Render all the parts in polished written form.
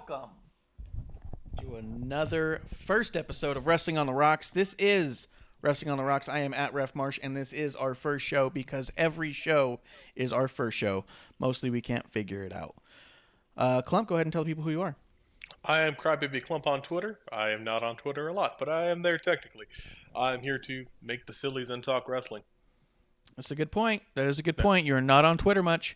welcome to another first episode of Wrestling on the Rocks. This is Wrestling on the Rocks. I am at Ref Marsh, and this is our first show because every show is our first show. Mostly we can't figure it out. Klump, go ahead and tell people who you are. I am Crybaby Klump on Twitter. I am not on Twitter a lot, but I am there technically. I'm here to make the sillies and talk wrestling. That's a good point. That is a good point. You're not on Twitter much.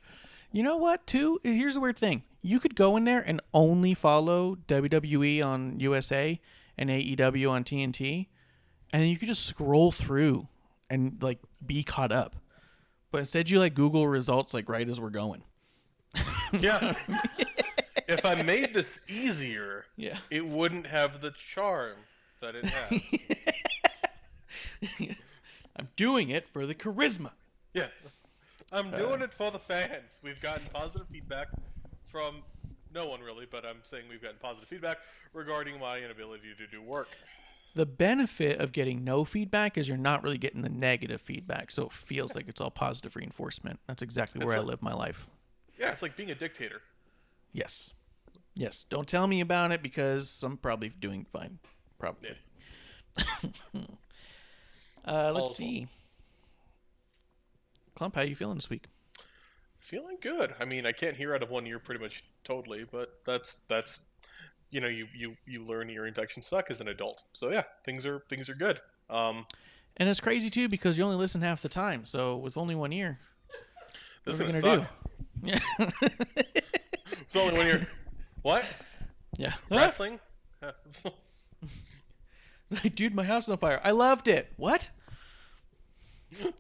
You know what, too? Here's the weird thing. You could go in there and only follow WWE on USA and AEW on TNT, and then you could just scroll through and, like, be caught up. But instead you, like, Google results, like, right as we're going. Yeah. If I made this easier, it wouldn't have the charm that it has. I'm doing it for the charisma. Yeah. I'm doing it for the fans. We've gotten positive feedback from no one really, but I'm saying we've gotten positive feedback regarding my inability to do work. The benefit of getting no feedback is you're not really getting the negative feedback, so it feels like it's all positive reinforcement. That's exactly where I live my life. Yeah, it's like being a dictator. Yes. Yes. Don't tell me about it because I'm probably doing fine. Probably. Yeah. Let's see. Klump, how are you feeling this week? Feeling good. I mean, I can't hear out of one ear pretty much totally, but that's you know, you learn ear infections suck as an adult. So yeah, things are good. And it's crazy too because you only listen half the time. So with only one ear, what are we gonna do? Yeah. It's only one ear. What? Yeah. Wrestling? Like, dude, my house is on fire. I loved it. What?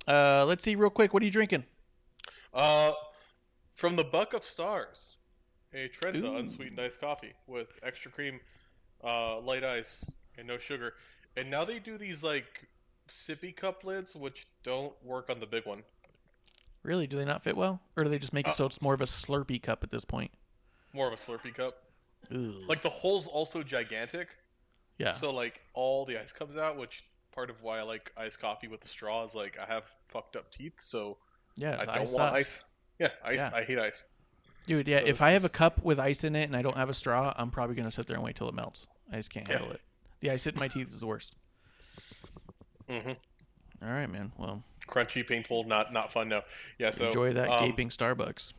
Let's see real quick. What are you drinking? From the Buck of Stars, a Trenza unsweetened iced coffee with extra cream, light ice, and no sugar. And now they do these like sippy cup lids, which don't work on the big one. Really? Do they not fit well, or do they just make it so it's more of a Slurpee cup at this point? More of a Slurpee cup. Ugh. Like the hole's also gigantic. Yeah. So like all the ice comes out, which part of why I like iced coffee with the straw is like I have fucked up teeth, so yeah, I don't want ice. Yeah, ice. Yeah. I hate ice. Dude, yeah, so if I have a cup with ice in it and I don't have a straw, I'm probably going to sit there and wait till it melts. I just can't handle it. The ice hitting my teeth is the worst. Mm-hmm. All right, man. Well, crunchy, painful, not fun, no. Yeah, so enjoy that gaping Starbucks.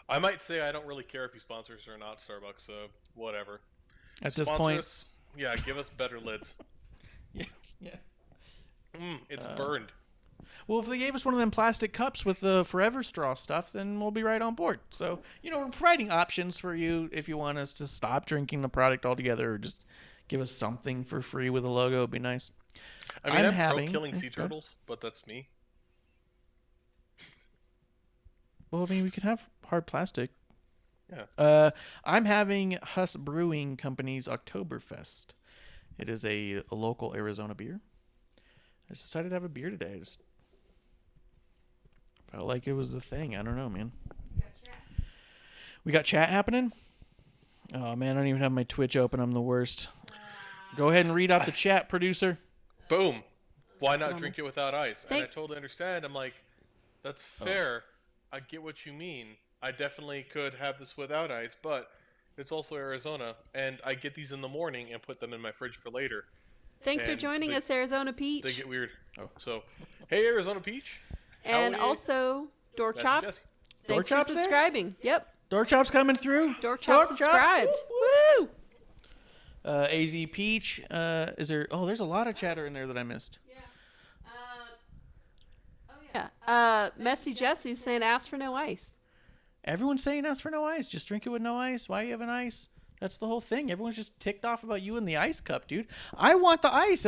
I might say I don't really care if you sponsor us or not, Starbucks, so whatever. At this point, yeah, give us better lids. Yeah. It's burned. Well, if they gave us one of them plastic cups with the forever straw stuff, then we'll be right on board. So, you know, we're providing options for you if you want us to stop drinking the product altogether or just give us something for free with a logo. It'd be nice. I mean, I'm pro killing sea turtles, but that's me. Well, I mean, we could have hard plastic. Yeah. I'm having Huss Brewing Company's Oktoberfest. It is a local Arizona beer. I just decided to have a beer today. I just felt like it was the thing. I don't know, man. We got chat happening? Oh, man, I don't even have my Twitch open. I'm the worst. Go ahead and read out the chat, producer. Boom. Why not drink it without ice? And I totally understand. I'm like, that's fair. I get what you mean. I definitely could have this without ice, but it's also Arizona, and I get these in the morning and put them in my fridge for later. Thanks for joining us, Arizona Peach. They get weird. Oh, so, hey, Arizona Peach. And also, Dork Chop. Thanks for subscribing. Yep. Dork Chop's coming through. Dork Chop subscribed. Woo! AZ Peach. Is there? Oh, there's a lot of chatter in there that I missed. Yeah. Messy Jesse's saying ask for no ice. Everyone's saying ask for no ice. Just drink it with no ice. Why you have an ice? That's the whole thing. Everyone's just ticked off about you and the ice cup, dude. I want the ice.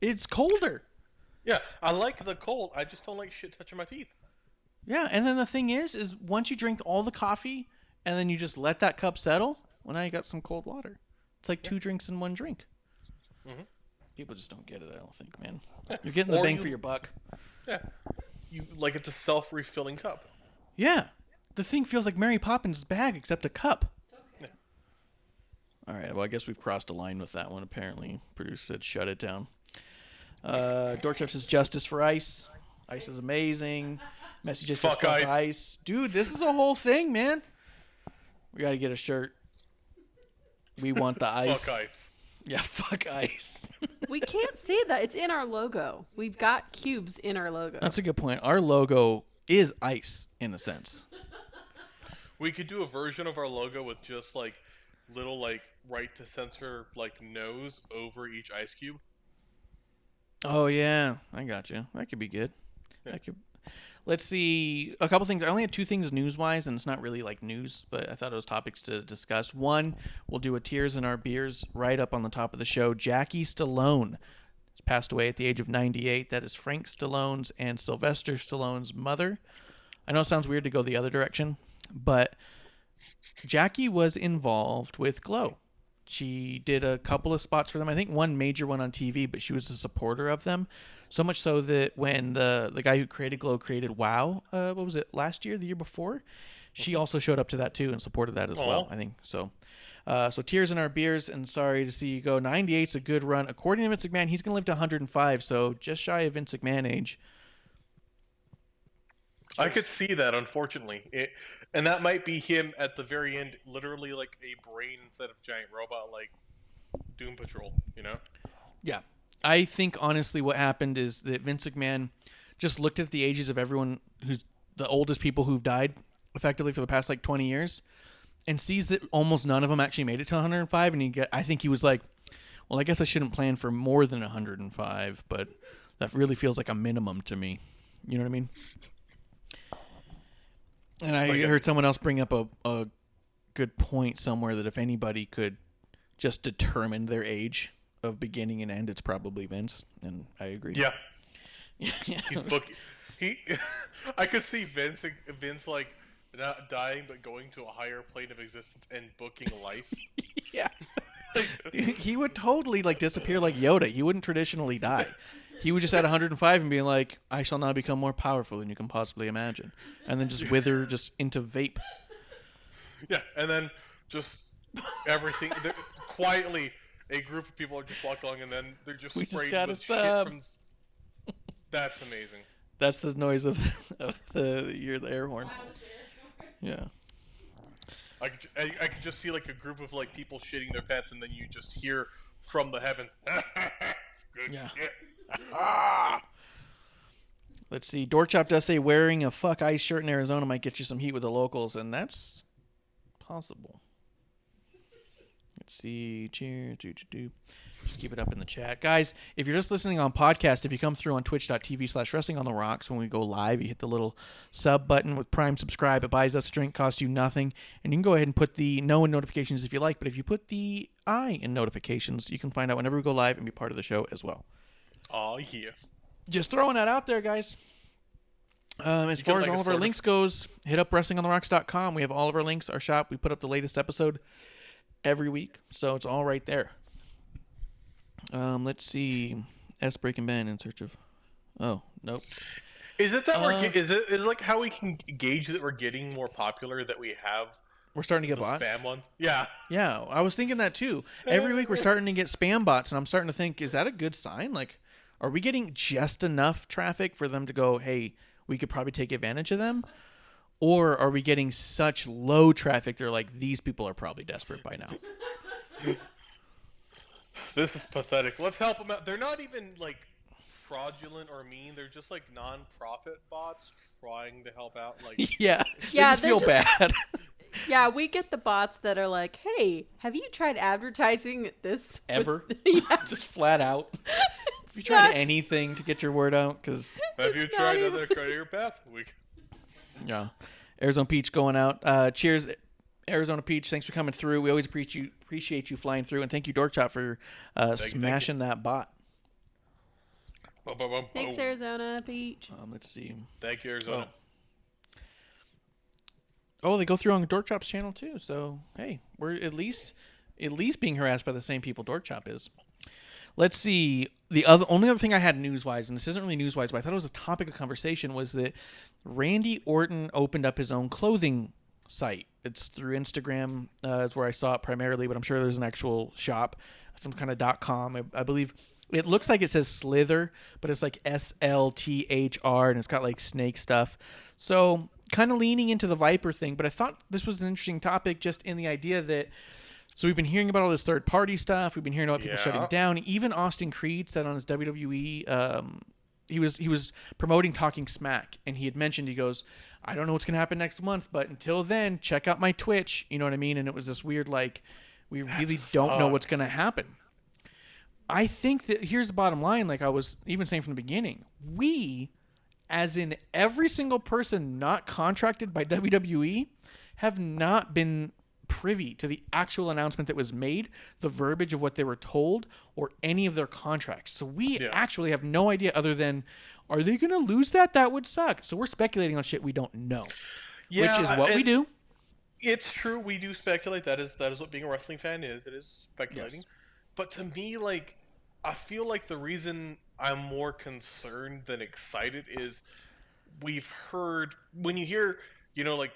It's colder. Yeah, I like the cold. I just don't like shit touching my teeth. Yeah, and then the thing is once you drink all the coffee and then you just let that cup settle, well, now you got some cold water. It's like 2 drinks in 1 drink. Mm-hmm. People just don't get it, I don't think, man. Yeah. You're getting the bang for your buck. Yeah. It's a self-refilling cup. Yeah. The thing feels like Mary Poppins' bag except a cup. Yeah. All right, well, I guess we've crossed a line with that one, apparently. Producer said shut it down. Dorkchop says justice for ice. Ice is amazing. Message just says fuck ice. Dude, this is a whole thing, man. We got to get a shirt. We want the ice. Fuck ice. Yeah, fuck ice. We can't say that. It's in our logo. We've got cubes in our logo. That's a good point. Our logo is ice in a sense. We could do a version of our logo with just like little like right to censor like nose over each ice cube. Oh yeah, I got you. That could be good. Yeah. Let's see a couple things. I only had two things news-wise, and it's not really like news, but I thought it was topics to discuss. One, we'll do a Tears in Our Beers right up on the top of the show. Jackie Stallone passed away at the age of 98. That is Frank Stallone's and Sylvester Stallone's mother. I know it sounds weird to go the other direction, but Jackie was involved with Glow. She did a couple of spots for them. I think one major one on TV, but she was a supporter of them. So much so that when the guy who created Glow created WoW, what was it, last year, the year before? She also showed up to that too and supported that as well, I think. So so Tears in Our Beers, and sorry to see you go. 98's a good run. According to Vince McMahon, he's going to live to 105, so just shy of Vince McMahon age. I could see that, unfortunately. And that might be him at the very end, literally like a brain instead of giant robot, like Doom Patrol, you know? Yeah. I think, honestly, what happened is that Vince McMahon just looked at the ages of everyone who's the oldest people who've died, effectively, for the past, 20 years, and sees that almost none of them actually made it to 105, and I think he was like, well, I guess I shouldn't plan for more than 105, but that really feels like a minimum to me. You know what I mean? And I heard someone else bring up a good point somewhere that if anybody could just determine their age of beginning and end, it's probably Vince, and I agree. Yeah. He's booking. I could see Vince like not dying but going to a higher plane of existence and booking life. Yeah. He would totally disappear like Yoda. He wouldn't traditionally die. He would just at 105 and be like, I shall now become more powerful than you can possibly imagine. And then just wither just into vape. Yeah, and then just everything. Quietly, a group of people are just walking along and then they're just sprayed with shit from... That's amazing. That's the noise of the air horn. Yeah. I could just see a group of people shitting their pants and then you just hear from the heavens. Good shit. Let's see. Dorkchop does say wearing a fuck ice shirt in Arizona might get you some heat with the locals, and that's possible. Let's see. Cheers. Just keep it up in the chat. Guys, if you're just listening on podcast, if you come through on twitch.tv/WrestlingOnTheRocks, when we go live, you hit the little sub button with Prime Subscribe. It buys us a drink, costs you nothing. And you can go ahead and put the no in notifications if you like, but if you put the I in notifications, you can find out whenever we go live and be part of the show as well. Oh, yeah. Just throwing that out there, guys. As far as all of our links goes, hit up WrestlingOnTheRocks.com. We have all of our links, our shop. We put up the latest episode every week, so it's all right there. Let's see. S Breaking Ben in search of... Oh, nope. Is it that is it like how we can gauge that we're getting more popular, that we have... We're starting to get bots? Spam one? Yeah. Yeah, I was thinking that too. Every week we're starting to get spam bots, and I'm starting to think, is that a good sign? Are we getting just enough traffic for them to go, hey, we could probably take advantage of them? Or are we getting such low traffic, they're like, these people are probably desperate by now? This is pathetic. Let's help them out. They're not even, fraudulent or mean. They're just, non-profit bots trying to help out. Yeah, they just feel bad. Yeah, we get the bots that are like, hey, have you tried advertising this? Ever? Yeah. Just flat out. Have you tried anything to get your word out? Have you tried other career path? Yeah. Arizona Peach going out. Cheers, Arizona Peach. Thanks for coming through. We always appreciate you flying through. And thank you, Dorkchop, for smashing that bot. Thanks, Arizona Peach. Let's see. Thank you, Arizona. Oh, they go through on Dorkchop's channel too. So hey, we're at least being harassed by the same people Dorkchop is. Let's see. The only other thing I had news-wise, and this isn't really news-wise, but I thought it was a topic of conversation, was that Randy Orton opened up his own clothing site. It's through Instagram. Is where I saw it primarily, but I'm sure there's an actual shop, some kind of .com. I believe it looks like it says Slither, but it's like SLTHR, and it's got snake stuff. So kind of leaning into the Viper thing, but I thought this was an interesting topic just in the idea that So we've been hearing about all this third-party stuff. We've been hearing about people shutting Yeah. down. Even Austin Creed said on his WWE, he was promoting Talking Smack, and he had mentioned, he goes, I don't know what's going to happen next month, but until then, check out my Twitch. You know what I mean? And it was this weird, like, we really don't know what's going to happen. I think that here's the bottom line, like I was even saying from the beginning. We, as in every single person not contracted by WWE, have not been privy to the actual announcement that was made, the verbiage of what they were told, or any of their contracts. So we actually have no idea other than, are they going to lose that? That would suck. So we're speculating on shit we don't know, which is what we do. It's true. We do speculate. That is what being a wrestling fan is. It is speculating. Yes. But to me, like, I feel like the reason I'm more concerned than excited is we've heard, when you hear, like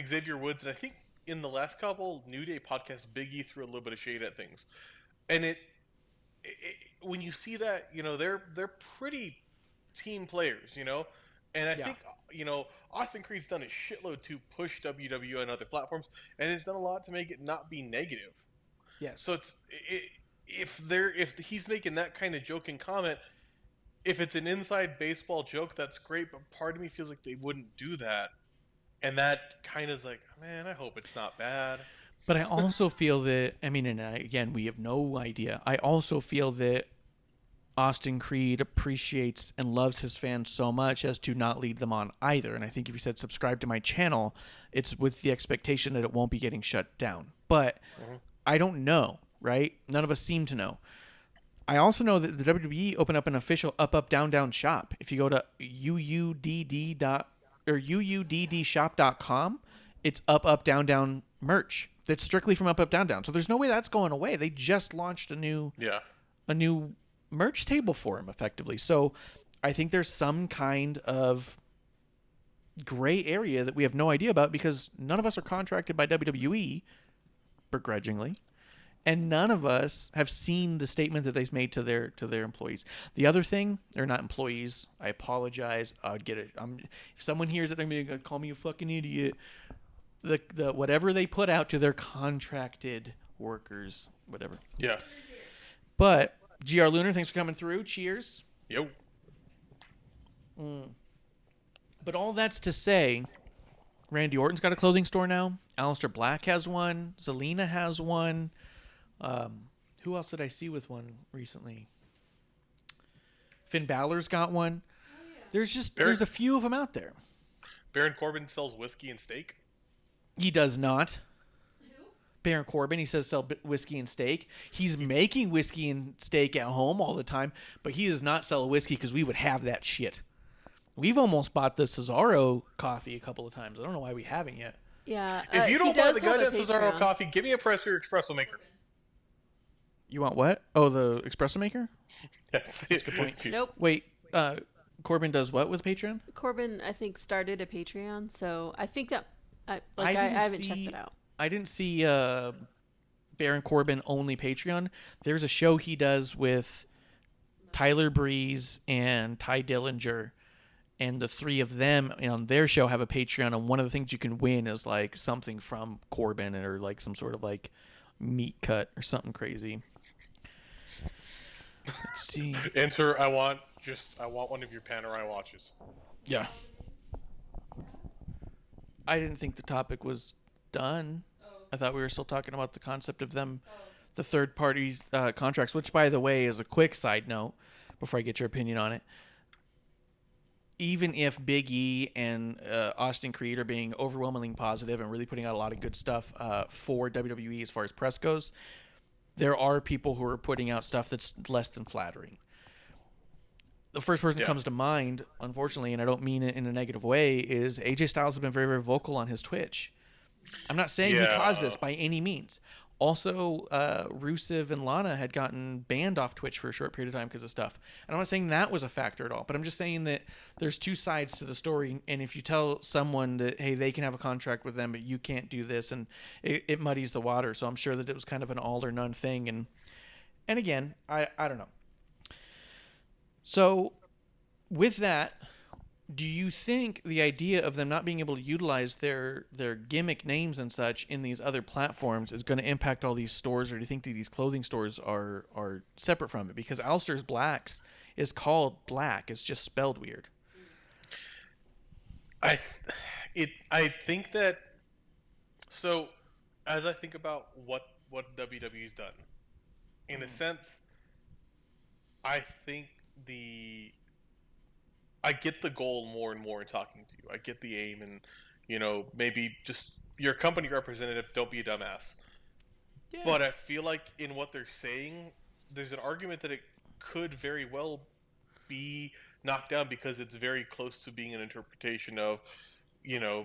Xavier Woods, and I think in the last couple New Day podcasts, Big E threw a little bit of shade at things. And it when you see that, they're pretty team players, And I think, Austin Creed's done a shitload to push WWE on other platforms, and has done a lot to make it not be negative. Yes. So if he's making that kind of joking comment, if it's an inside baseball joke, that's great. But part of me feels like they wouldn't do that, and that kind of is like, man, I hope it's not bad. But I also feel that, again, we have no idea. I also feel that Austin Creed appreciates and loves his fans so much as to not lead them on either. And I think if you said subscribe to my channel, it's with the expectation that it won't be getting shut down. But I don't know, right? None of us seem to know. I also know that the WWE opened up an official up, down, down shop. If you go to uuddshop.com, it's up, down, down merch. That's strictly from up, down, down. So there's no way that's going away. They just launched a new merch table for him, effectively. So I think there's some kind of gray area that we have no idea about because none of us are contracted by WWE, begrudgingly, and none of us have seen the statement that they've made to their employees. The other thing, they're not employees. I apologize. I would get it. If someone hears it, I'm going to call me a fucking idiot. The whatever they put out to their contracted workers, whatever. Yeah. But GR Lunar, thanks for coming through. Cheers. Yo. But all that's to say, Randy Orton's got a clothing store now. Aleister Black has one. Zelina has one. Who else did I see with one recently? Finn Balor's got one. There's a few of them out there. Baron Corbin sells whiskey and steak. He does not. Baron Corbin, he says sell whiskey and steak. He's making whiskey and steak at home all the time, but he does not sell whiskey because we would have that shit. We've almost bought the Cesaro coffee a couple of times. I don't know why we haven't yet. Yeah. If you don't buy the goddamn Cesaro coffee, give me a price for your espresso maker. You want what? Oh, the espresso maker? Yes. That's a good point. Nope. Wait, Corbin does what with Patreon? Corbin, I think, started a Patreon, so I think that I haven't checked it out. I didn't see Baron Corbin only Patreon. There's a show he does with Tyler Breeze and Ty Dillinger, and the three of them on their show have a Patreon, and one of the things you can win is like something from Corbin or like some sort of like meat cut or something crazy. Let's see. Enter, I want one of your Panerai watches. Yeah. I didn't think the topic was done. I thought we were still talking about the concept of them, the third parties contracts, which, by the way, is a quick side note before I get your opinion on it. Even if Big E and Austin Creed are being overwhelmingly positive and really putting out a lot of good stuff for WWE as far as press goes, there are people who are putting out stuff that's less than flattering. The first person that comes to mind, unfortunately, and I don't mean it in a negative way, is AJ Styles has been very, very vocal on his Twitch. I'm not saying he caused this by any means. Also, Rusev and Lana had gotten banned off Twitch for a short period of time because of stuff. And I'm not saying that was a factor at all, but I'm just saying that there's two sides to the story. And if you tell someone that, hey, they can have a contract with them, but you can't do this, and it muddies the water. So I'm sure that it was kind of an all or none thing. And again, I don't know. So with that, do you think the idea of them not being able to utilize their gimmick names and such in these other platforms is going to impact all these stores, or do you think that these clothing stores are separate from it? Because Alistair's Blacks is called Black. It's just spelled weird. I think that, so as I think about what WWE's done, in a sense, I think I get the goal more and more in talking to you. I get the aim, and maybe just your company representative, don't be a dumbass. Yeah. But I feel like in what they're saying, there's an argument that it could very well be knocked down because it's very close to being an interpretation of,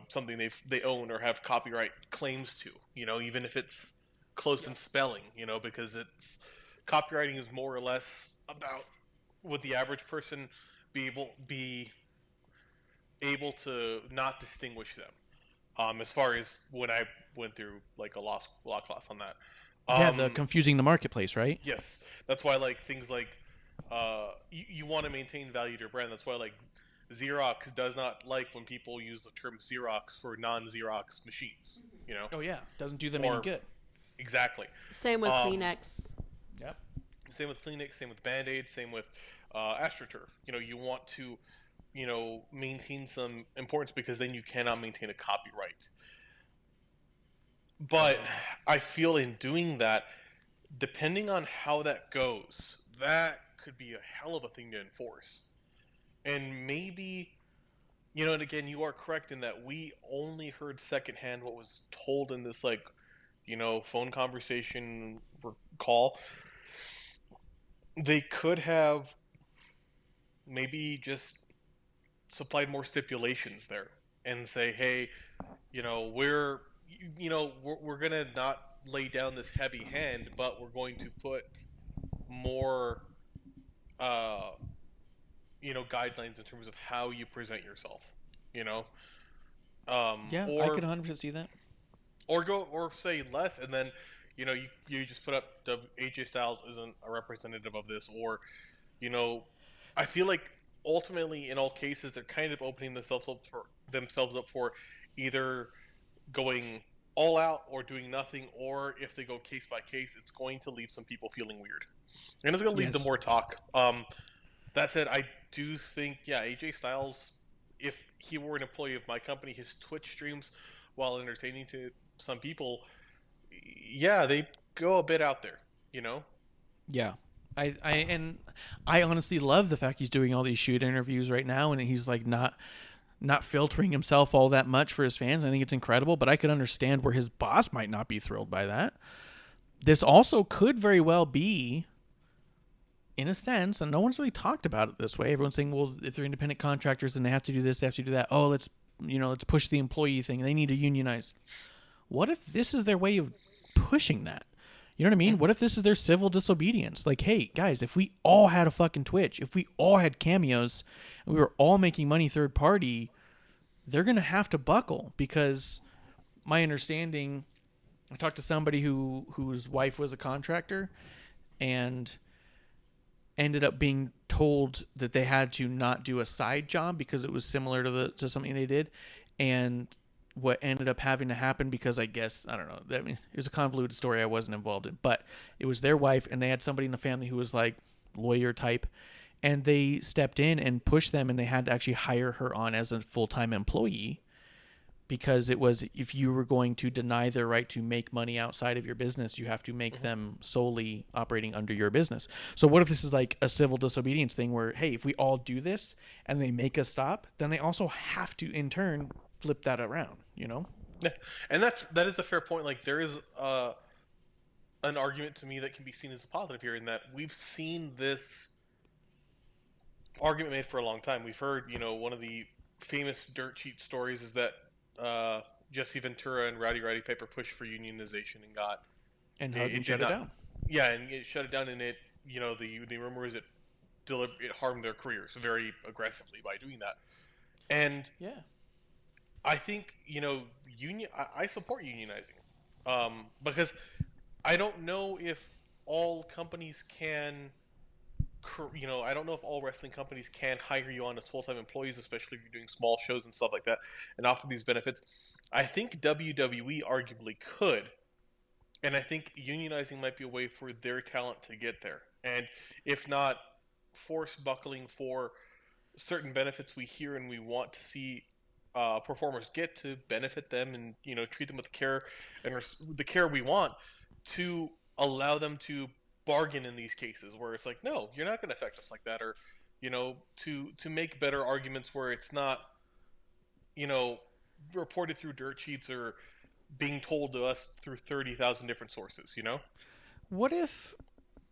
something they own or have copyright claims to. Even if it's close in spelling, because it's copywriting is more or less about would the average person be able to not distinguish them. As far as when I went through like a law class on that. The confusing the marketplace, right? Yes, that's why things like you want to maintain value to your brand. That's why Xerox does not like when people use the term Xerox for non-Xerox machines. Oh yeah, doesn't do them any good. Exactly. Same with Kleenex. Yep. Same with Kleenex. Same with Band-Aid. Same with AstroTurf. You want to maintain some importance because then you cannot maintain a copyright. But I feel in doing that, depending on how that goes, that could be a hell of a thing to enforce. And maybe, and again, you are correct in that we only heard secondhand what was told in this, phone conversation call. They could have maybe just supplied more stipulations there and say, hey, we're gonna not lay down this heavy hand, but we're going to put more guidelines in terms of how you present yourself. Yeah, I could 100% see that. Or say less, and then you just put up AJ Styles isn't a representative of this, or I feel like ultimately in all cases they're kind of opening themselves up for either going all out or doing nothing, or if they go case by case, it's going to leave some people feeling weird, and it's going to lead to more talk. That said, I do think AJ Styles, if he were an employee of my company, his Twitch streams, while entertaining to some people, they go a bit out there, Yeah. I honestly love the fact he's doing all these shoot interviews right now, and he's not filtering himself all that much for his fans. I think it's incredible, but I could understand where his boss might not be thrilled by that. This also could very well be, in a sense, and no one's really talked about it this way. Everyone's saying, well, if they're independent contractors, then they have to do this, they have to do that. Oh, let's push the employee thing. They need to unionize. What if this is their way of pushing that? You know what I mean? What if this is their civil disobedience? Like, hey, guys, if we all had a fucking Twitch, if we all had cameos, and we were all making money third party, they're going to have to buckle, because my understanding, I talked to somebody whose wife was a contractor and ended up being told that they had to not do a side job because it was similar to something they did. And what ended up having to happen, because I guess, I don't know, it was a convoluted story I wasn't involved in, but it was their wife, and they had somebody in the family who was like lawyer type, and they stepped in and pushed them, and they had to actually hire her on as a full-time employee, because it was, if you were going to deny their right to make money outside of your business, you have to make them solely operating under your business. So what if this is like a civil disobedience thing where, hey, if we all do this and they make us stop, then they also have to in turn flip that around, Yeah. And that is a fair point. Like, there is an argument to me that can be seen as a positive here, in that we've seen this argument made for a long time. We've heard, one of the famous dirt sheet stories is that Jesse Ventura and Rowdy Piper pushed for unionization and shut it down. Yeah, and it shut it down, and it, the rumor is it harmed their careers very aggressively by doing that. And I think, I support unionizing, because I don't know if all companies can I don't know if all wrestling companies can hire you on as full-time employees, especially if you're doing small shows and stuff like that, and offer these benefits. I think WWE arguably could, and I think unionizing might be a way for their talent to get there. And if not, force buckling for certain benefits we hear and we want to see performers get to benefit them, and treat them with the care and the care we want, to allow them to bargain in these cases where it's like, no, you're not going to affect us like that, or to make better arguments where it's not reported through dirt sheets or being told to us through 30,000 different sources. What if?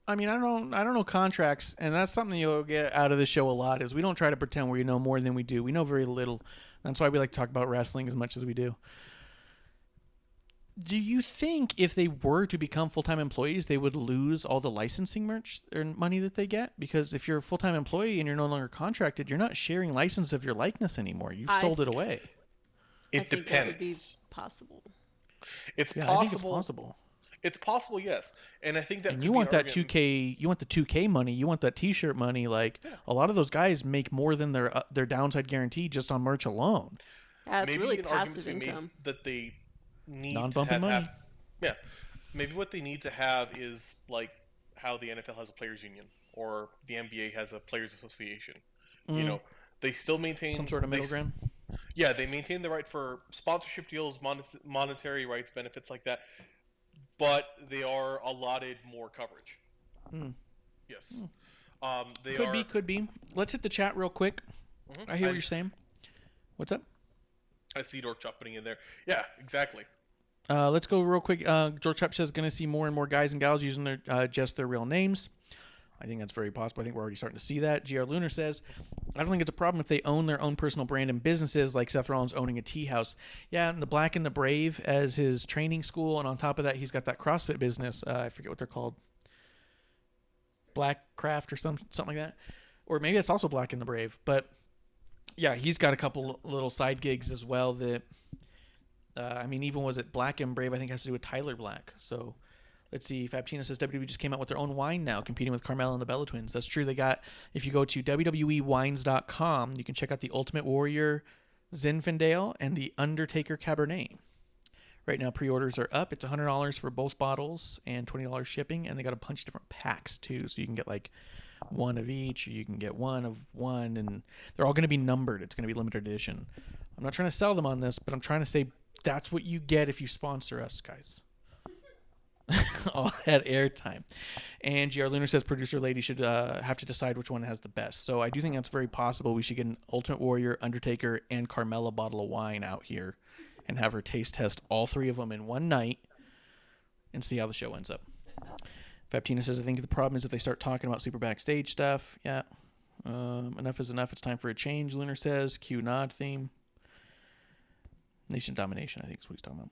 I mean, I don't know contracts, and that's something you'll get out of the show a lot. Is we don't try to pretend we know more than we do. We know very little. That's why we like to talk about wrestling as much as we do. Do you think if they were to become full-time employees, they would lose all the licensing merch or money that they get? Because if you're a full-time employee and you're no longer contracted, you're not sharing license of your likeness anymore. You've sold it away. It depends. That would be possible. It's possible. I think it's possible. It's possible, yes. And I think that. And you want that 2K? You want the 2K money? You want that T-shirt money? Like a lot of those guys make more than their downside guarantee just on merch alone. Yeah, it's really passive income that they need non-bumping money. Yeah, maybe what they need to have is like how the NFL has a players' union or the NBA has a players' association. They still maintain some sort of middle ground. Yeah, they maintain the right for sponsorship deals, monetary rights, benefits like that, but they are allotted more coverage. Yes. Could be. Let's hit the chat real quick. I hear what you're saying. What's up? I see Dork Chop putting in there. Yeah, exactly. Let's go real quick. George Chop says going to see more and more guys and gals using their real names. I think that's very possible. I think we're already starting to see that. GR Lunar says, I don't think it's a problem if they own their own personal brand and businesses, like Seth Rollins owning a tea house. Yeah, and the Black and the Brave as his training school, and on top of that, he's got that CrossFit business. I forget what they're called. Black Craft or something like that. Or maybe it's also Black and the Brave. But yeah, he's got a couple little side gigs as well that, even was it Black and Brave, I think has to do with Tyler Black. So let's see. Fabtina says WWE just came out with their own wine now, competing with Carmella and the Bella Twins. That's true. They got, if you go to WWEwines.com, you can check out the Ultimate Warrior Zinfandel and the Undertaker Cabernet. Right now, pre-orders are up. It's $100 for both bottles and $20 shipping, and they got a bunch of different packs too. So you can get like one of each, or you can get one of one, and they're all going to be numbered. It's going to be limited edition. I'm not trying to sell them on this, but I'm trying to say that's what you get if you sponsor us, guys. All that airtime. And GR Lunar says producer lady should have to decide which one has the best. So I do think that's very possible. We should get an Ultimate Warrior, Undertaker, and Carmella bottle of wine out here and have her taste test all three of them in one night and see how the show ends up. Fabtina says, I think the problem is if they start talking about super backstage stuff. Yeah. Enough is enough. It's time for a change, Lunar says. Q nod theme. Nation domination, I think is what he's talking about.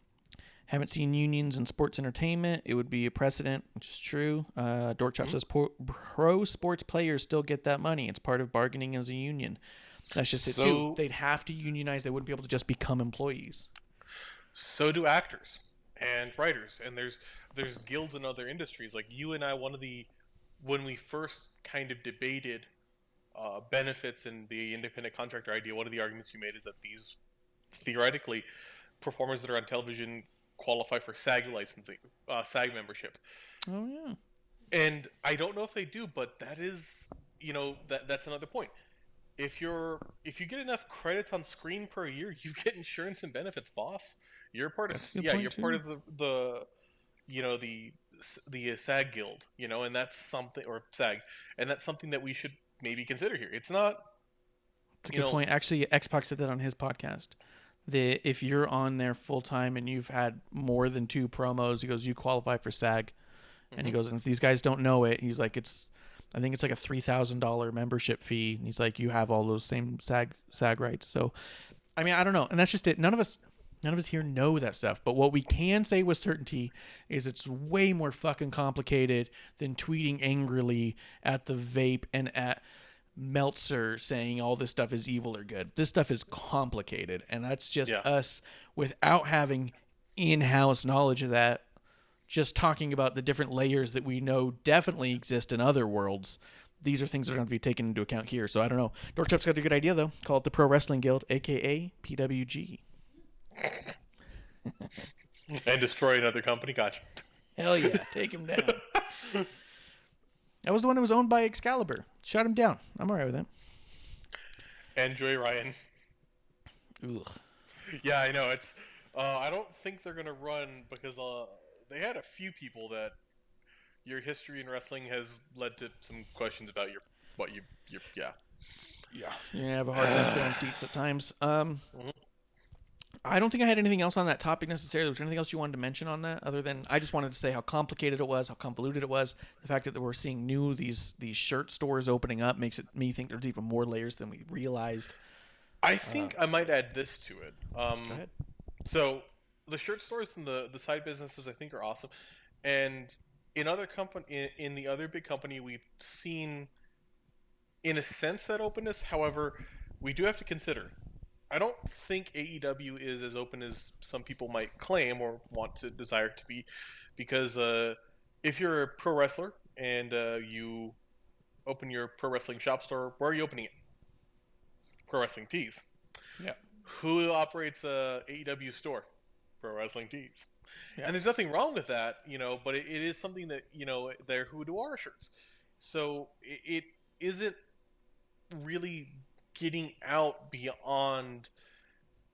Haven't seen unions in sports entertainment. It would be a precedent, which is true. Dork Chop says pro sports players still get that money. It's part of bargaining as a union. That's just it too. They'd have to unionize. They wouldn't be able to just become employees. So do actors and writers, and there's guilds in other industries. Like you and I, when we first kind of debated benefits and the independent contractor idea, one of the arguments you made is that these theoretically performers that are on television qualify for SAG licensing, SAG membership. Oh yeah. And I don't know if they do, but that is, that's another point. If you get enough credits on screen per year, you get insurance and benefits, boss. You're part of part of the SAG guild, and that's something, or SAG, and that's something that we should maybe consider here. It's not. That's a good point. Actually, X-Pac said that on his podcast. That if you're on there full time and you've had more than 2 promos, he goes, you qualify for SAG. And he goes, and if these guys don't know it, he's like, I think it's like a $3,000 membership fee. And he's like, you have all those same SAG rights. So, I don't know. And that's just it. None of us here know that stuff. But what we can say with certainty is it's way more fucking complicated than tweeting angrily at the vape and at Meltzer saying all this stuff is evil or good. This stuff is complicated, and that's just us without having in-house knowledge of that, just talking about the different layers that we know definitely exist in other worlds these are things that are going to be taken into account here. So I don't know. Dorkchop's got a good idea though. Call it the Pro Wrestling Guild, aka PWG. And destroy another company. Gotcha. Hell yeah, take him down. That was the one that was owned by Excalibur. Shut him down. I'm alright with that. And Joey Ryan. Ugh. Yeah, I know. It's. I don't think they're gonna run because they had a few people that your history in wrestling has led to some questions about your yeah. Yeah, you're gonna have a hard time filling seats at times. I don't think I had anything else on that topic necessarily. Was there anything else you wanted to mention on that, other than I just wanted to say how complicated it was, how convoluted it was. The fact that we're seeing these shirt stores opening up makes me think there's even more layers than we realized. I think I might add this to it. Go ahead. So the shirt stores and the side businesses I think are awesome, and in the other big company we've seen, in a sense, that openness. However, we do have to consider. I don't think AEW is as open as some people might claim or want to desire to be, because if you're a pro wrestler and you open your pro wrestling shop store, where are you opening it? Pro Wrestling Tees. Yeah. Who operates a AEW store? Pro Wrestling Tees. Yeah. And there's nothing wrong with that, but it is something that, they're who do our shirts. So it isn't really getting out beyond,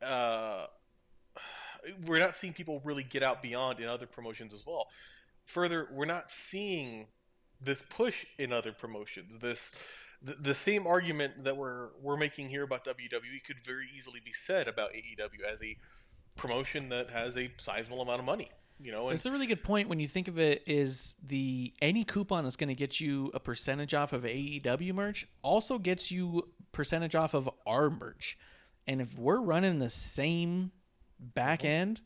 we're not seeing people really get out beyond in other promotions as well. Further, we're not seeing this push in other promotions. The same argument that we're making here about WWE could very easily be said about AEW as a promotion that has a sizable amount of money. It's a really good point when you think of it. Is any coupon that's going to get you a percentage off of AEW merch also gets you percentage off of our merch. And if we're running the same back end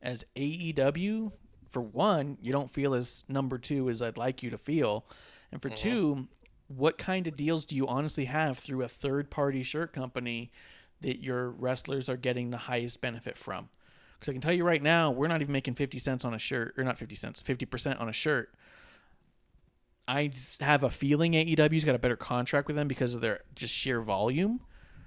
as AEW, for one, you don't feel as number two as I'd like you to feel. And for two, what kind of deals do you honestly have through a third-party shirt company that your wrestlers are getting the highest benefit from? Because I can tell you right now, we're not even making 50 cents on a shirt, or not 50 cents, 50% on a shirt. I have a feeling AEW's got a better contract with them because of their just sheer volume.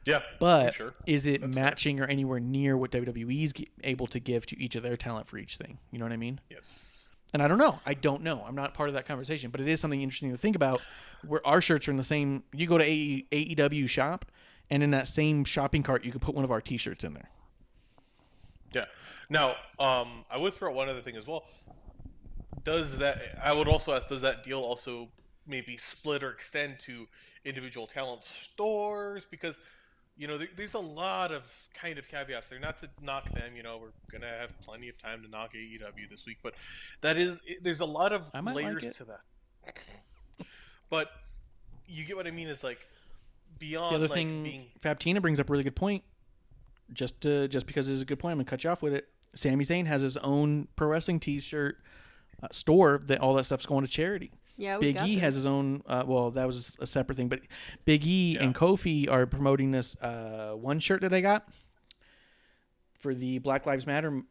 Yeah, but sure. Is it matching or anywhere near what WWE's able to give to each of their talent for each thing? You know what I mean? Yes. And I don't know. I'm not part of that conversation, but it is something interesting to think about. Where our shirts are in the same. You go to AEW shop, and in that same shopping cart, you could put one of our T-shirts in there. Yeah. Now, I would throw out one other thing as well. I would also ask, does that deal also maybe split or extend to individual talent stores? Because, there's a lot of kind of caveats there. Not to knock them, we're going to have plenty of time to knock AEW this week. But there's a lot of layers to that. But you get what I mean? Is like beyond the other thing. Fabtina brings up a really good point. Just because it's a good point, I'm gonna cut you off with it. Sami Zayn has his own pro wrestling T-shirt store that all that stuff's going to charity. Yeah, Big E has his own. Well, that was a separate thing, but Big E and Kofi are promoting this one shirt that they got for the Black Lives Matter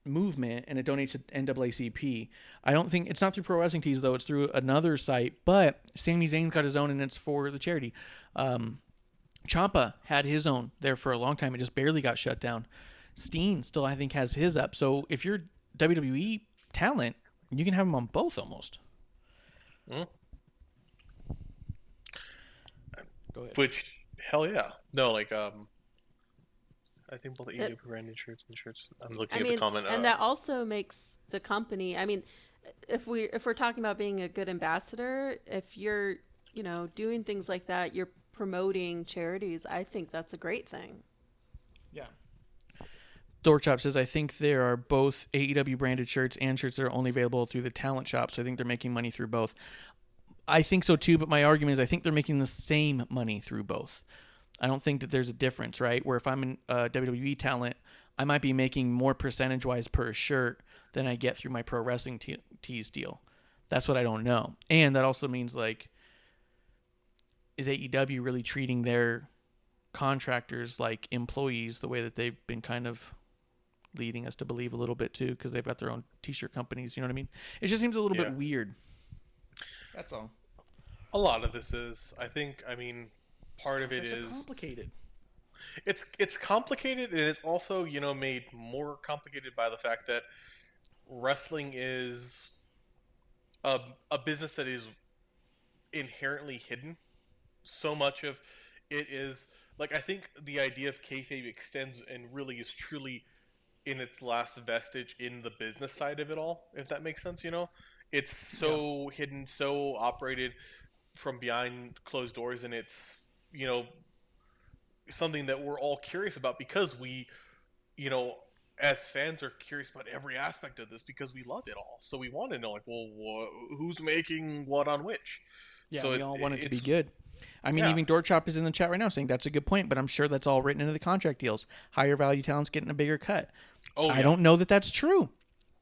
movement, and it donates to NAACP. I don't think it's not through Pro Wrestling Tees though; it's through another site. But Sami Zayn's got his own, and it's for the charity. Ciampa had his own there for a long time. It just barely got shut down. Steen still, I think, has his up. So if you're WWE talent, you can have them on both almost. Mm-hmm. Go ahead. Which, hell yeah. No, I think both the AEW branded shirts and shirts. I'm looking at the comment. And that also makes the company. I mean, if we're talking about being a good ambassador, if you're doing things like that, you're promoting charities. I think that's a great thing. Yeah. Dorkchop says, I think there are both AEW branded shirts and shirts that are only available through the talent shop. So I think they're making money through both. I think so too, but my argument is I think they're making the same money through both. I don't think that there's a difference, right? Where if I'm a WWE talent, I might be making more percentage-wise per shirt than I get through my pro wrestling tees deal. That's what I don't know. And that also means, is AEW really treating their contractors like employees the way that they've been kind of leading us to believe a little bit too, because they've got their own T-shirt companies, you know what I mean? It just seems a little bit weird. That's all. A lot of this is, I think, I mean, part of it Contracts are is complicated. it's complicated, and it's also, made more complicated by the fact that wrestling is a a business that is inherently hidden. So much of it is like, I think the idea of kayfabe extends and really is truly in its last vestige in the business side of it all, if that makes sense. It's Yeah. so hidden, so operated from behind closed doors, and it's something that we're all curious about because we, you know, as fans are curious about every aspect of this because we love it all. So we want to know, like, well, who's making what on which? Yeah, So we all want it to be it's good. I mean, yeah, even Dork Chop is in the chat right now saying that's a good point, but I'm sure that's all written into the contract deals. Higher value talents getting a bigger cut. oh I yeah, don't know that that's true,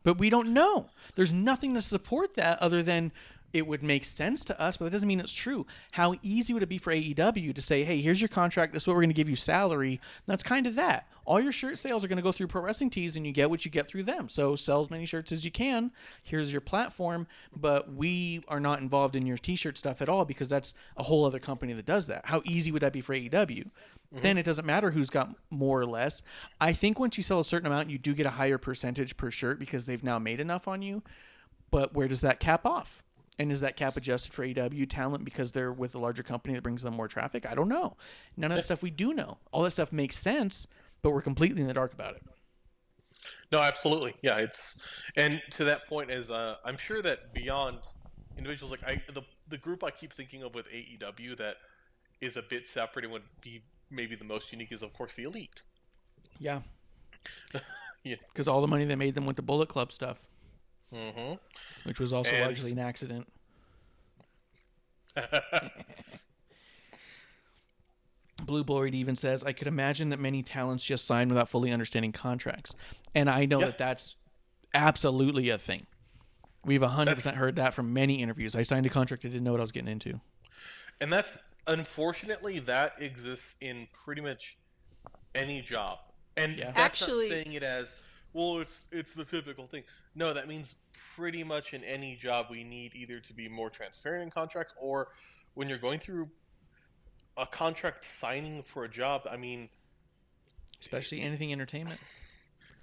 but we don't know. There's nothing to support that other than it would make sense to us, but that doesn't mean it's true. How easy would it be for AEW to say, hey, here's your contract. This is what we're going to give you salary. That's kind of that. All your shirt sales are going to go through Pro Wrestling Tees, and you get what you get through them. So sell as many shirts as you can. Here's your platform, but we are not involved in your T-shirt stuff at all because that's a whole other company that does that. How easy would that be for AEW? Then it doesn't matter who's got more or less. I think once you sell a certain amount, you do get a higher percentage per shirt because they've now made enough on you. But where does that cap off? And is that cap adjusted for AEW talent because they're with a larger company that brings them more traffic? I don't know. None of that stuff we do know. All that stuff makes sense, but we're completely in the dark about it. no, absolutely, yeah. And to that point is, I'm sure that beyond individuals, like the group I keep thinking of with AEW that is a bit separate and would be maybe the most unique is, of course, the Elite. Yeah. Yeah. Because all the money they made them went to Bullet Club stuff, Mm-hmm. which was also And- largely an accident. Blue Bloid even says, I could imagine that many talents just sign without fully understanding contracts. And I know Yeah. that that's absolutely a thing. We've 100% heard that from many interviews. I signed a contract, I didn't know what I was getting into. And that's, unfortunately, that exists in pretty much any job. And Yeah. that's Actually- not saying it as, well, it's the typical thing. No, that means pretty much in any job we need either to be more transparent in contracts, or when you're going through a contract signing for a job, I mean, Especially anything entertainment.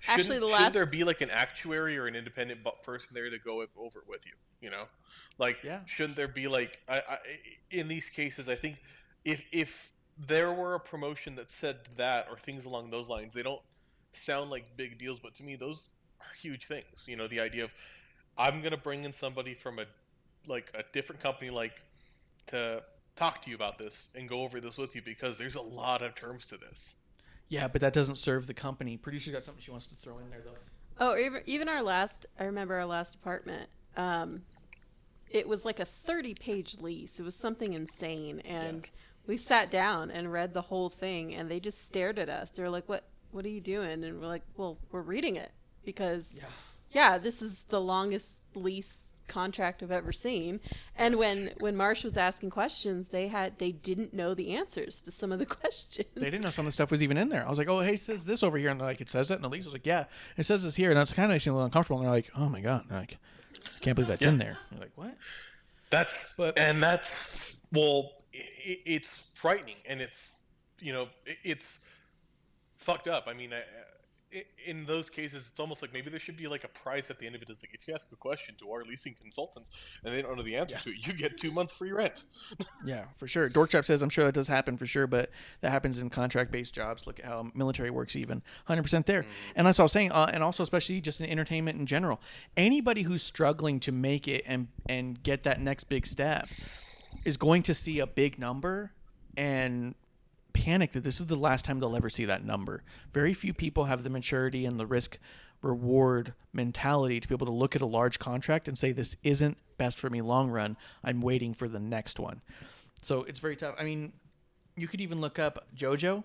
Actually, the shouldn't there last- be like an actuary or an independent person there to go over it with you? Like, Yeah. shouldn't there be like, in these cases, I think if there were a promotion that said that or things along those lines, they don't sound like big deals, but to me those are huge things. The idea of, I'm gonna bring in somebody from a different company, like, to talk to you about this and go over this with you because there's a lot of terms to this. Yeah, but that doesn't serve the company. Producer's got something she wants to throw in there, though. Oh, even I remember our last apartment. It was like a 30-page lease. It was something insane, and we sat down and read the whole thing, and they just stared at us. They were like, "What are you doing?" And we're like, "Well, we're reading it because, yeah, this is the longest lease contract I've ever seen." And when Marsh was asking questions, they didn't know the answers to some of the questions. They didn't know some of the stuff was even in there. I was like, oh, hey, it says this over here. And they're like, it says that. And the lease was like, yeah, it says this here. And that's kind of makes me a little uncomfortable. And they're like, oh, my God. And they're like, I can't believe that's in there. You're like, what? That's it's frightening, and it's it's fucked up. I mean, in those cases, it's almost like maybe there should be like a prize at the end of it. It's like, if you ask a question to our leasing consultants and they don't know the answer to it, you get 2 months free rent. Yeah, for sure. Dorkchop says, I'm sure that does happen for sure, but that happens in contract-based jobs. Look at how military works even. 100% there. And that's what I was saying, and also especially just in entertainment in general. Anybody who's struggling to make it and get that next big step is going to see a big number and panic that this is the last time they'll ever see that number. Very few people have the maturity and the risk reward mentality to be able to look at a large contract and say, this isn't best for me long run. I'm waiting for the next one. So it's very tough. I mean, you could even look up JoJo,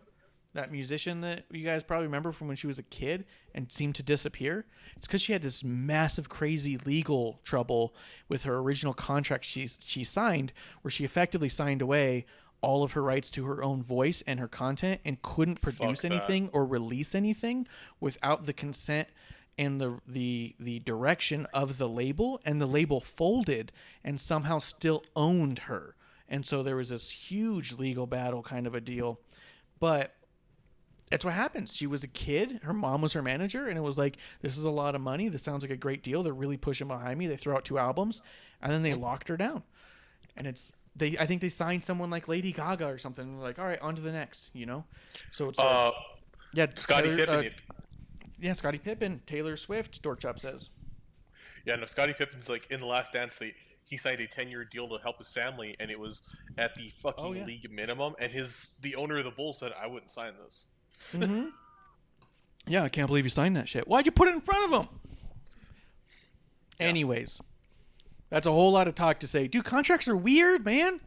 that musician that you guys probably remember from when she was a kid and seemed to disappear. It's because she had this massive, crazy legal trouble with her original contract she signed, where she effectively signed away all of her rights to her own voice and her content and couldn't produce anything or release anything without the consent and the direction of the label, and the label folded and somehow still owned her And so there was this huge legal battle kind of a deal. But that's what happens. She was a kid. Her mom was her manager. And it was like, this is a lot of money. This sounds like a great deal. They're really pushing behind me. They throw out 2 albums. And then they locked her down. And I think they signed someone like Lady Gaga or something. They're like, all right, on to the next, you know? So it's yeah, Scottie Pippen. Yeah, Scottie Pippen, Taylor Swift, Dorkchop says. Yeah, no, Scottie Pippen's like in The Last Dance. He signed a 10-year deal to help his family, and it was at the fucking league minimum. And the owner of the Bulls said, "I wouldn't sign this." Mm-hmm. Yeah, I can't believe you signed that shit. Why'd you put it in front of him? Yeah. Anyways, that's a whole lot of talk to say. Dude, contracts are weird, man.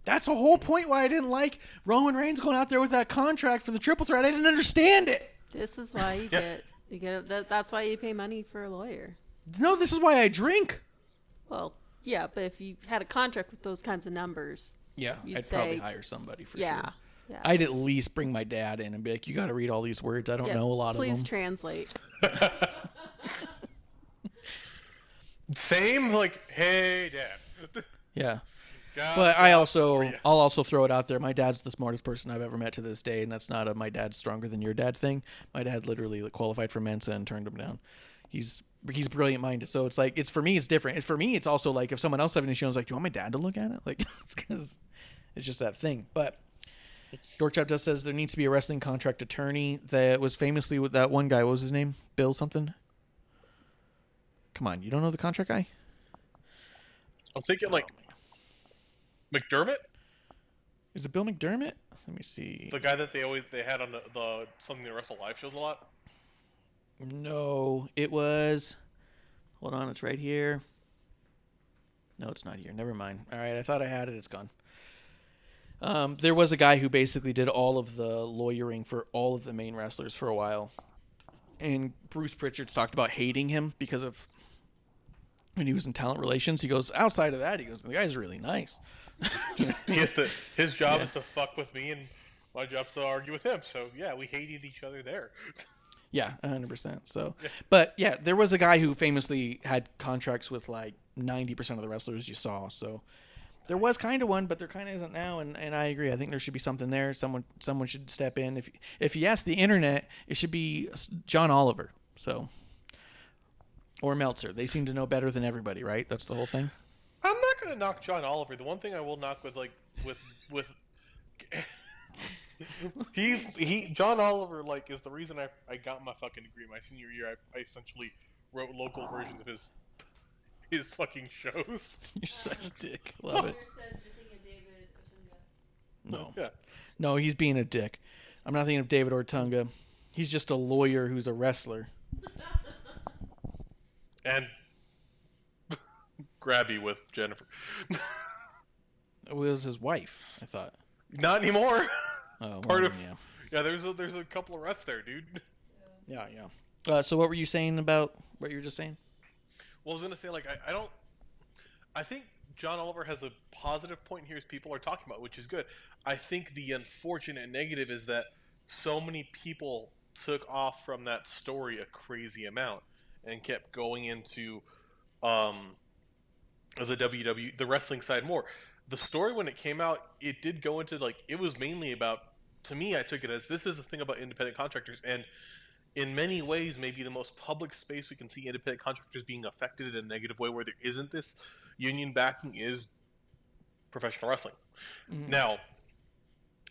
That's the whole point why I didn't like Roman Reigns going out there with that contract for the triple threat. I didn't understand it. This is why you get that's why you pay money for a lawyer. No, this is why I drink. Well, yeah, but if you had a contract with those kinds of numbers, I'd probably hire somebody for sure. Yeah. I'd at least bring my dad in and be like, you got to read all these words. I don't know a lot of them. Please translate. Same, like, hey, Dad. Yeah. But I'll also throw it out there. My dad's the smartest person I've ever met to this day, and that's not a my dad's stronger than your dad thing. My dad literally qualified for Mensa and turned him down. He's brilliant minded. So it's like, for me, it's different. For me, it's also like if someone else having a show is like, do you want my dad to look at it? Like, it's because it's just that thing. But Dorkchop just says there needs to be a wrestling contract attorney that was famously with that one guy. What was his name? Bill something? Come on, you don't know the contract guy? I'm thinking McDermott? Is it Bill McDermott? Let me see. The guy that they had on the Something That Wrestle Live shows a lot? No, it was... Hold on, it's right here. No, it's not here. Never mind. All right, I thought I had it. It's gone. There was a guy who basically did all of the lawyering for all of the main wrestlers for a while. And Bruce Pritchard's talked about hating him because of when he was in talent relations. He goes, outside of that, the guy's really nice. His job is to fuck with me, and my job's to argue with him. So yeah, we hated each other there. Yeah, 100%. So, but yeah, there was a guy who famously had contracts with like 90% of the wrestlers you saw. So there was kind of one, but there kind of isn't now. And I agree. I think there should be something there. Someone should step in. If you ask the internet, it should be John Oliver. So, or Meltzer. They seem to know better than everybody, right? That's the whole thing. I'm not going to knock John Oliver. The one thing I will knock with John Oliver is the reason I got my fucking degree my senior year. I essentially wrote local versions of his fucking shows. You're such a dick. Love it. No. Yeah. No, he's being a dick. I'm not thinking of David Ortunga. He's just a lawyer who's a wrestler. And grabby with Jennifer. It was his wife, I thought. Not anymore. Oh, yeah. There's a couple of rests there, dude. Yeah. So what were you saying about what you were just saying? Well, I was gonna say I think John Oliver has a positive point here as people are talking about, which is good. I think the unfortunate negative is that so many people took off from that story a crazy amount and kept going into the wrestling side more. The story when it came out, it did go into it was mainly about, to me, I took it as this is a thing about independent contractors, and in many ways maybe the most public space we can see independent contractors being affected in a negative way where there isn't this union backing is professional wrestling. Mm-hmm. Now,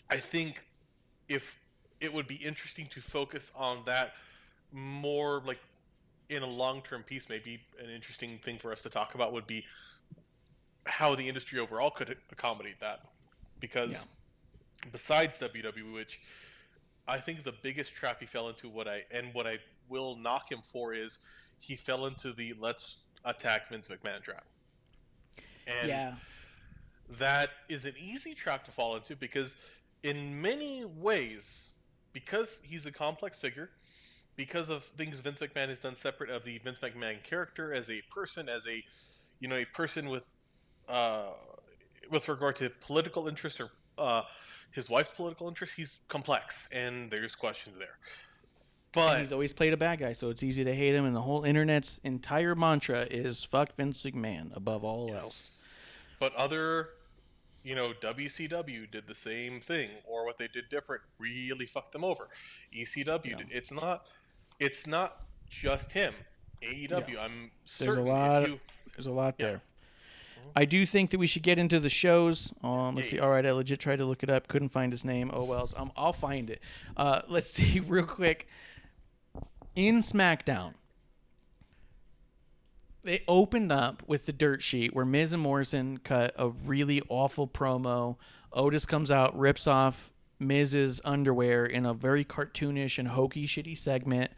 I think if it would be interesting to focus on that more in a long-term piece, maybe an interesting thing for us to talk about would be how the industry overall could accommodate that. Because besides WWE, which I think the biggest trap he fell into, what I will knock him for, is he fell into the let's attack Vince McMahon trap. And that is an easy trap to fall into because in many ways, because he's a complex figure, because of things Vince McMahon has done separate of the Vince McMahon character as a person, as a person with regard to political interests or his wife's political interests, he's complex and there's questions there. But and he's always played a bad guy, so it's easy to hate him. And the whole internet's entire mantra is "fuck Vince McMahon" above all else. But other WCW did the same thing, or what they did different really fucked them over. ECW did. It's not just him. AEW. I'm certain there's a lot there. I do think that we should get into the shows. Let's see. All right, I legit tried to look it up. Couldn't find his name. Oh, well. I'll find it. Let's see real quick. In SmackDown, they opened up with the dirt sheet where Miz and Morrison cut a really awful promo. Otis comes out, rips off Miz's underwear in a very cartoonish and hokey, shitty segment.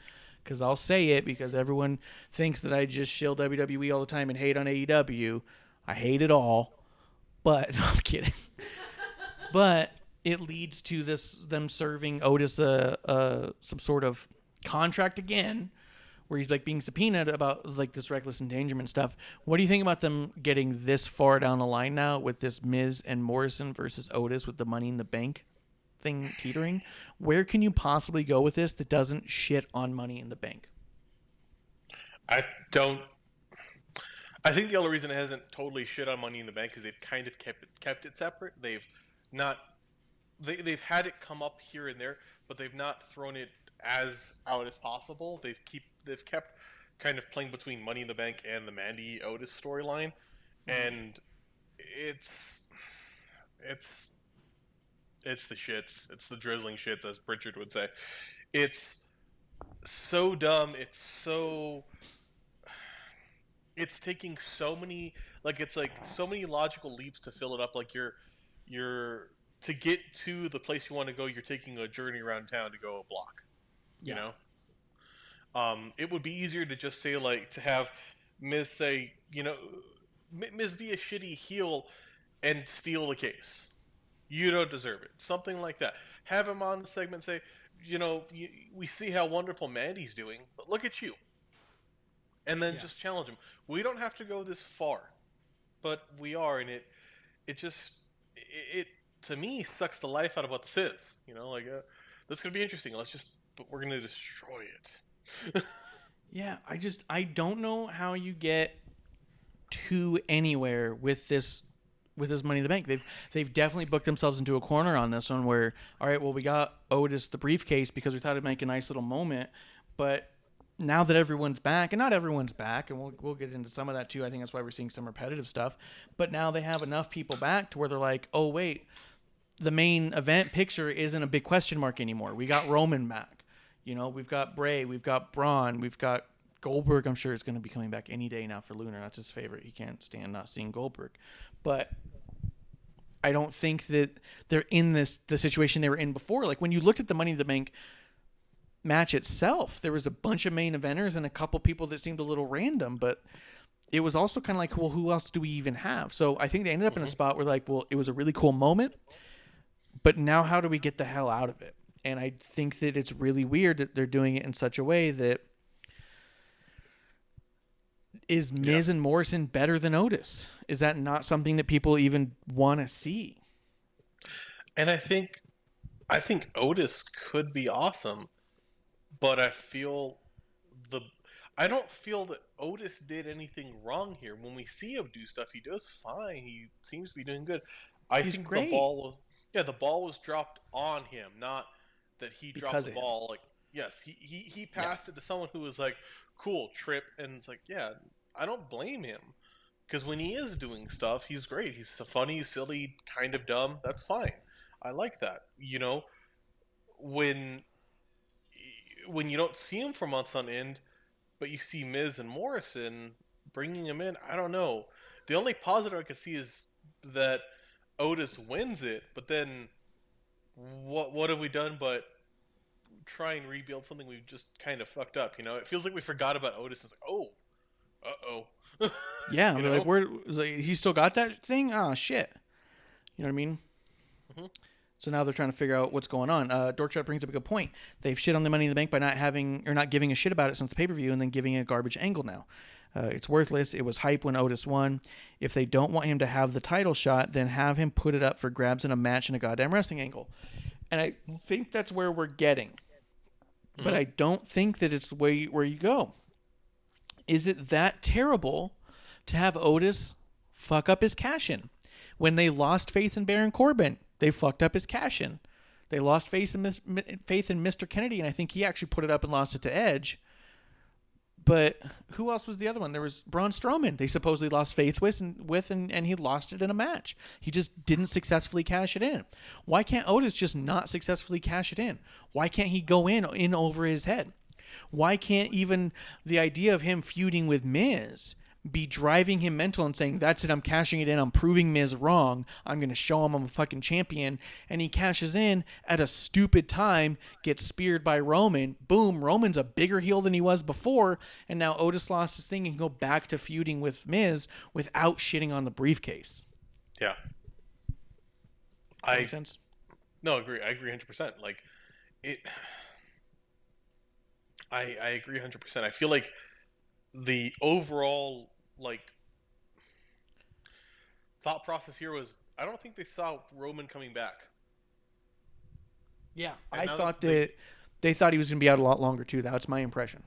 Because I'll say it, because everyone thinks that I just shill WWE all the time and hate on AEW. I hate it all. But, no, I'm kidding. But it leads to them serving Otis some sort of contract again, where he's like being subpoenaed about like this reckless endangerment stuff. What do you think about them getting this far down the line now with this Miz and Morrison versus Otis with the Money in the Bank thing teetering? Where can you possibly go with this that doesn't shit on Money in the Bank? I think the only reason it hasn't totally shit on Money in the Bank is they've kind of kept it separate. They've had it come up here and there, but they've not thrown it as out as possible. They've kept kind of playing between Money in the Bank and the Mandy Otis storyline, and it's the shits. It's the drizzling shits, as Pritchard would say. It's so dumb. It's taking so many, like, it's like so many logical leaps to fill it up. Like you're to get to the place you want to go, you're taking a journey around town to go a block. You know? It would be easier to just say, like, to have Miz say, Miz be a shitty heel and steal the case. You don't deserve it. Something like that. Have him on the segment say, we see how wonderful Mandy's doing, but look at you. And then just challenge him. We don't have to go this far, but we are, and it to me sucks the life out of what this is. This could be interesting. But we're gonna destroy it. Yeah, I don't know how you get to anywhere with this Money in the Bank. They've definitely booked themselves into a corner on this one where, all right, well, we got Otis the briefcase because we thought it'd make a nice little moment, but now that everyone's back, and not everyone's back, and we'll get into some of that too. I think that's why we're seeing some repetitive stuff. But now they have enough people back to where they're like, oh wait, the main event picture isn't a big question mark anymore. We got Roman back. We've got Bray, we've got Braun, we've got Goldberg. I'm sure is going to be coming back any day now for Lunar. That's his favorite. He can't stand not seeing Goldberg. But I don't think that they're in the situation they were in before. Like when you looked at the Money in the Bank match itself, there was a bunch of main eventers and a couple people that seemed a little random, but it was also kind of like, well, who else do we even have? So I think they ended up in a spot where, like, well, it was a really cool moment, but now how do we get the hell out of it? And I think that it's really weird that they're doing it in such a way that is Miz and Morrison better than Otis? Is that not something that people even want to see? And I think Otis could be awesome, but I don't feel that Otis did anything wrong here. When we see him do stuff, he does fine. He seems to be doing good. He's think great. The ball was dropped on him, not that he dropped the ball. Like, yes, he passed it to someone who was like, cool, trip, and it's like, yeah, I don't blame him. Because when he is doing stuff, he's great. He's funny, silly, kind of dumb. That's fine. I like that. When you don't see him for months on end, but you see Miz and Morrison bringing him in, I don't know. The only positive I could see is that Otis wins it, but then what have we done but try and rebuild something we've just kind of fucked up? It feels like we forgot about Otis. It's like, oh, uh-oh. Yeah, like, he still got that thing? Oh, shit. You know what I mean? Mm-hmm. So now they're trying to figure out what's going on. Dorkshot brings up a good point. They've shit on the Money in the Bank by not giving a shit about it since the pay-per-view and then giving it a garbage angle now. It's worthless. It was hype when Otis won. If they don't want him to have the title shot, then have him put it up for grabs in a match in a goddamn wrestling angle. And I think that's where we're getting. Mm-hmm. But I don't think that it's the way where you go. Is it that terrible to have Otis fuck up his cash-in? When they lost faith in Baron Corbin, they fucked up his cash-in. They lost faith in Mr. Kennedy, and I think he actually put it up and lost it to Edge. But who else was the other one? There was Braun Strowman. They supposedly lost faith with and he lost it in a match. He just didn't successfully cash it in. Why can't Otis just not successfully cash it in? Why can't he go in over his head? Why can't even the idea of him feuding with Miz be driving him mental and saying, that's it, I'm cashing it in, I'm proving Miz wrong, I'm going to show him I'm a fucking champion, and he cashes in at a stupid time, gets speared by Roman, boom, Roman's a bigger heel than he was before, and now Otis lost his thing and can go back to feuding with Miz without shitting on the briefcase. Yeah. Does that make sense? No, agree. I agree 100%. Like, I agree 100%. I feel like the overall, like, thought process here was, I don't think they saw Roman coming back. Yeah, I thought that they thought he was going to be out a lot longer too. That's my impression.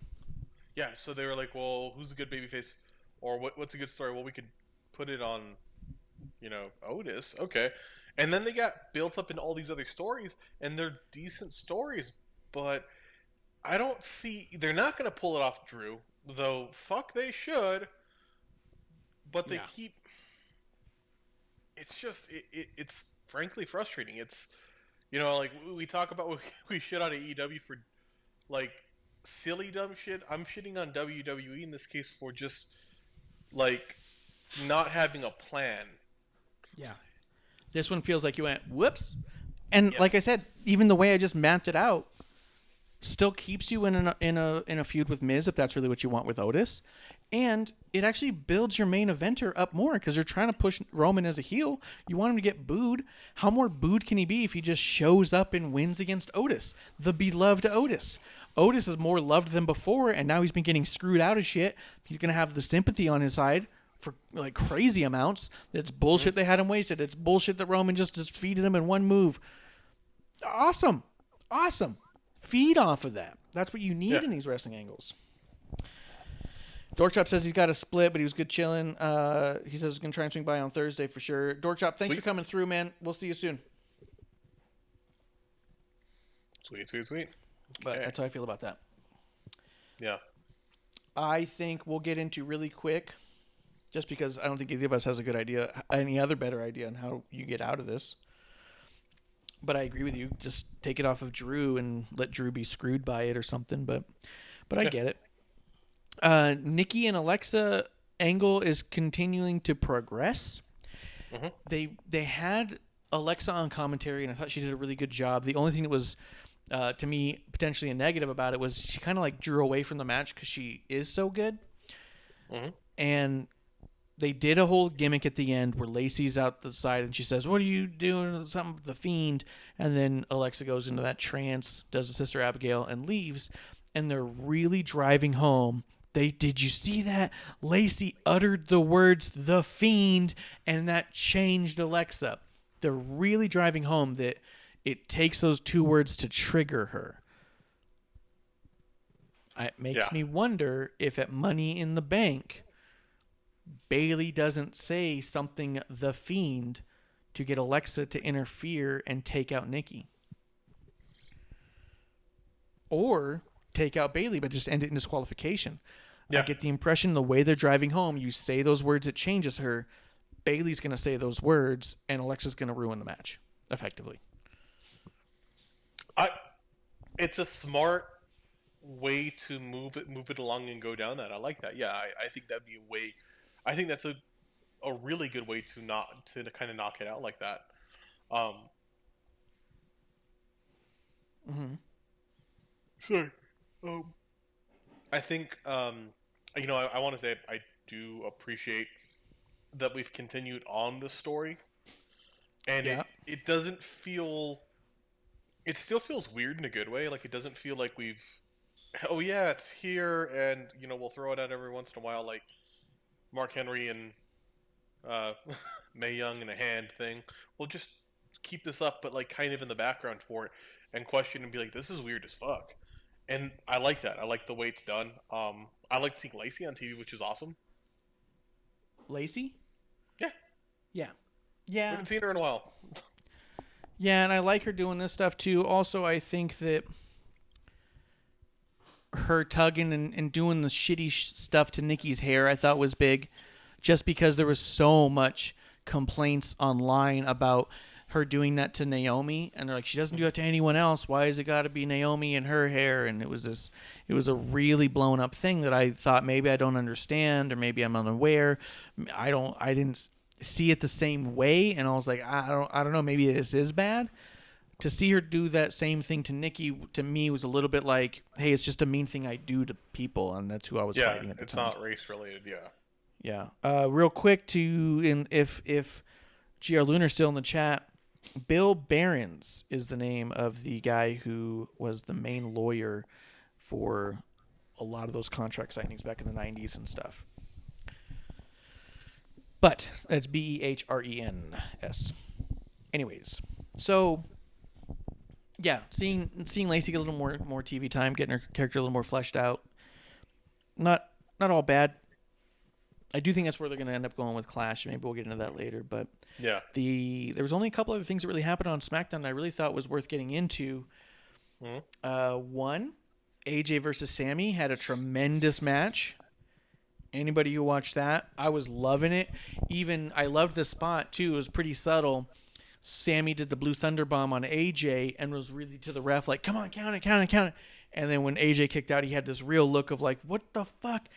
Yeah, so they were like, well, who's a good babyface? Or what's a good story? Well, we could put it on, Otis. Okay. And then they got built up in all these other stories, and they're decent stories, but I don't see, they're not going to pull it off Drew, though fuck they should, but they keep, it's just, it's frankly frustrating. It's, like we talk about, we shit on AEW for like silly dumb shit. I'm shitting on WWE in this case for just like not having a plan. Yeah. This one feels like you went, whoops. And like I said, even the way I just mapped it out still keeps you in a feud with Miz, if that's really what you want with Otis. And it actually builds your main eventer up more because you're trying to push Roman as a heel. You want him to get booed. How more booed can he be if he just shows up and wins against Otis? The beloved Otis. Otis is more loved than before, and now he's been getting screwed out of shit. He's going to have the sympathy on his side for like crazy amounts. It's bullshit they had him wasted. It's bullshit that Roman just defeated him in one move. Awesome. Feed off of that. That's what you need in these wrestling angles. Dorkchop says he's got a split, but he was good chilling. He says he's going to try and swing by on Thursday for sure. Dorkchop, thanks for coming through, man. We'll see you soon. Sweet. But that's how I feel about that. Yeah. I think we'll get into really quick, just because I don't think any of us has a good idea, any other better idea on how you get out of this. But I agree with you. Just take it off of Drew and let Drew be screwed by it or something. But I get it. Nikki and Alexa angle is continuing to progress. Mm-hmm. They had Alexa on commentary, and I thought she did a really good job. The only thing that was, to me, potentially a negative about it was she kind of like drew away from the match because she is so good. Mm-hmm. And they did a whole gimmick at the end where Lacey's out the side and she says, "What are you doing? Something with the Fiend." And then Alexa goes into that trance, does the Sister Abigail, and leaves. And they're really driving home. Did you see that? Lacey uttered the words "the Fiend," and that changed Alexa. They're really driving home that it takes those two words to trigger her. It makes me wonder if at Money in the Bank, Bayley doesn't say something "the Fiend" to get Alexa to interfere and take out Nikki. Or take out Bayley, but just end it in disqualification. I get the impression the way they're driving home, you say those words, it changes her. Bayley's going to say those words, and Alexa's going to ruin the match, effectively. It's a smart way to move it along and go down that. I like that. Yeah, I think that'd be a way. I think that's a really good way to kind of knock it out like that. Sorry. I think I want to say I do appreciate that we've continued on the story, and it doesn't feel. It still feels weird in a good way. Like, it doesn't feel like we've. Oh yeah, it's here, and we'll throw it out every once in a while, like Mark Henry and Mae Young in a hand thing. We'll just keep this up, but like kind of in the background for it, and question and be like, "This is weird as fuck." And I like that. I like the way it's done. I like seeing Lacey on TV, which is awesome. Lacey? Yeah. Yeah. We haven't seen her in a while. Yeah, and I like her doing this stuff too. Also, I think that her tugging and doing the shitty stuff to Nikki's hair, I thought was big, just because there was so much complaints online about her doing that to Naomi, and they're like, she doesn't do it to anyone else. Why has it got to be Naomi and her hair? And it was a really blown up thing that I thought maybe I don't understand, or maybe I'm unaware. I didn't see it the same way, and I was like, I don't know, maybe this is bad. To see her do that same thing to Nikki, to me, was a little bit like, hey, it's just a mean thing I do to people, and that's who I was fighting at the time. Yeah, it's not race related. Yeah. Real quick, if GR Lunar's still in the chat, Bill Behrens is the name of the guy who was the main lawyer for a lot of those contract signings back in the 90s and stuff. But that's Behrens. Anyways, so yeah, seeing Lacey get a little more TV time, getting her character a little more fleshed out, not all bad. I do think that's where they're going to end up going with Clash. Maybe we'll get into that later. But yeah, there was only a couple other things that really happened on SmackDown that I really thought was worth getting into. One, AJ versus Sammy had a tremendous match. Anybody who watched that, I was loving it. Even I loved the spot too. It was pretty subtle. Sammy did the Blue Thunder Bomb on AJ and was really to the ref like, come on, count it. And then when AJ kicked out, he had this real look of like, what the fuck?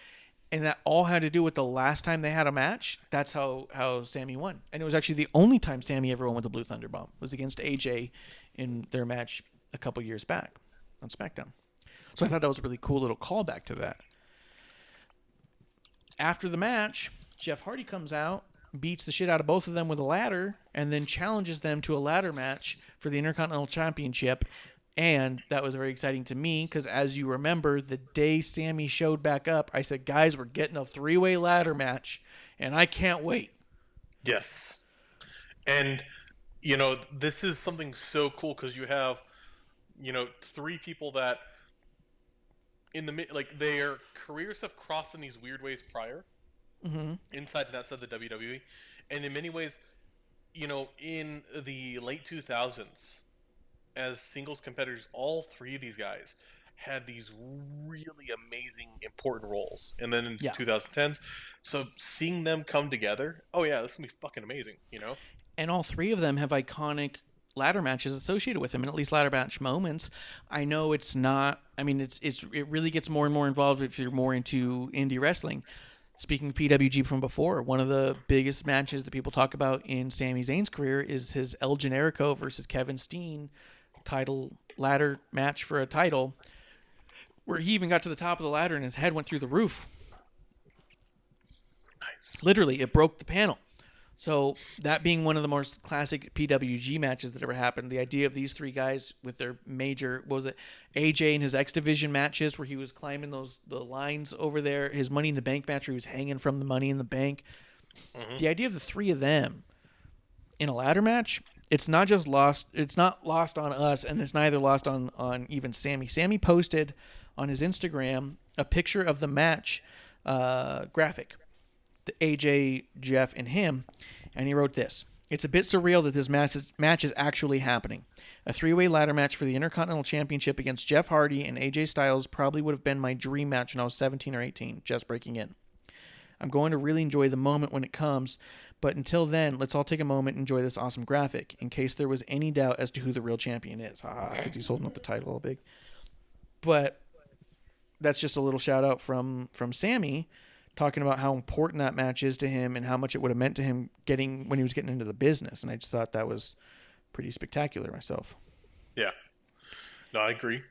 And that all had to do with the last time they had a match. That's how Sammy won. And it was actually the only time Sammy ever won with the Blue Thunder Bomb was against AJ in their match a couple years back on SmackDown. So I thought that was a really cool little callback to that. After the match, Jeff Hardy comes out, beats the shit out of both of them with a ladder, and then challenges them to a ladder match for the Intercontinental Championship. And that was very exciting to me because, as you remember, the day Sammy showed back up, I said, guys, we're getting a 3-way ladder match, and I can't wait. Yes. And, this is something so cool because you have, 3 people that their careers have crossed in these weird ways prior, inside and outside the WWE. And in many ways, in the late 2000s, as singles competitors, all 3 of these guys had these really amazing, important roles. And then in 2010s, so seeing them come together, oh yeah, this is going to be fucking amazing, And all 3 of them have iconic ladder matches associated with them, and at least ladder match moments. I know it's not, it really gets more and more involved if you're more into indie wrestling. Speaking of PWG from before, one of the biggest matches that people talk about in Sami Zayn's career is his El Generico versus Kevin Steen title ladder match for a title, where he even got to the top of the ladder and his head went through the roof. Nice. Literally, it broke the panel. So that being one of the most classic PWG matches that ever happened, the idea of these 3 guys with their major, what was it, AJ in his X Division matches where he was climbing the lines over there, his Money in the Bank match where he was hanging from the Money in the Bank. The idea of the 3 of them in a ladder match, it's not lost on us, and it's neither lost on even Sammy. Sammy posted on his Instagram a picture of the match graphic, the AJ, Jeff, and him, and he wrote this: "It's a bit surreal that this match is actually happening. A 3-way ladder match for the Intercontinental Championship against Jeff Hardy and AJ Styles probably would have been my dream match when I was 17 or 18, just breaking in. I'm going to really enjoy the moment when it comes, but until then, let's all take a moment and enjoy this awesome graphic, in case there was any doubt as to who the real champion is." Because he's holding up the title all big. But that's just a little shout out from Sammy, talking about how important that match is to him and how much it would have meant to him when he was getting into the business. And I just thought that was pretty spectacular myself. Yeah. No, I agree.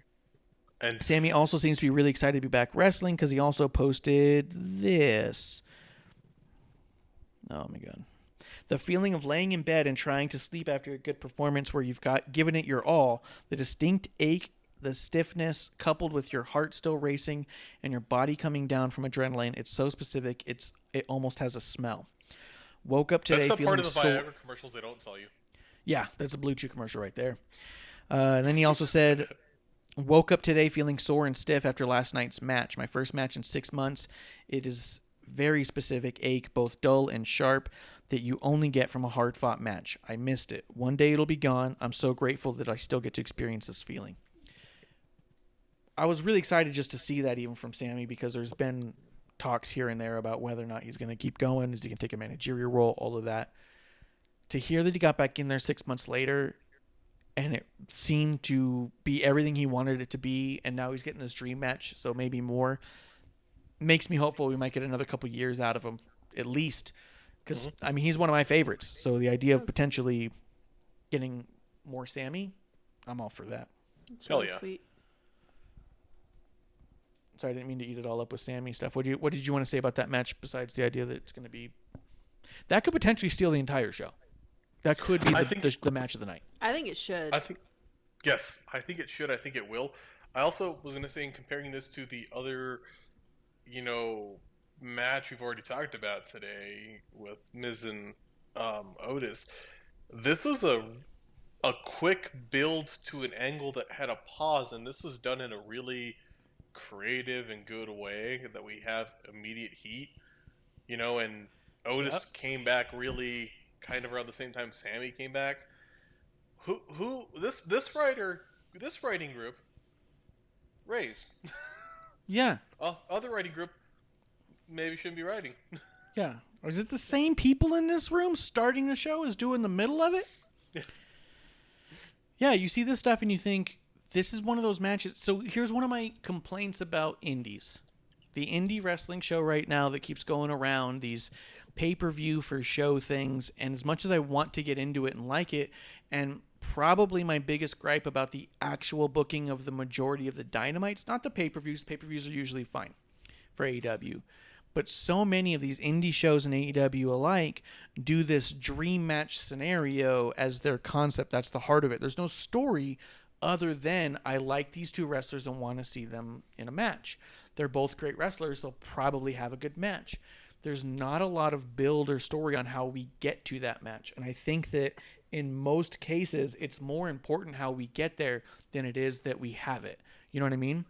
And Sammy also seems to be really excited to be back wrestling because he also posted this. Oh my God. "The feeling of laying in bed and trying to sleep after a good performance where you've given it your all, the distinct ache, the stiffness, coupled with your heart still racing and your body coming down from adrenaline. It's so specific, it almost has a smell. Woke up today feeling That's the part of the Viagra commercials they don't tell you. Yeah, that's a Blue Chew commercial right there. And then he also said, "Woke up today feeling sore and stiff after last night's match. My first match in 6 months. It is very specific ache, both dull and sharp, that you only get from a hard-fought match. I missed it. One day it'll be gone. I'm so grateful that I still get to experience this feeling. I was really excited just to see that even from Sammy, because there's been talks here and there about whether or not he's going to keep going. Is he going to take a managerial role? All of that. To hear that he got back in there 6 months later and it seemed to be everything he wanted it to be, and now he's getting this dream match, so maybe more, makes me hopeful we might get another couple years out of him at least, because I mean, he's one of my favorites, so the idea of potentially getting more Sammy, I'm all for that. It's really sweet. Sorry, I didn't mean to eat it all up with Sammy stuff. What did you want to say about that match besides the idea that it's going to be, that could potentially steal the entire show? That could be the match of the night. I think it should. Yes, I think it should. I think it will. I also was going to say, in comparing this to the other, match we've already talked about today with Miz and Otis, this is a quick build to an angle that had a pause, and this was done in a really creative and good way that we have immediate heat, and Otis came back really kind of around the same time Sammy came back. This writing group, Rays. Yeah. Other writing group maybe shouldn't be writing. Yeah. Is it the same people in this room starting the show as doing the middle of it? Yeah, you see this stuff and you think, this is one of those matches. So here's one of my complaints about indies. The indie wrestling show right now that keeps going around, these pay-per-view for show things, and as much as I want to get into it and like it, and probably my biggest gripe about the actual booking of the majority of the Dynamites, not the pay-per-views. Pay-per-views are usually fine for AEW. But so many of these indie shows in AEW alike do this dream match scenario as their concept. That's the heart of it. There's no story other than I like these two wrestlers and want to see them in a match. They're both great wrestlers. They'll probably have a good match. There's not a lot of build or story on how we get to that match. And I think that in most cases, it's more important how we get there than it is that we have it. You know what I mean?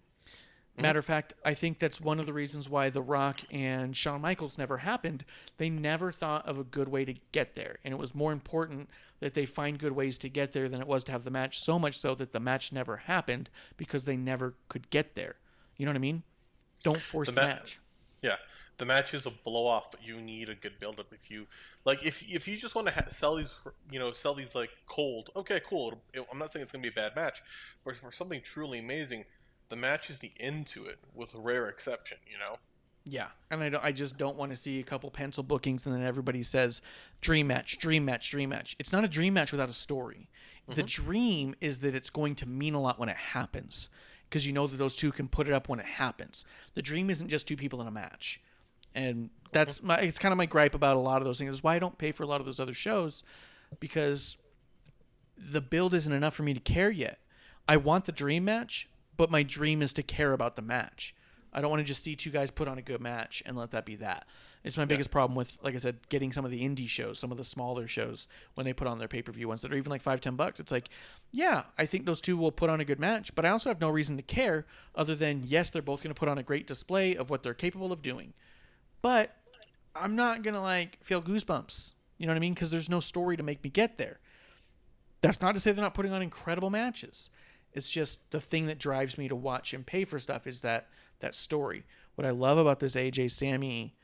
Matter of fact, I think that's one of the reasons why The Rock and Shawn Michaels never happened. They never thought of a good way to get there. And it was more important that they find good ways to get there than it was to have the match, so much so that the match never happened because they never could get there. You know what I mean? Don't force the match. Yeah. The match is a blow off, but you need a good build up. If you just want to sell these, sell these like cold, okay, cool. I'm not saying it's gonna be a bad match, but for something truly amazing, the match is the end to it, with a rare exception. Yeah, and I just don't want to see a couple pencil bookings and then everybody says dream match, dream match, dream match. It's not a dream match without a story. The dream is that it's going to mean a lot when it happens, because you know that those two can put it up when it happens. The dream isn't just two people in a match. And that's it's kind of my gripe about a lot of those things. Is why I don't pay for a lot of those other shows, because the build isn't enough for me to care yet. I want the dream match, but my dream is to care about the match. I don't want to just see two guys put on a good match and let that be that. It's my biggest problem with, like I said, getting some of the indie shows, some of the smaller shows, when they put on their pay-per-view ones that are even like $5-10. It's like, yeah, I think those two will put on a good match, but I also have no reason to care other than, yes, they're both going to put on a great display of what they're capable of doing. But I'm not going to feel goosebumps. You know what I mean? Because there's no story to make me get there. That's not to say they're not putting on incredible matches. It's just the thing that drives me to watch and pay for stuff is that story. What I love about this AJ, Sammy,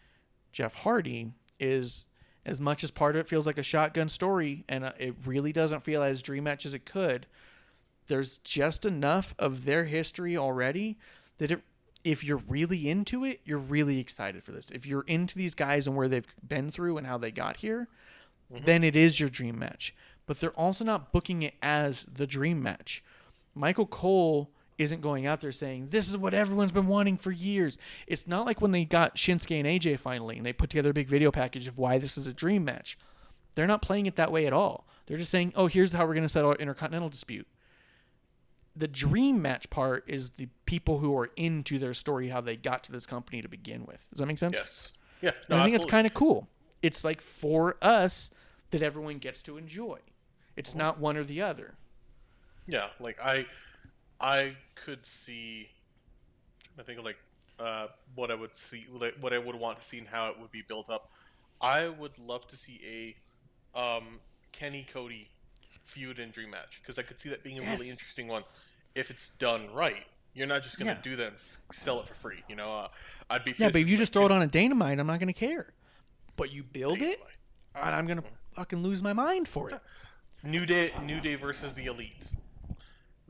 Jeff Hardy is, as much as part of it feels like a shotgun story and it really doesn't feel as dream match as it could, there's just enough of their history already that if you're really into it, you're really excited for this. If you're into these guys and where they've been through and how they got here, then it is your dream match. But they're also not booking it as the dream match. Michael Cole isn't going out there saying, this is what everyone's been wanting for years. It's not like when they got Shinsuke and AJ finally, and they put together a big video package of why this is a dream match. They're not playing it that way at all. They're just saying, oh, here's how we're going to settle our Intercontinental dispute. The dream match part is the people who are into their story, how they got to this company to begin with. Does that make sense? Yes. Yeah. No, and I think it's kind of cool. It's like for us that everyone gets to enjoy. It's not one or the other. Yeah, like I could see. I think what I would see, what I would want to see, and how it would be built up. I would love to see a Kenny Cody feud and dream match, because I could see that being a really interesting one if it's done right. You're not just going to do that and sell it for free. I'd be pissed. Yeah, but if you just throw it on a Dynamite, I'm not going to care. But you build it, and I'm going to fucking lose my mind for it. New Day versus the Elite.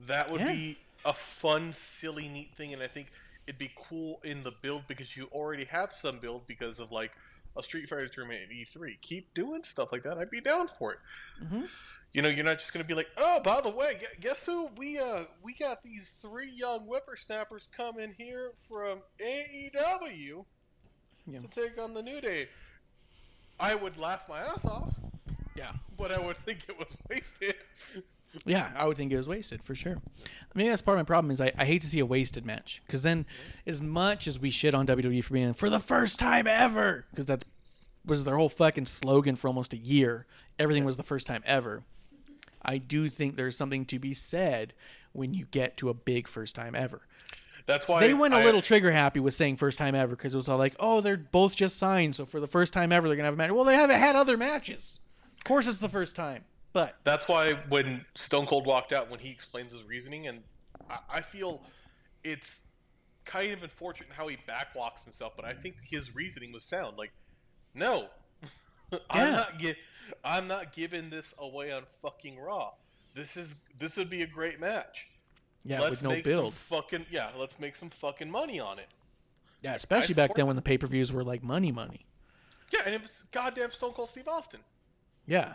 That would be a fun, silly, neat thing, and I think it'd be cool in the build because you already have some build because of like a Street Fighter tournament at E3. Keep doing stuff like that. I'd be down for it. Mm-hmm. You're not just going to be like, oh, by the way, guess who? We got these 3 young whippersnappers coming here from AEW to take on the New Day. I would laugh my ass off. Yeah. But I would think it was wasted. Yeah, I would think it was wasted for sure. I mean, that's part of my problem is I hate to see a wasted match, because then as much as we shit on WWE for being for the first time ever, because that was their whole fucking slogan for almost a year, everything was the first time ever. I do think there's something to be said when you get to a big first time ever. That's why they went a little trigger happy with saying first time ever, because it was all like, oh, they're both just signed, so for the first time ever they're gonna have a match. Well, they haven't had other matches. Of course, it's the first time. But that's why when Stone Cold walked out, when he explains his reasoning, and I feel it's kind of unfortunate how he backwalks himself, but I think his reasoning was sound. Like, no, I'm not giving this away on fucking Raw. This would be a great match. Yeah, let's with no make build. Let's make some fucking money on it. Yeah, especially back then when the pay-per-views were like money. Yeah, and it was goddamn Stone Cold Steve Austin. Yeah.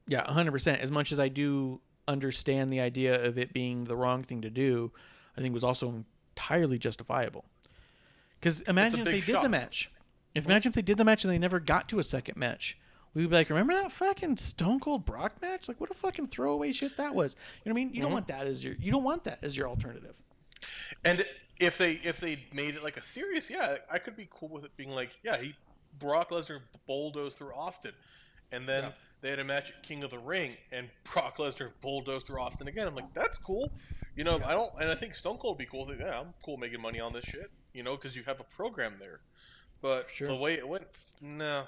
Yeah, 100%. As much as I do understand the idea of it being the wrong thing to do, I think it was also entirely justifiable. Because imagine if they did the match. Imagine if they did the match and they never got to a second match. We would be like, remember that fucking Stone Cold Brock match? Like, what a fucking throwaway shit that was. You know what I mean? You don't want that as you don't want that as your alternative. And if they made it like a serious, I could be cool with it being like, Brock Lesnar bulldozed through Austin, and then they had a match at King of the Ring, and Brock Lesnar bulldozed through Austin again. I'm like, that's cool. I think Stone Cold would be cool. I'm cool making money on this shit. Because you have a program there. But the way it went, no.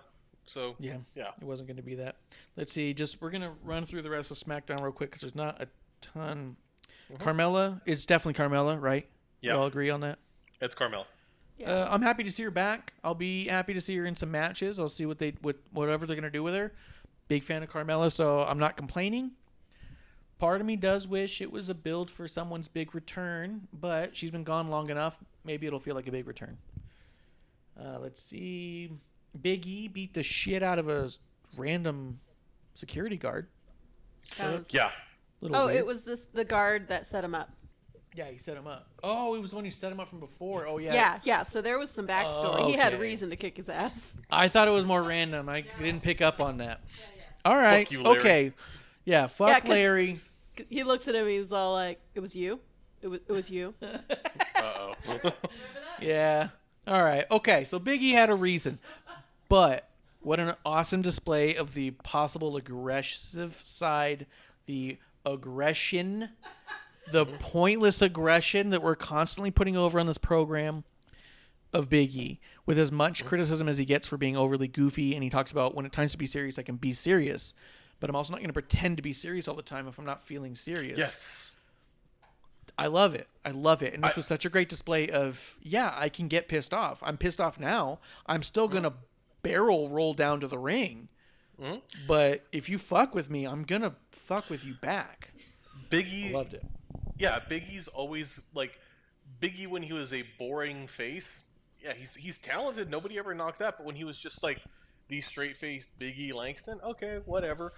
So yeah, it wasn't going to be that. Let's see. We're going to run through the rest of SmackDown real quick because there's not a ton. Carmella, it's definitely Carmella, right? Yeah, we all agree on that. It's Carmella. Yeah. I'm happy to see her back. I'll be happy to see her in some matches. I'll see whatever they're going to do with her. Big fan of Carmella, so I'm not complaining. Part of me does wish it was a build for someone's big return, but she's been gone long enough. Maybe it'll feel like a big return. Let's see. Big E beat the shit out of a random security guard. Weird. It was the guard that set him up. Yeah, he set him up. Oh, it was the one who set him up from before. Oh, yeah. Yeah. So there was some backstory. He had reason to kick his ass. I thought it was more random. I didn't pick up on that. All right. Fuck you, Larry. Okay. Yeah, fuck Larry. He looks at him. He's all like, "It was you. It was you." Uh-oh. Yeah. All right. Okay. So Big E had a reason. But what an awesome display of the possible aggressive side, the aggression, the pointless aggression that we're constantly putting over on this program of Big E. With as much criticism as he gets for being overly goofy, and he talks about when it times to be serious, I can be serious. But I'm also not going to pretend to be serious all the time if I'm not feeling serious. Yes. I love it. And this was such a great display of, I can get pissed off. I'm pissed off now. I'm still going to barrel roll down to the ring. But if you fuck with me, I'm going to fuck with you back. Big E. I loved it. Yeah, Big E's always, like, Big E when he was a boring face, he's talented. Nobody ever knocked that. But when he was just, like, the straight-faced Big E Langston, okay, whatever.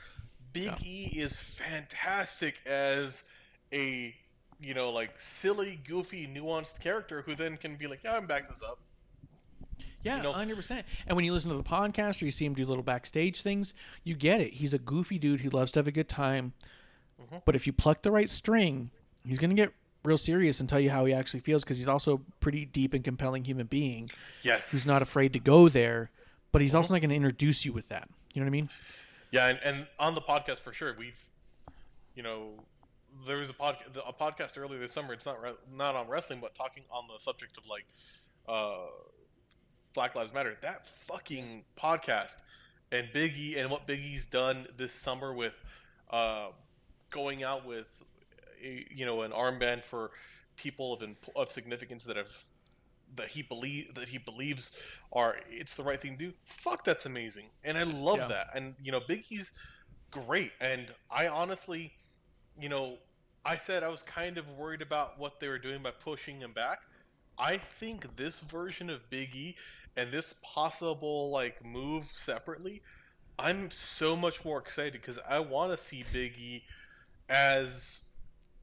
Big E is fantastic as a, silly, goofy, nuanced character who then can be like, I'm back this up. Yeah, 100%. And when you listen to the podcast or you see him do little backstage things, you get it. He's a goofy dude who loves to have a good time. But if you pluck the right string, he's going to get real serious and tell you how he actually feels, because he's also a pretty deep and compelling human being. Yes. Who's not afraid to go there, but he's also not going to introduce you with that. You know what I mean? Yeah, and on the podcast for sure, we've, there was a podcast earlier this summer. It's not on wrestling, but talking on the subject of like Black Lives Matter. That fucking podcast and Big E and what Big E's done this summer with going out with an armband for people of significance that he believes it's the right thing to do. Fuck, that's amazing, and I love that. And Big E's great, and I honestly, I said I was kind of worried about what they were doing by pushing him back. I think this version of Big E and this possible like move separately, I'm so much more excited because I want to see Big E as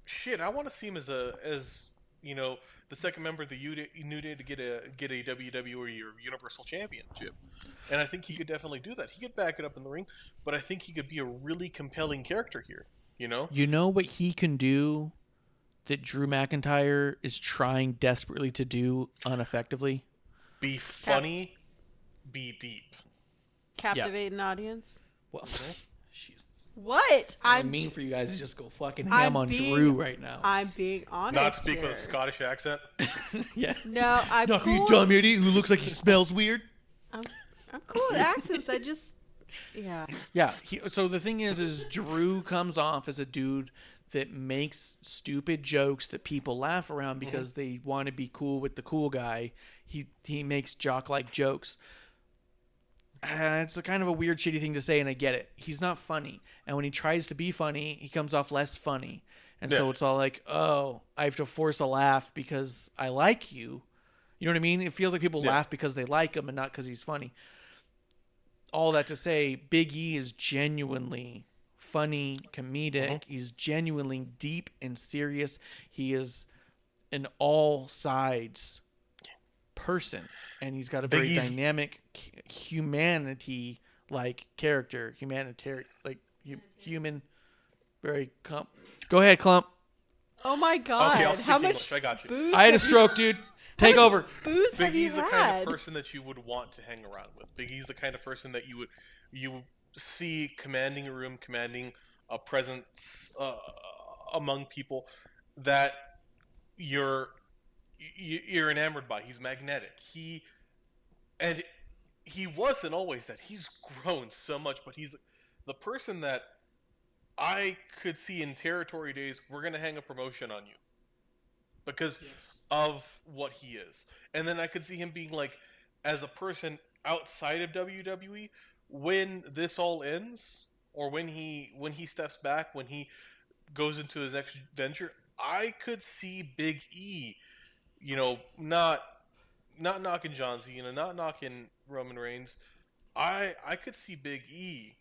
shit. I want to see him as the second member of the New Day to get a WWE or Universal Championship, and I think he could definitely do that. He could back it up in the ring, but I think he could be a really compelling character here. You know what he can do that Drew McIntyre is trying desperately to do ineffectively? Be funny, be deep. Captivate an audience. Well, what? I mean for you guys to just go fucking ham on Drew right now. I'm being honest. Not speak with a Scottish accent. Yeah. No, I'm not cool. You dumb idiot who looks like he smells weird. I'm cool with accents. I just, yeah. Yeah. So the thing is Drew comes off as a dude that makes stupid jokes that people laugh around because they want to be cool with the cool guy. He makes jock-like jokes. It's a kind of a weird, shitty thing to say, and I get it. He's not funny. And when he tries to be funny, he comes off less funny. And so it's all like, oh, I have to force a laugh because I like you. You know what I mean? It feels like people laugh because they like him and not because he's funny. All that to say, Big E is genuinely funny, comedic. He's genuinely deep and serious. He is an all sides person, and he's got a very dynamic humanity like character, humanitarian, like human, very Go ahead, Klump. Oh my god! Okay, how much I got you. booze I had a stroke, dude. Take over. Booze Big have you E's the had? kind of person that you would want to hang around with. Big E's the kind of person that you see commanding a room, commanding a presence among people that you're enamored by. He's magnetic. He wasn't always that. He's grown so much, but he's the person that I could see in territory days. We're gonna hang a promotion on you because of what he is, and then I could see him being like, as a person outside of WWE, when this all ends, or when he steps back, when he goes into his next venture, I could see Big E, not knocking John Cena, not knocking Roman Reigns. I could see Big E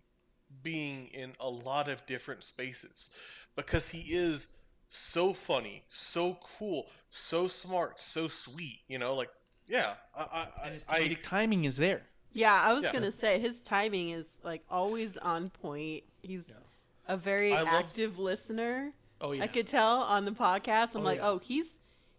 being in a lot of different spaces because he is so funny, so cool, so smart, so sweet. And his comedic timing is there. Yeah, I was gonna say his timing is like always on point. He's a very active listener. Oh yeah, I could tell on the podcast. I'm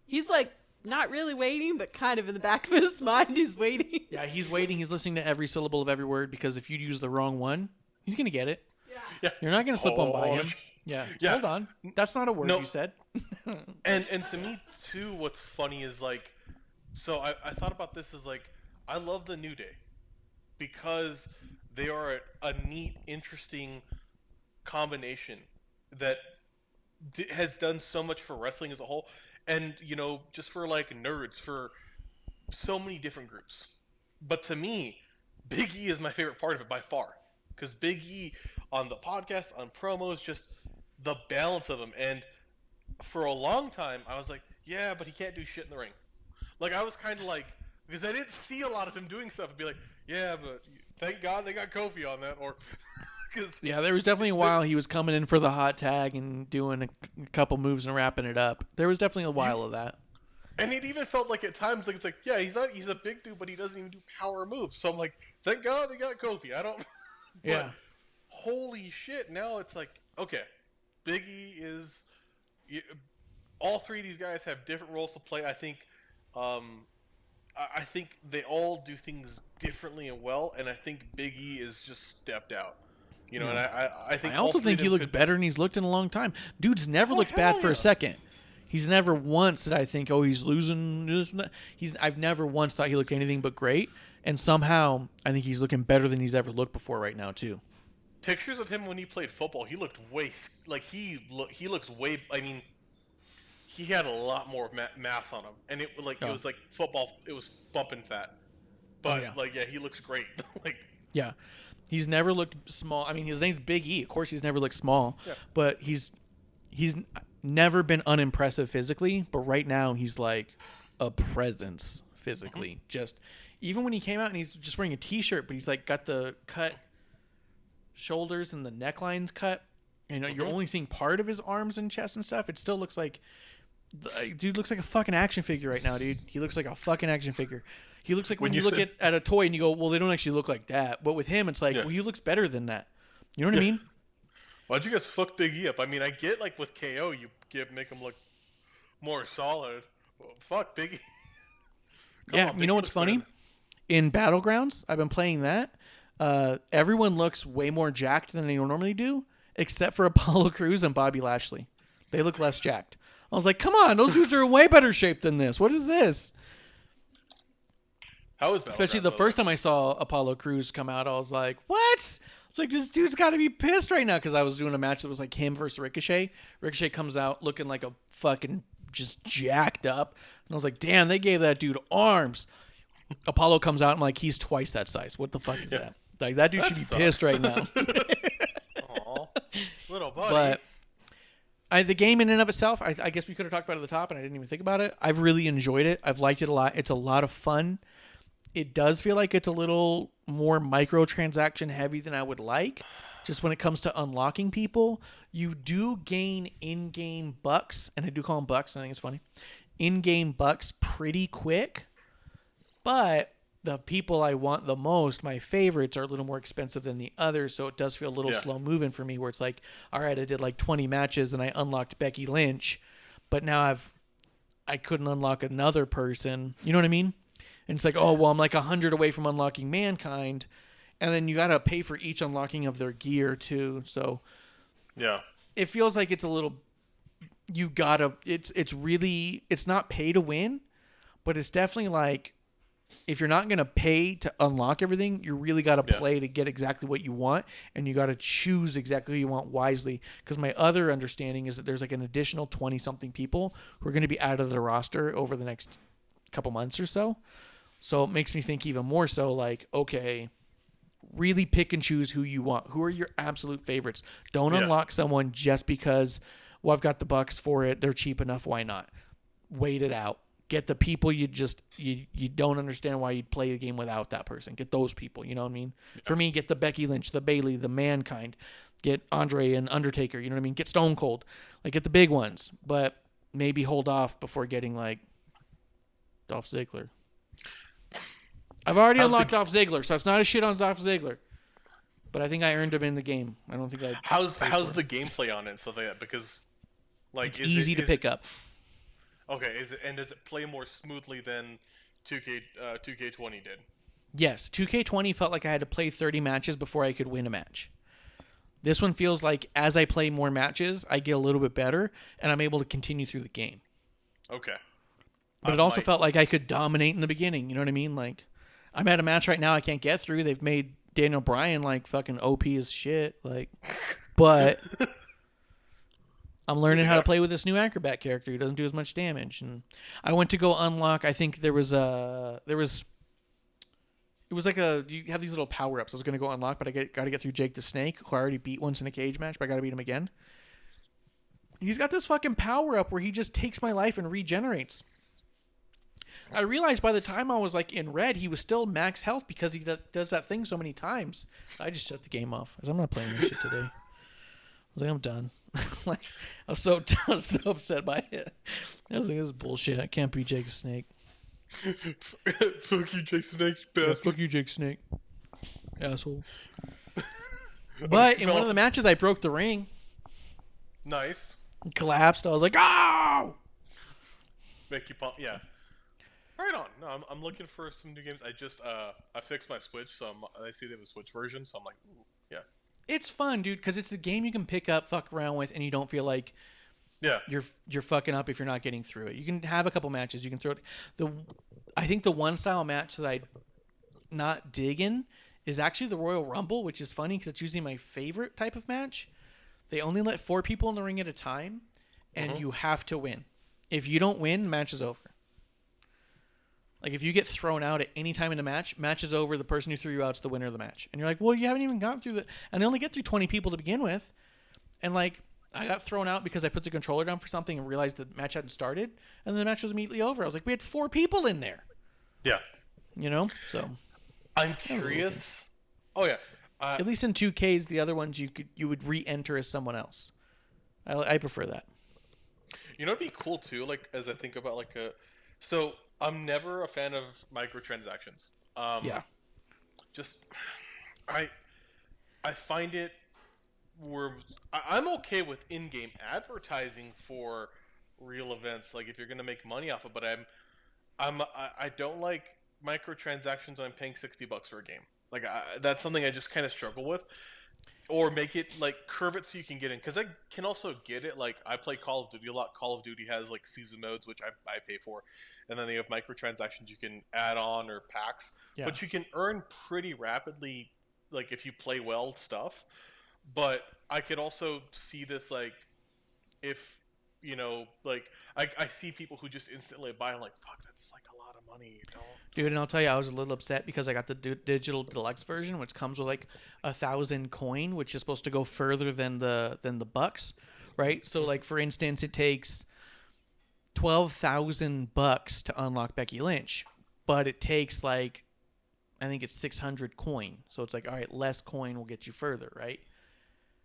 he's like not really waiting, but kind of in the back of his mind, he's waiting. Yeah, he's waiting. He's listening to every syllable of every word because if you use the wrong one, he's gonna get it. Yeah, you're not gonna slip on by him. Yeah. Hold on, that's not a word you said. and to me too, what's funny is like, so I thought about this as like, I love the New Day because they are a neat, interesting combination that has done so much for wrestling as a whole, and just for like nerds, for so many different groups. But to me, Big E is my favorite part of it by far, because Big E on the podcast, on promos, just the balance of him. And for a long time, I was like, yeah, but he can't do shit in the ring. Like, I was kind of like, because I didn't see a lot of him doing stuff and be like, yeah, but thank God they got Kofi on that. Or there was definitely a while he was coming in for the hot tag and doing a couple moves and wrapping it up. There was definitely a while of that. And it even felt like at times, like, it's like, yeah, he's a big dude, but he doesn't even do power moves. So I'm like, thank God they got Kofi. I don't. But holy shit! Now it's like, okay, Big E is. All three of these guys have different roles to play. I think they all do things differently and well, and I think Big E is just stepped out. You know, and I think I also think he looks better than he's looked in a long time. Dude's never looked bad for a second. He's never once did I think, oh, he's losing. I've never once thought he looked anything but great. And somehow, I think he's looking better than he's ever looked before right now too. Pictures of him when he played football, he looked he looks way. I mean, he had a lot more mass on him, and it was like football. It was bumping fat, but he looks great. Yeah, he's never looked small. I mean, his name's Big E. Of course, he's never looked small, but he's never been unimpressive physically. But right now, he's like a presence physically. Just even when he came out and he's just wearing a T-shirt, but he's like got the cut shoulders and the necklines cut. You know, you're only seeing part of his arms and chest and stuff. It still looks like, dude looks like a fucking action figure right now, dude. He looks like a fucking action figure. He looks like when you look at a toy and you go, well, they don't actually look like that. But with him, it's like, well, he looks better than that. You know what I mean? Why'd you guys fuck Big E up? I mean, I get like with KO, you make him look more solid. Well, fuck Big E. You know what's funny? In Battlegrounds, I've been playing that. Everyone looks way more jacked than they normally do, except for Apollo Crews and Bobby Lashley. They look less jacked. I was like, come on, those dudes are in way better shape than this. What is this? How is Especially the first time I saw Apollo Crews come out, I was like, what? It's like, this dude's got to be pissed right now, because I was doing a match that was like him versus Ricochet. Ricochet comes out looking like a fucking just jacked up. And I was like, damn, they gave that dude arms. Apollo comes out and like, he's twice that size. What the fuck is that? Like, that dude should be pissed right now. Aw, little buddy. But the game in and of itself, I guess we could have talked about it at the top, and I didn't even think about it. I've really enjoyed it. I've liked it a lot. It's a lot of fun. It does feel like it's a little more microtransaction heavy than I would like. Just when it comes to unlocking people, you do gain in-game bucks, and I do call them bucks. I think it's funny. In-game bucks pretty quick, but the people I want the most, my favorites, are a little more expensive than the others, so it does feel a little slow moving for me, where it's like, all right, I did like 20 matches and I unlocked Becky Lynch, but now I couldn't unlock another person. You know what I mean? And it's like, oh, well, I'm like 100 away from unlocking Mankind, and then you got to pay for each unlocking of their gear too. So it feels like it's a little, it's not pay to win, but it's definitely like, if you're not going to pay to unlock everything, you really got to play to get exactly what you want, and you got to choose exactly who you want wisely. Because my other understanding is that there's like an additional 20-something people who are going to be out of the roster over the next couple months or so. So it makes me think even more so like, okay, really pick and choose who you want. Who are your absolute favorites? Don't unlock someone just because, well, I've got the bucks for it. They're cheap enough. Why not? Wait it out. Get the people you don't understand why you'd play a game without that person. Get those people, you know what I mean? Yeah. For me, get the Becky Lynch, the Bayley, the Mankind. Get Andre and Undertaker, you know what I mean? Get Stone Cold. Like, get the big ones, but maybe hold off before getting, like, Dolph Ziggler. I've already unlocked Dolph Ziggler, so it's not a shit on Dolph Ziggler. But I think I earned him in the game. I don't think I... How's the gameplay on it and stuff like that? Because, like... It's easy to pick up. Okay, does it play more smoothly than 2K20 did? Yes, 2K20 felt like I had to play 30 matches before I could win a match. This one feels like as I play more matches, I get a little bit better, and I'm able to continue through the game. Okay. But it also felt like I could dominate in the beginning, you know what I mean? Like, I'm at a match right now I can't get through. They've made Daniel Bryan, like, fucking OP as shit. Like, but... I'm learning how to play with this new acrobat character who doesn't do as much damage. And I went to go unlock, I think it was like you have these little power-ups. I was going to go unlock, but I got to get through Jake the Snake, who I already beat once in a cage match, but I got to beat him again. He's got this fucking power-up where he just takes my life and regenerates. I realized by the time I was like in red, he was still max health because he does that thing so many times. I just shut the game off because I'm not playing this shit today. I was like, I'm done. Like, I was so upset by it. I was like, this is bullshit. I can't beat Jake the Snake. Fuck you, Jake Snake. Yeah, fuck you, Jake Snake. Asshole. But in one of the matches, I broke the ring. Nice. Collapsed. I was like, oh! Make you pump. Yeah. Right on. No, I'm looking for some new games. I just I fixed my Switch, so I see they have a Switch version, so I'm like, ooh, yeah. It's fun, dude, because it's the game you can pick up, fuck around with, and you don't feel like Yeah. you're fucking up if you're not getting through it. You can have a couple matches. You can throw it. I think the one style match that I not digging is actually the Royal Rumble, which is funny because it's usually my favorite type of match. They only let 4 people in the ring at a time, and you have to win. If you don't win, match is over. Like, if you get thrown out at any time in the match is over. The person who threw you out is the winner of the match. And you're like, well, you haven't even gotten through the... And they only get through 20 people to begin with. And, like, I got thrown out because I put the controller down for something and realized the match hadn't started. And the match was immediately over. I was like, we had 4 people in there. Yeah. You know? So... I'm curious. Oh, yeah. At least in 2Ks, the other ones you would re-enter as someone else. I prefer that. You know, it'd be cool too. Like, as I think about like a, so I'm never a fan of microtransactions. Yeah. Just I find it I'm okay with in-game advertising for real events. Like if you're gonna make money off it, but I don't like microtransactions when I'm paying $60 for a game. Like that's something I just kind of struggle with. Or make it like curve it so you can get in, because I can also get it. Like I play Call of Duty a lot. Call of Duty has like season modes, which I pay for, and then they have microtransactions you can add on or packs. Yeah. But you can earn pretty rapidly, like if you play well stuff. But I could also see this like if you know like I see people who just instantly buy. I'm like, fuck, that's like a lot of money, you know. Dude, and I'll tell you, I was a little upset because I got the digital deluxe version, which comes with like 1,000 coin, which is supposed to go further than the bucks, right? So, like for instance, it takes $12,000 to unlock Becky Lynch, but it takes like I think it's 600 coin. So it's like, all right, less coin will get you further, right?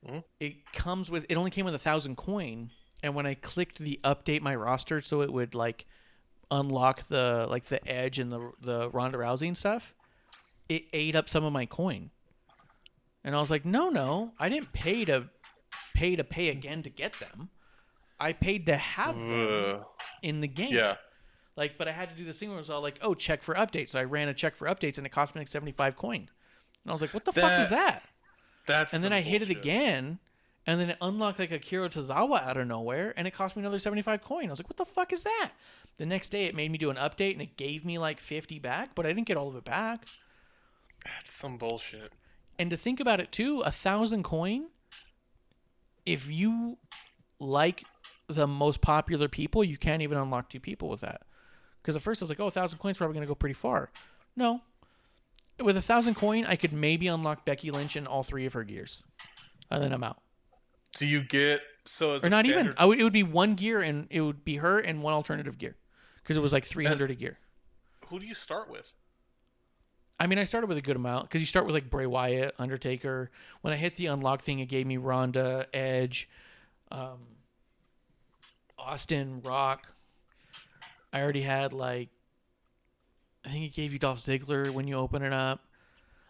Mm-hmm. It only came with 1,000 coin, and when I clicked the update my roster, so it would like unlock the Edge and the Ronda Rousey and stuff, it ate up some of my coin. And I was like, no, I didn't pay to pay again to get them. I paid to have them in the game. Yeah. Like, but I had to do this thing where it was all like, oh, check for updates. So I ran a check for updates and it cost me like 75 coin. And I was like, what the fuck was that? And then I hit it again, and then it unlocked like Akira Tozawa out of nowhere, and it cost me another 75 coin. I was like, what the fuck is that? The next day, it made me do an update, and it gave me like 50 back, but I didn't get all of it back. That's some bullshit. And to think about it, too, 1,000 coin, if you like the most popular people, you can't even unlock 2 people with that. Because at first, I was like, oh, 1,000 coins probably going to go pretty far. No. With 1,000 coin, I could maybe unlock Becky Lynch in all 3 of her gears. And then I'm out. Do you get... Or not even. It would be 1 gear, and it would be her and 1 alternative gear. Because it was like 300 a gear. Who do you start with? I mean, I started with a good amount. Because you start with like Bray Wyatt, Undertaker. When I hit the unlock thing, it gave me Ronda, Edge, Austin, Rock. I already had like... I think it gave you Dolph Ziggler when you open it up.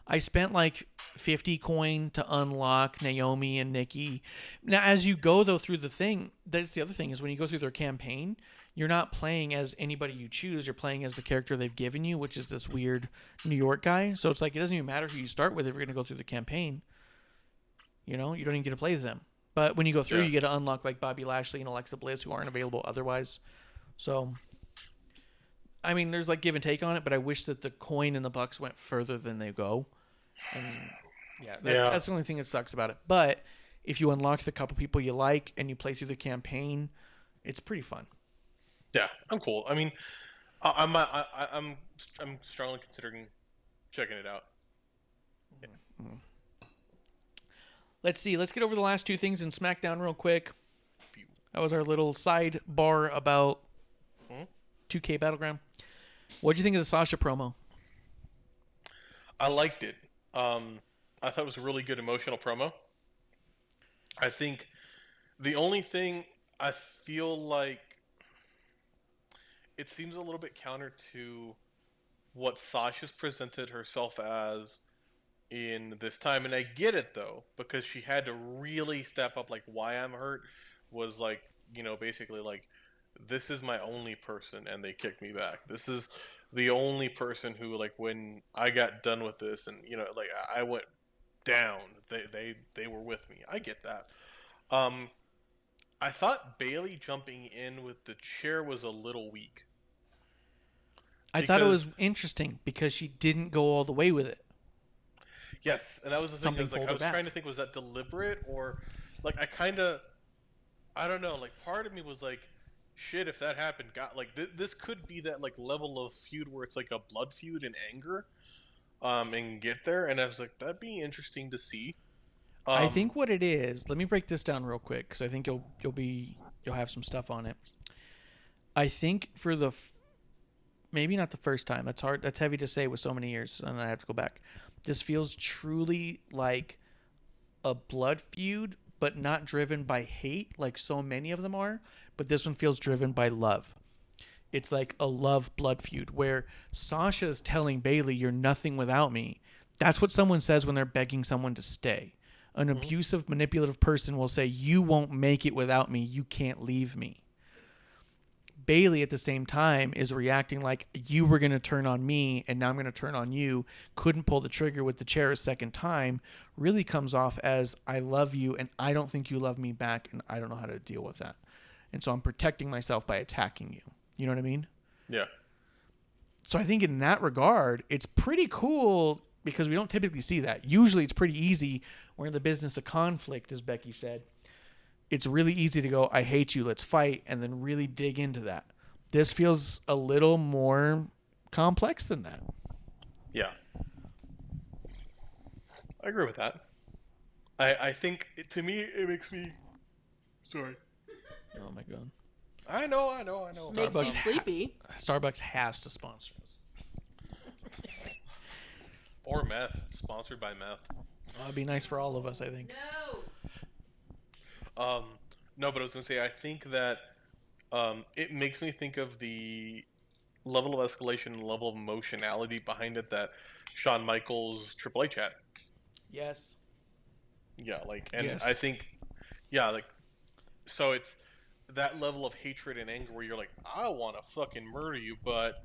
I spent like 50 coin to unlock Naomi and Nikki. Now, as you go though through the thing, that's the other thing is when you go through their campaign, you're not playing as anybody you choose. You're playing as the character they've given you, which is this weird New York guy. So it's like it doesn't even matter who you start with if you're going to go through the campaign. You know, you don't even get to play them. But when you go through, you get to unlock like Bobby Lashley and Alexa Bliss who aren't available otherwise. So... I mean, there's like give and take on it, but I wish that the coin and the bucks went further than they go. And that's the only thing that sucks about it. But if you unlock the couple people you like and you play through the campaign, it's pretty fun. Yeah, I'm cool. I mean, I'm strongly considering checking it out. Yeah. Mm-hmm. Let's see. Let's get over the last 2 things in SmackDown real quick. That was our little sidebar about 2K Battleground. What did you think of the Sasha promo? I liked it. I thought it was a really good emotional promo. I think the only thing I feel like it seems a little bit counter to what Sasha's presented herself as in this time. And I get it, though, because she had to really step up. Like, why I'm hurt was like, you know, basically like, this is my only person and they kicked me back. This is the only person who, like, when I got done with this and, you know, like, I went down. They were with me. I get that. I thought Bailey jumping in with the chair was a little weak. I thought it was interesting because she didn't go all the way with it. Yes, and that was the thing. I was trying to think, was that deliberate or like I don't know. Like part of me was like, shit, if that happened, this could be that like level of feud where it's like a blood feud and anger, and get there. And I was like, that'd be interesting to see. I think what it is. Let me break this down real quick because I think you'll have some stuff on it. I think for maybe not the first time. That's hard. That's heavy to say with so many years, and I have to go back. This feels truly like a blood feud, but not driven by hate like so many of them are. But this one feels driven by love. It's like a love blood feud where Sasha is telling Bailey, "You're nothing without me." That's what someone says when they're begging someone to stay. An abusive, manipulative person will say, "You won't make it without me. You can't leave me." Bailey at the same time is reacting like, you were going to turn on me and now I'm going to turn on you. Couldn't pull the trigger with the chair a second time. Really comes off as, I love you and I don't think you love me back and I don't know how to deal with that. And so I'm protecting myself by attacking you. You know what I mean? Yeah. So I think in that regard, it's pretty cool because we don't typically see that. Usually it's pretty easy. We're in the business of conflict, as Becky said. It's really easy to go, I hate you, let's fight, and then really dig into that. This feels a little more complex than that. Yeah. I agree with that. I think, to me, it makes me... Sorry. Oh, my God. I know. Makes you sleepy. Starbucks has to sponsor us. Or meth. Sponsored by meth. That'd be nice for all of us, I think. No. No, but I was going to say, I think that it makes me think of the level of escalation and level of emotionality behind it that Shawn Michaels Triple H had. Yes. Yeah, yes. I think, so it's that level of hatred and anger where you're like, I want to fucking murder you, but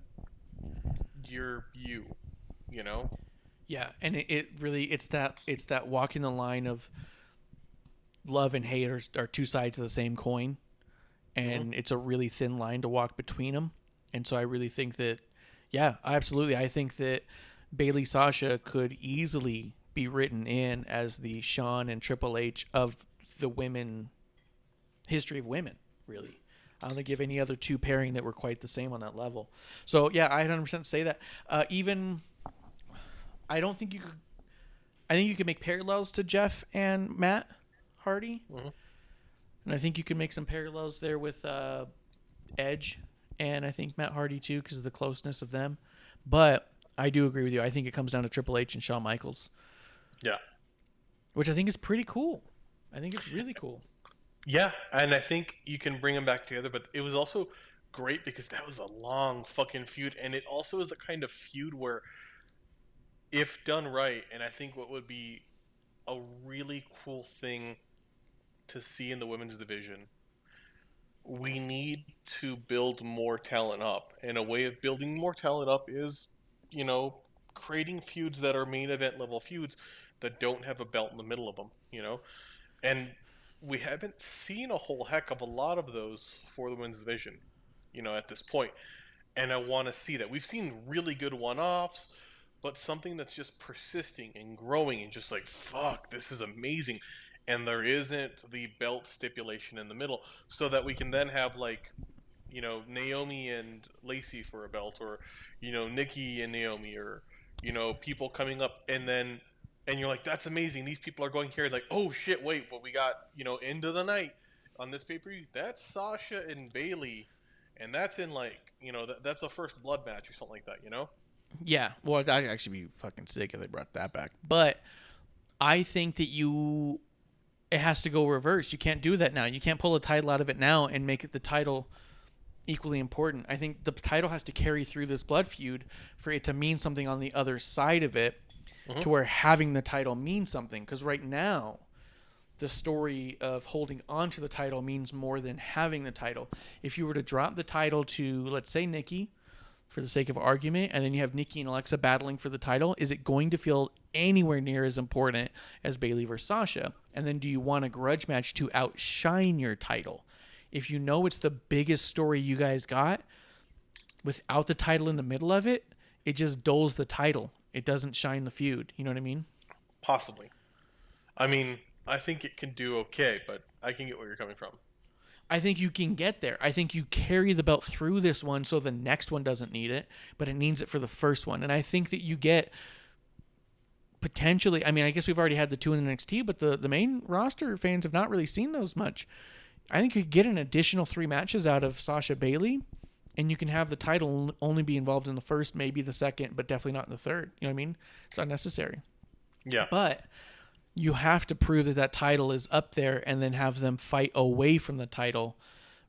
you're you know? Yeah, and it really, it's that walking the line of love and hate are two sides of the same coin, and it's a really thin line to walk between them. And so I really think that, yeah, absolutely. I think that Bailey Sasha could easily be written in as the Shawn and Triple H of the history of women, really. I don't think you have any other two pairing that were quite the same on that level. So, yeah, I 100% say that. I don't think you could... I think you could make parallels to Jeff and Matt Hardy. And I think you can make some parallels there with Edge and I think Matt Hardy too because of the closeness of them. But I do agree with you. I think it comes down to Triple H and Shawn Michaels. Yeah. Which I think is pretty cool. I think it's really cool. Yeah, and I think you can bring them back together, but it was also great because that was a long fucking feud, and it also is a kind of feud where, if done right, and I think what would be a really cool thing to see in the women's division, we need to build more talent up. And a way of building more talent up is, creating feuds that are main event level feuds that don't have a belt in the middle of them, And we haven't seen a whole heck of a lot of those for the women's division, at this point. And I want to see that. We've seen really good one-offs, but something that's just persisting and growing and just like, fuck, this is amazing. And there isn't the belt stipulation in the middle, so that we can then have Naomi and Lacey for a belt, or Nikki and Naomi, or people coming up, and you're like, that's amazing. These people are going here. Like, oh shit, wait, what we got? End of the night on this pay-per-view. That's Sasha and Bailey, and that's in that's a first blood match or something like that. Yeah, well, I'd actually be fucking sick if they brought that back. But I think that it has to go reverse. You can't do that now. You can't pull a title out of it now and make it the title equally important. I think the title has to carry through this blood feud for it to mean something on the other side of it, to where having the title means something. Because right now, the story of holding on to the title means more than having the title. If you were to drop the title to, let's say, Nikki, for the sake of argument, and then you have Nikki and Alexa battling for the title, is it going to feel anywhere near as important as Bayley versus Sasha? And then do you want a grudge match to outshine your title? If you know it's the biggest story you guys got, without the title in the middle of it, it just dulls the title. It doesn't shine the feud. You know what I mean? Possibly. I mean, I think it can do okay, but I can get where you're coming from. I think you can get there. I think you carry the belt through this one so the next one doesn't need it, but it needs it for the first one. And I think that you get potentially, I mean, I guess we've already had the 2 in NXT, but the main roster fans have not really seen those much. I think you could get an additional 3 matches out of Sasha Bayley, and you can have the title only be involved in the first, maybe the second, but definitely not in the third. You know what I mean? It's unnecessary. Yeah. But you have to prove that that title is up there and then have them fight away from the title.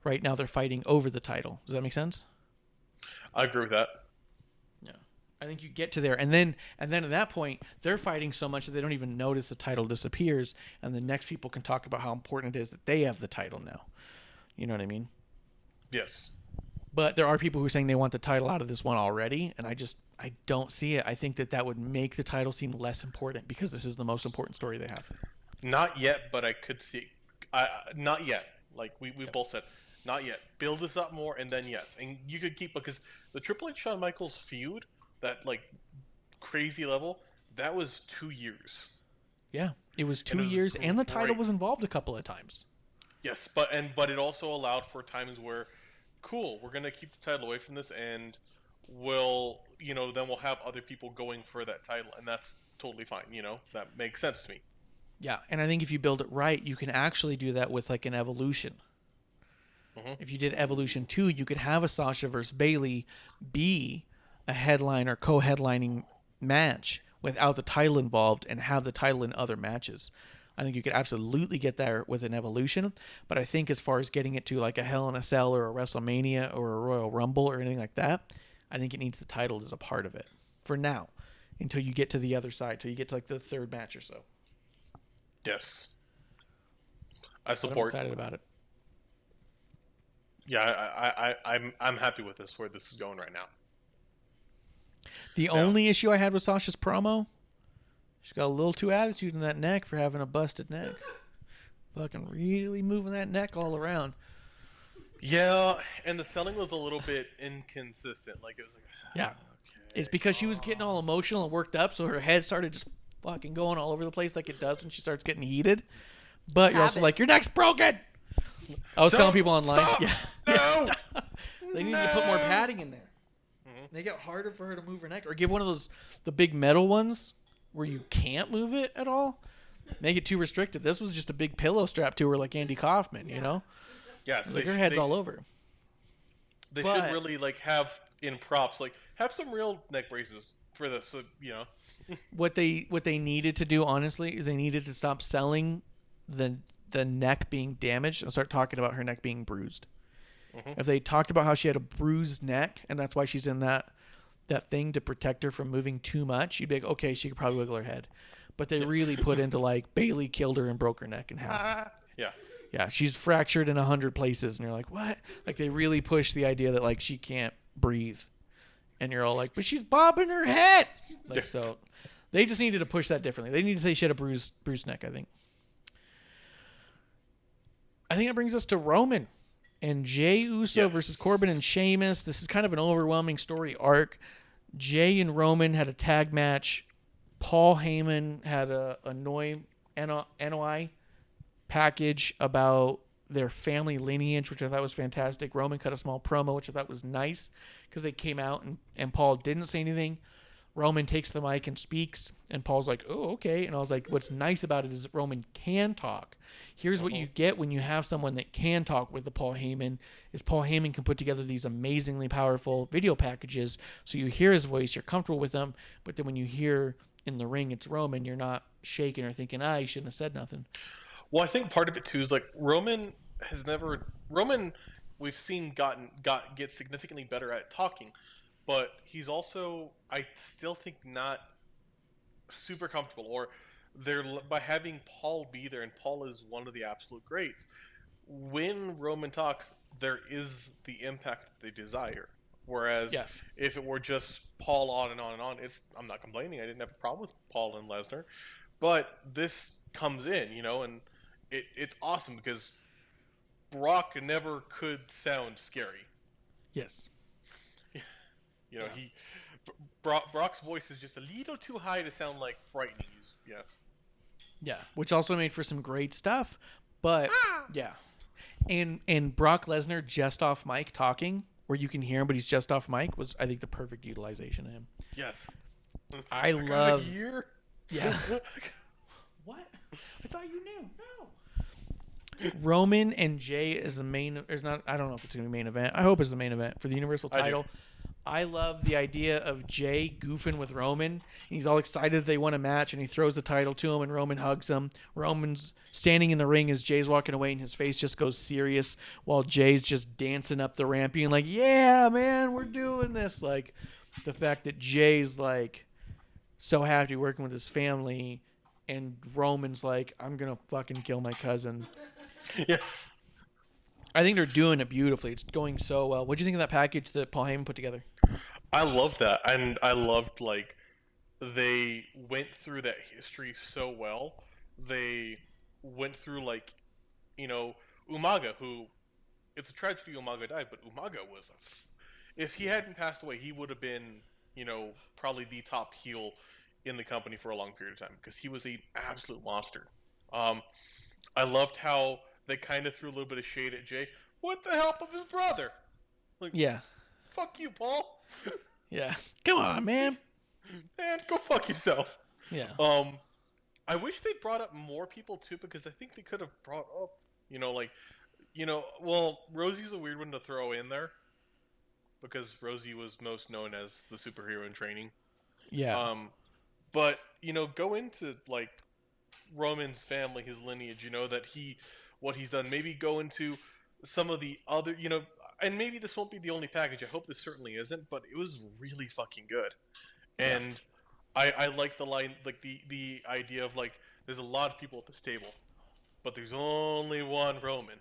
Right now they're fighting over the title. Does that make sense? I agree with that. Yeah. I think you get to there. And then at that point, they're fighting so much that they don't even notice the title disappears. And the next people can talk about how important it is that they have the title now. You know what I mean? Yes. But there are people who are saying they want the title out of this one already, and I don't see it. I think that would make the title seem less important because this is the most important story they have. Not yet, but I could see. Not yet. Like we both said, not yet. Build this up more, and then yes, and you could keep, because the Triple H Shawn Michaels feud, that like crazy level, that was 2 years. Yeah, it was 2 years, and the title was involved a couple of times. Yes, but it also allowed for times where, cool, we're gonna keep the title away from this, and then we'll have other people going for that title, and that's totally fine. That makes sense to me. Yeah, and I think if you build it right, you can actually do that with like an Evolution. Mm-hmm. If you did Evolution 2, you could have a Sasha versus Bayley be a headline or co-headlining match without the title involved and have the title in other matches. I think you could absolutely get there with an Evolution, but I think as far as getting it to like a Hell in a Cell or a WrestleMania or a Royal Rumble or anything like that, I think it needs the title as a part of it for now, until you get to the other side, till you get to like the third match or so. Yes, I support. I'm excited about it. Yeah, I'm happy with where this is going right now. The only issue I had with Sasha's promo, she's got a little too attitude in that neck for having a busted neck. Fucking really moving that neck all around. Yeah, and the selling was a little bit inconsistent. Like, it was like, yeah. Okay. It's because she was getting all emotional and worked up, so her head started just fucking going all over the place like it does when she starts getting heated. But you're also like, your neck's broken! I was telling people online. Stop! Yeah. No! They need to put more padding in there. Mm-hmm. Make it harder for her to move her neck. Or give one of the big metal ones where you can't move it at all. Make it too restricted. This was just a big pillow strap to her like Andy Kaufman, you know? Yes. Like her head's all over. They should really have in props, have some real neck braces for this, so, What they needed to do, honestly, is they needed to stop selling the neck being damaged and start talking about her neck being bruised. Mm-hmm. If they talked about how she had a bruised neck and that's why she's in that thing to protect her from moving too much, you'd be like, okay, she could probably wiggle her head. But they really put into like Bayley killed her and broke her neck in half. Yeah, she's fractured in 100 places, and you're like, what? Like they really push the idea that like she can't breathe, and you're all like, but she's bobbing her head. Like so, they just needed to push that differently. They need to say she had a bruised neck. I think that brings us to Roman and Jey Uso versus Corbin and Sheamus. This is kind of an overwhelming story arc. Jey and Roman had a tag match. Paul Heyman had a NOI package about their family lineage, which I thought was fantastic. Roman cut a small promo, which I thought was nice because they came out and Paul didn't say anything. Roman takes the mic and speaks, and Paul's like, oh, okay. And I was like, what's nice about it is that Roman can talk. Here's what you get when you have someone that can talk with the Paul Heyman, is Paul Heyman can put together these amazingly powerful video packages, so you hear his voice, you're comfortable with him, but then when you hear in the ring it's Roman, you're not shaking or thinking, you shouldn't have said nothing. Well, I think part of it too is like Roman we've seen get significantly better at talking, but he's also, I still think, not super comfortable, or by having Paul be there, and Paul is one of the absolute greats. When Roman talks, there is the impact that they desire. Whereas Yes. if it were just Paul on and on and on, I'm not complaining. I didn't have a problem with Paul and Lesnar, but this comes in, and it's awesome because Brock never could sound scary. Yes. Brock's voice is just a little too high to sound like frightening. Yeah, which also made for some great stuff, but yeah. And Brock Lesnar just off mic talking, where you can hear him, but he's just off mic, was, I think, the perfect utilization of him. Yes. I love... a year? Yeah. What? I thought you knew. No. Roman and Jay is the main... There's not... I don't know if it's going to be main event. I hope it's the main event for the Universal title. I love the idea of Jay goofing with Roman. He's all excited that they won a match, and he throws the title to him, and Roman hugs him. Roman's standing in the ring as Jay's walking away, and his face just goes serious while Jay's just dancing up the ramp, being like, yeah, man, we're doing this. Like, the fact that Jay's, like, so happy working with his family, and Roman's like, I'm going to fucking kill my cousin. Yeah. I think they're doing it beautifully. It's going so well. What do you think of that package that Paul Heyman put together? I love that, and I loved, like, they went through that history so well. They went through, like, Umaga, who, it's a tragedy Umaga died, but Umaga was if he hadn't passed away, he would have been, probably the top heel in the company for a long period of time, because he was an absolute monster. I loved how they kind of threw a little bit of shade at Jay with the help of his brother. Like, yeah. Fuck you, Paul. Yeah. Come on, man. Man, go fuck yourself. Yeah. I wish they brought up more people too, because I think they could have brought up, well, Rosie's a weird one to throw in there, because Rosie was most known as the superhero in training. Yeah. But, go into, like, Roman's family, his lineage, that what he's done. Maybe go into some of the other, and maybe this won't be the only package. I hope this certainly isn't, but it was really fucking good. And I like the line, like the idea of, like, there's a lot of people at this table, but there's only one Roman.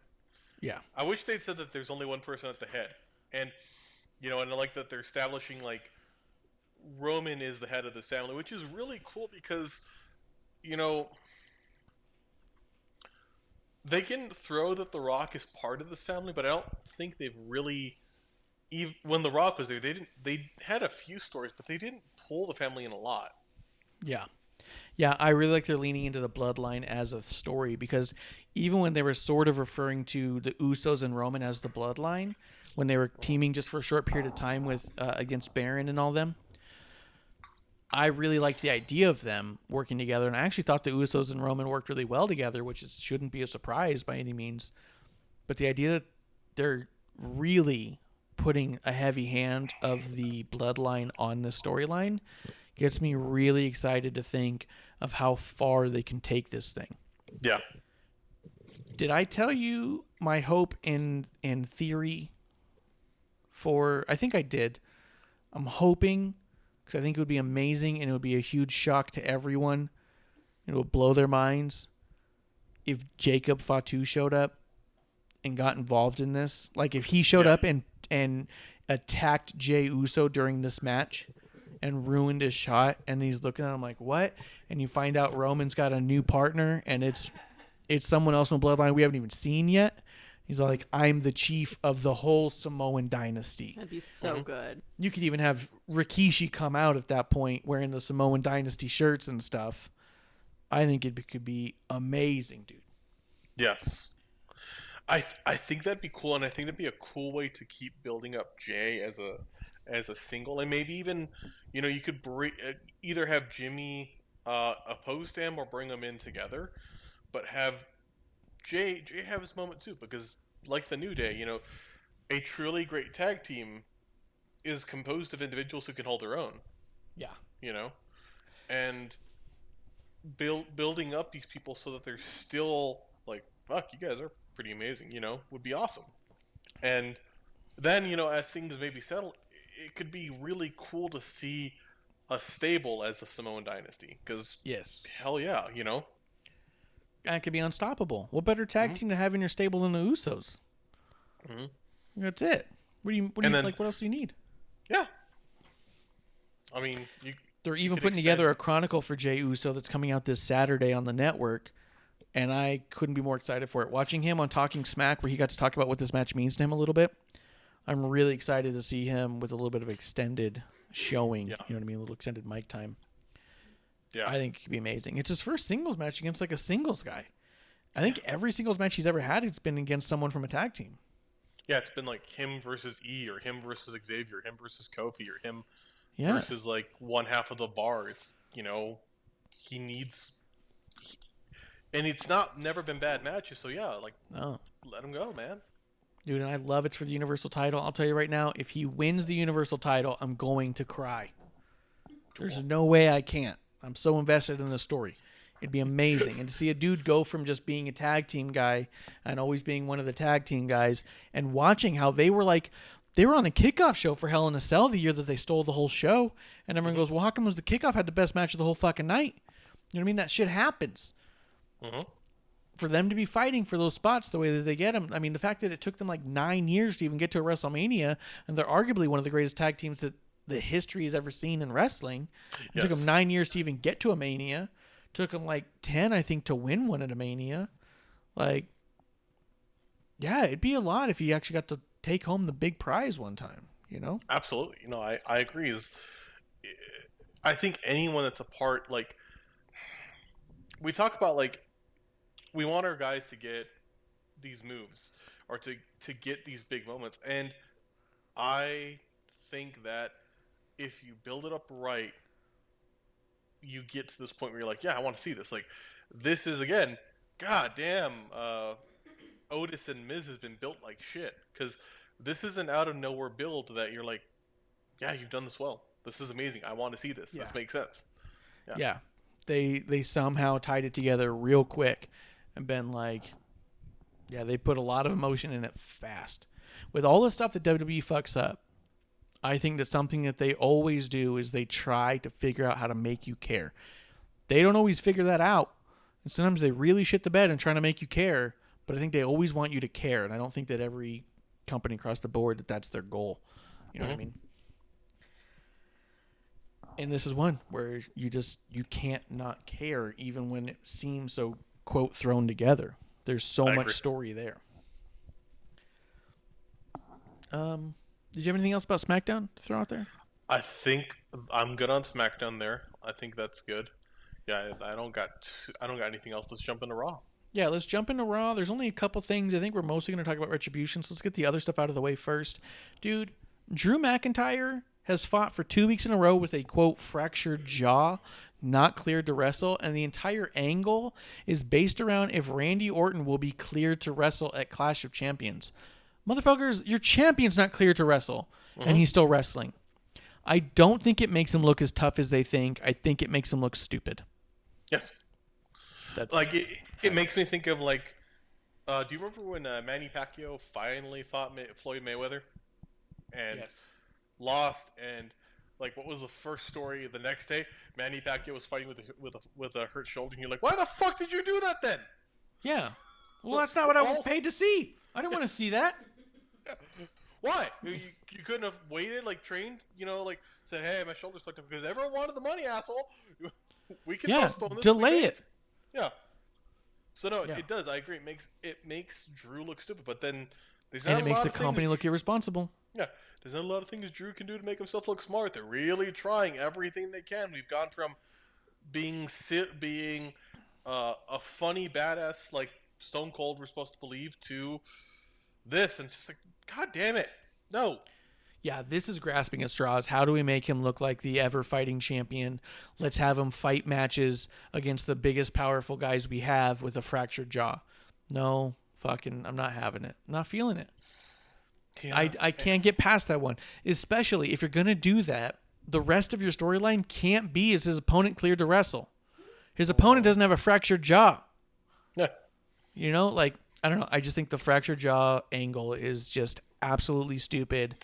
Yeah. I wish they'd said that there's only one person at the head. And, and I like that they're establishing, like, Roman is the head of this family, which is really cool because, they can throw that The Rock is part of this family, but I don't think they've really... Even when The Rock was there, they had a few stories, but they didn't pull the family in a lot. Yeah. Yeah, I really like they're leaning into the Bloodline as a story, because even when they were sort of referring to the Usos and Roman as the Bloodline, when they were teaming just for a short period of time with against Baron and all them, I really liked the idea of them working together, and I actually thought the Usos and Roman worked really well together, which shouldn't be a surprise by any means. But the idea that they're really putting a heavy hand of the Bloodline on this storyline gets me really excited to think of how far they can take this thing. Yeah. Did I tell you my hope in theory for... I think I did. I'm hoping... because I think it would be amazing and it would be a huge shock to everyone. It would blow their minds if Jacob Fatu showed up and got involved in this. Like, if he showed up and attacked Jey Uso during this match and ruined his shot, and he's looking at him like, what? And you find out Roman's got a new partner, and it's someone else in the Bloodline we haven't even seen yet. He's like, I'm the chief of the whole Samoan dynasty. That'd be so good. You could even have Rikishi come out at that point wearing the Samoan dynasty shirts and stuff. I think it could be amazing, dude. Yes. I think that'd be cool, and I think that'd be a cool way to keep building up Jay as a single, and maybe even, you could either have Jimmy opposed to him or bring them in together, but have Jay have his moment too, because like the New Day, a truly great tag team is composed of individuals who can hold their own. Yeah. And building up these people so that they're still like, fuck, you guys are pretty amazing, would be awesome. And then, as things maybe settle, it could be really cool to see a stable as the Samoan dynasty, because hell yeah, That could be unstoppable. What better tag team to have in your stable than the Usos? That's it. What else do you need? Yeah. I mean, they're even putting together a chronicle for Jey Uso that's coming out this Saturday on the network, and I couldn't be more excited for it. Watching him on Talking Smack, where he got to talk about what this match means to him a little bit, I'm really excited to see him with a little bit of extended showing. Yeah. You know what I mean? A little extended mic time. Yeah. I think it could be amazing. It's his first singles match against like a singles guy. I think every singles match he's ever had, it's been against someone from a tag team. Yeah, it's been like him versus E, or him versus Xavier, him versus Kofi, or him versus like one half of the bar. It's, you know, he needs, and it's never been bad matches. So yeah, like, let him go, man. Dude, and I love it's for the Universal title. I'll tell you right now, if he wins the Universal title, I'm going to cry. There's no way I can't. I'm so invested in the story. It'd be amazing. And to see a dude go from just being a tag team guy and always being one of the tag team guys, and watching how they were on the kickoff show for Hell in a Cell the year that they stole the whole show. And everyone goes, well, how come was the kickoff had the best match of the whole fucking night? You know what I mean? That shit happens. Mm-hmm. For them to be fighting for those spots the way that they get them. I mean, the fact that it took them like 9 years to even get to a WrestleMania, and they're arguably one of the greatest tag teams that the history has ever seen in wrestling. It took them 9 years to even get to a Mania. Took them like 10, I think, to win one at a Mania. Like, yeah, it'd be a lot if he actually got to take home the big prize one time, you know? Absolutely. You know, I agree. I think anyone that's a part, like, we talk about, like, we want our guys to get these moves or to get these big moments. And I think that if you build it up right, you get to this point where you're like, yeah, I want to see this. Like, this is, again, goddamn, Otis and Miz has been built like shit. Because this is an out-of-nowhere build that you're like, yeah, you've done this well. This is amazing. I want to see this. Yeah. This makes sense. Yeah. They somehow tied it together real quick and been like, yeah, they put a lot of emotion in it fast. With all the stuff that WWE fucks up, I think that something that they always do is they try to figure out how to make you care. They don't always figure that out. And sometimes they really shit the bed and trying to make you care, but I think they always want you to care. And I don't think that every company across the board that's their goal. You know what I mean? And this is one where you can't not care even when it seems so, quote, thrown together. There's so much story there. Did you have anything else about SmackDown to throw out there? I think I'm good on SmackDown there. I think that's good. Yeah, I don't got anything else. Let's jump into Raw. Yeah, let's jump into Raw. There's only a couple things. I think we're mostly going to talk about Retribution, so let's get the other stuff out of the way first. Dude, Drew McIntyre has fought for 2 weeks in a row with a, quote, fractured jaw, not cleared to wrestle, and the entire angle is based around if Randy Orton will be cleared to wrestle at Clash of Champions. Motherfuckers, your champion's not cleared to wrestle, and he's still wrestling. I don't think it makes him look as tough as they think. I think it makes him look stupid. Yes. Like, it makes me think of, like, do you remember when Manny Pacquiao finally fought Floyd Mayweather? And lost, and, like, what was the first story the next day? Manny Pacquiao was fighting with a hurt shoulder, and you're like, why the fuck did you do that then? Yeah. Well, that's not what I was paid to see. I didn't want to see that. Why? You couldn't have waited, like, trained, you know, like, said, hey, my shoulder's fucked up, because everyone wanted the money, asshole. We can postpone this. Delay it. Yeah. So, no, it does. I agree. It makes Drew look stupid, but then there's not a lot of things. And it makes the company look irresponsible. Yeah. There's not a lot of things Drew can do to make himself look smart. They're really trying everything they can. We've gone from being a funny badass like Stone Cold we're supposed to believe to this, and it's just like, God damn it, no. Yeah, this is grasping at straws. How do we make him look like the ever-fighting champion? Let's have him fight matches against the biggest, powerful guys we have with a fractured jaw. No, I'm not having it. I'm not feeling it. Yeah. I can't get past that one. Especially if you're going to do that, the rest of your storyline can't be is his opponent cleared to wrestle. His opponent doesn't have a fractured jaw. Yeah. You know, like, I don't know. I just think the fractured jaw angle is just absolutely stupid.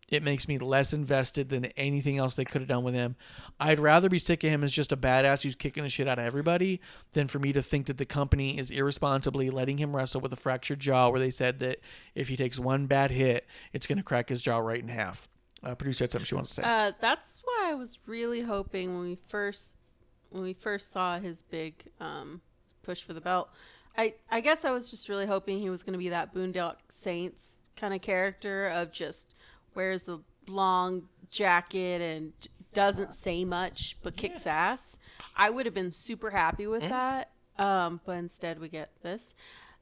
It makes me less invested than anything else they could have done with him. I'd rather be sick of him as just a badass who's kicking the shit out of everybody than for me to think that the company is irresponsibly letting him wrestle with a fractured jaw where they said that if he takes one bad hit, it's going to crack his jaw right in half. Producer had something she wants to say. That's why I was really hoping when we first saw his big push for the belt. I guess I was just really hoping he was going to be that Boondock Saints kind of character of just wears the long jacket and doesn't say much but kicks ass. I would have been super happy with that, but instead we get this.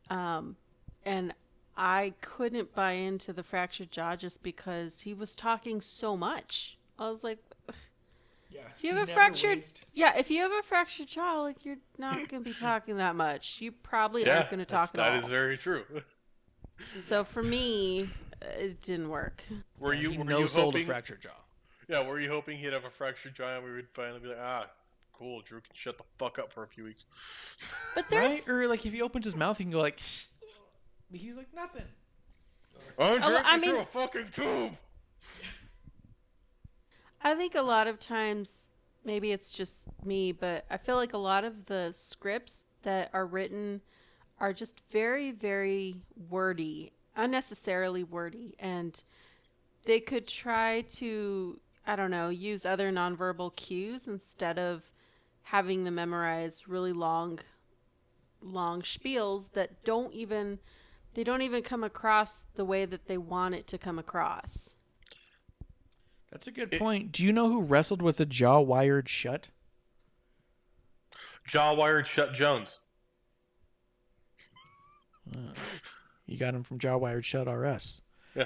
And I couldn't buy into the fractured jaw just because he was talking so much. I was like, if you have a fractured jaw, like you're not going to be talking that much. You probably aren't going to talk at all. That is very true. So for me, it didn't work. Were you sold a hoping fractured jaw? Yeah, were you hoping he'd have a fractured jaw and we would finally be like, cool, Drew can shut the fuck up for a few weeks. But there's or like if he opens his mouth, he can go like, shh. He's like nothing. I'm drinking through a fucking tube. I think a lot of times, maybe it's just me, but I feel like a lot of the scripts that are written are just very, very wordy, unnecessarily wordy. And they could try to, I don't know, use other nonverbal cues instead of having them memorize really long spiels that don't even come across the way that they want it to come across. That's a good point. Do you know who wrestled with a jaw wired shut? Jaw wired shut Jones. You got him from Jaw Wired Shut RS. Yeah.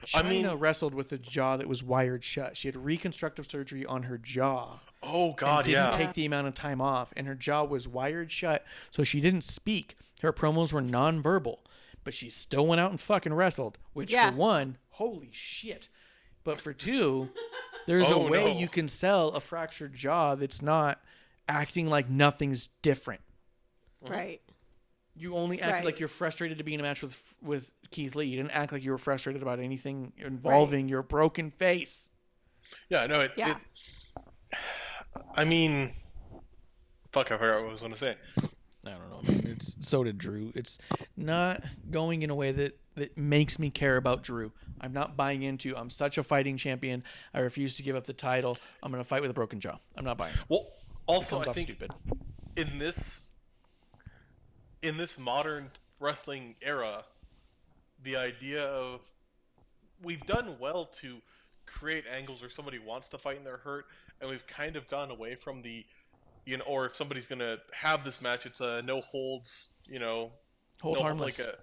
China wrestled with a jaw that was wired shut. She had reconstructive surgery on her jaw. Oh, God, and didn't take the amount of time off, and her jaw was wired shut, so she didn't speak. Her promos were nonverbal, but she still went out and fucking wrestled, which for one, holy shit. But for two, there's a way you can sell a fractured jaw that's not acting like nothing's different. Right. You only acted like you're frustrated to be in a match with Keith Lee. You didn't act like you were frustrated about anything involving your broken face. Yeah, no, I mean, fuck, I forgot what I was going to say. I don't know. So did Drew. It's not going in a way that makes me care about Drew. I'm not buying into, I'm such a fighting champion. I refuse to give up the title. I'm going to fight with a broken jaw. I'm not buying it. Well, also, I think stupid. in this modern wrestling era, the idea of we've done well to create angles where somebody wants to fight and they're hurt, and we've kind of gone away from the, or if somebody's going to have this match, it's a no holds, hold harmless. Like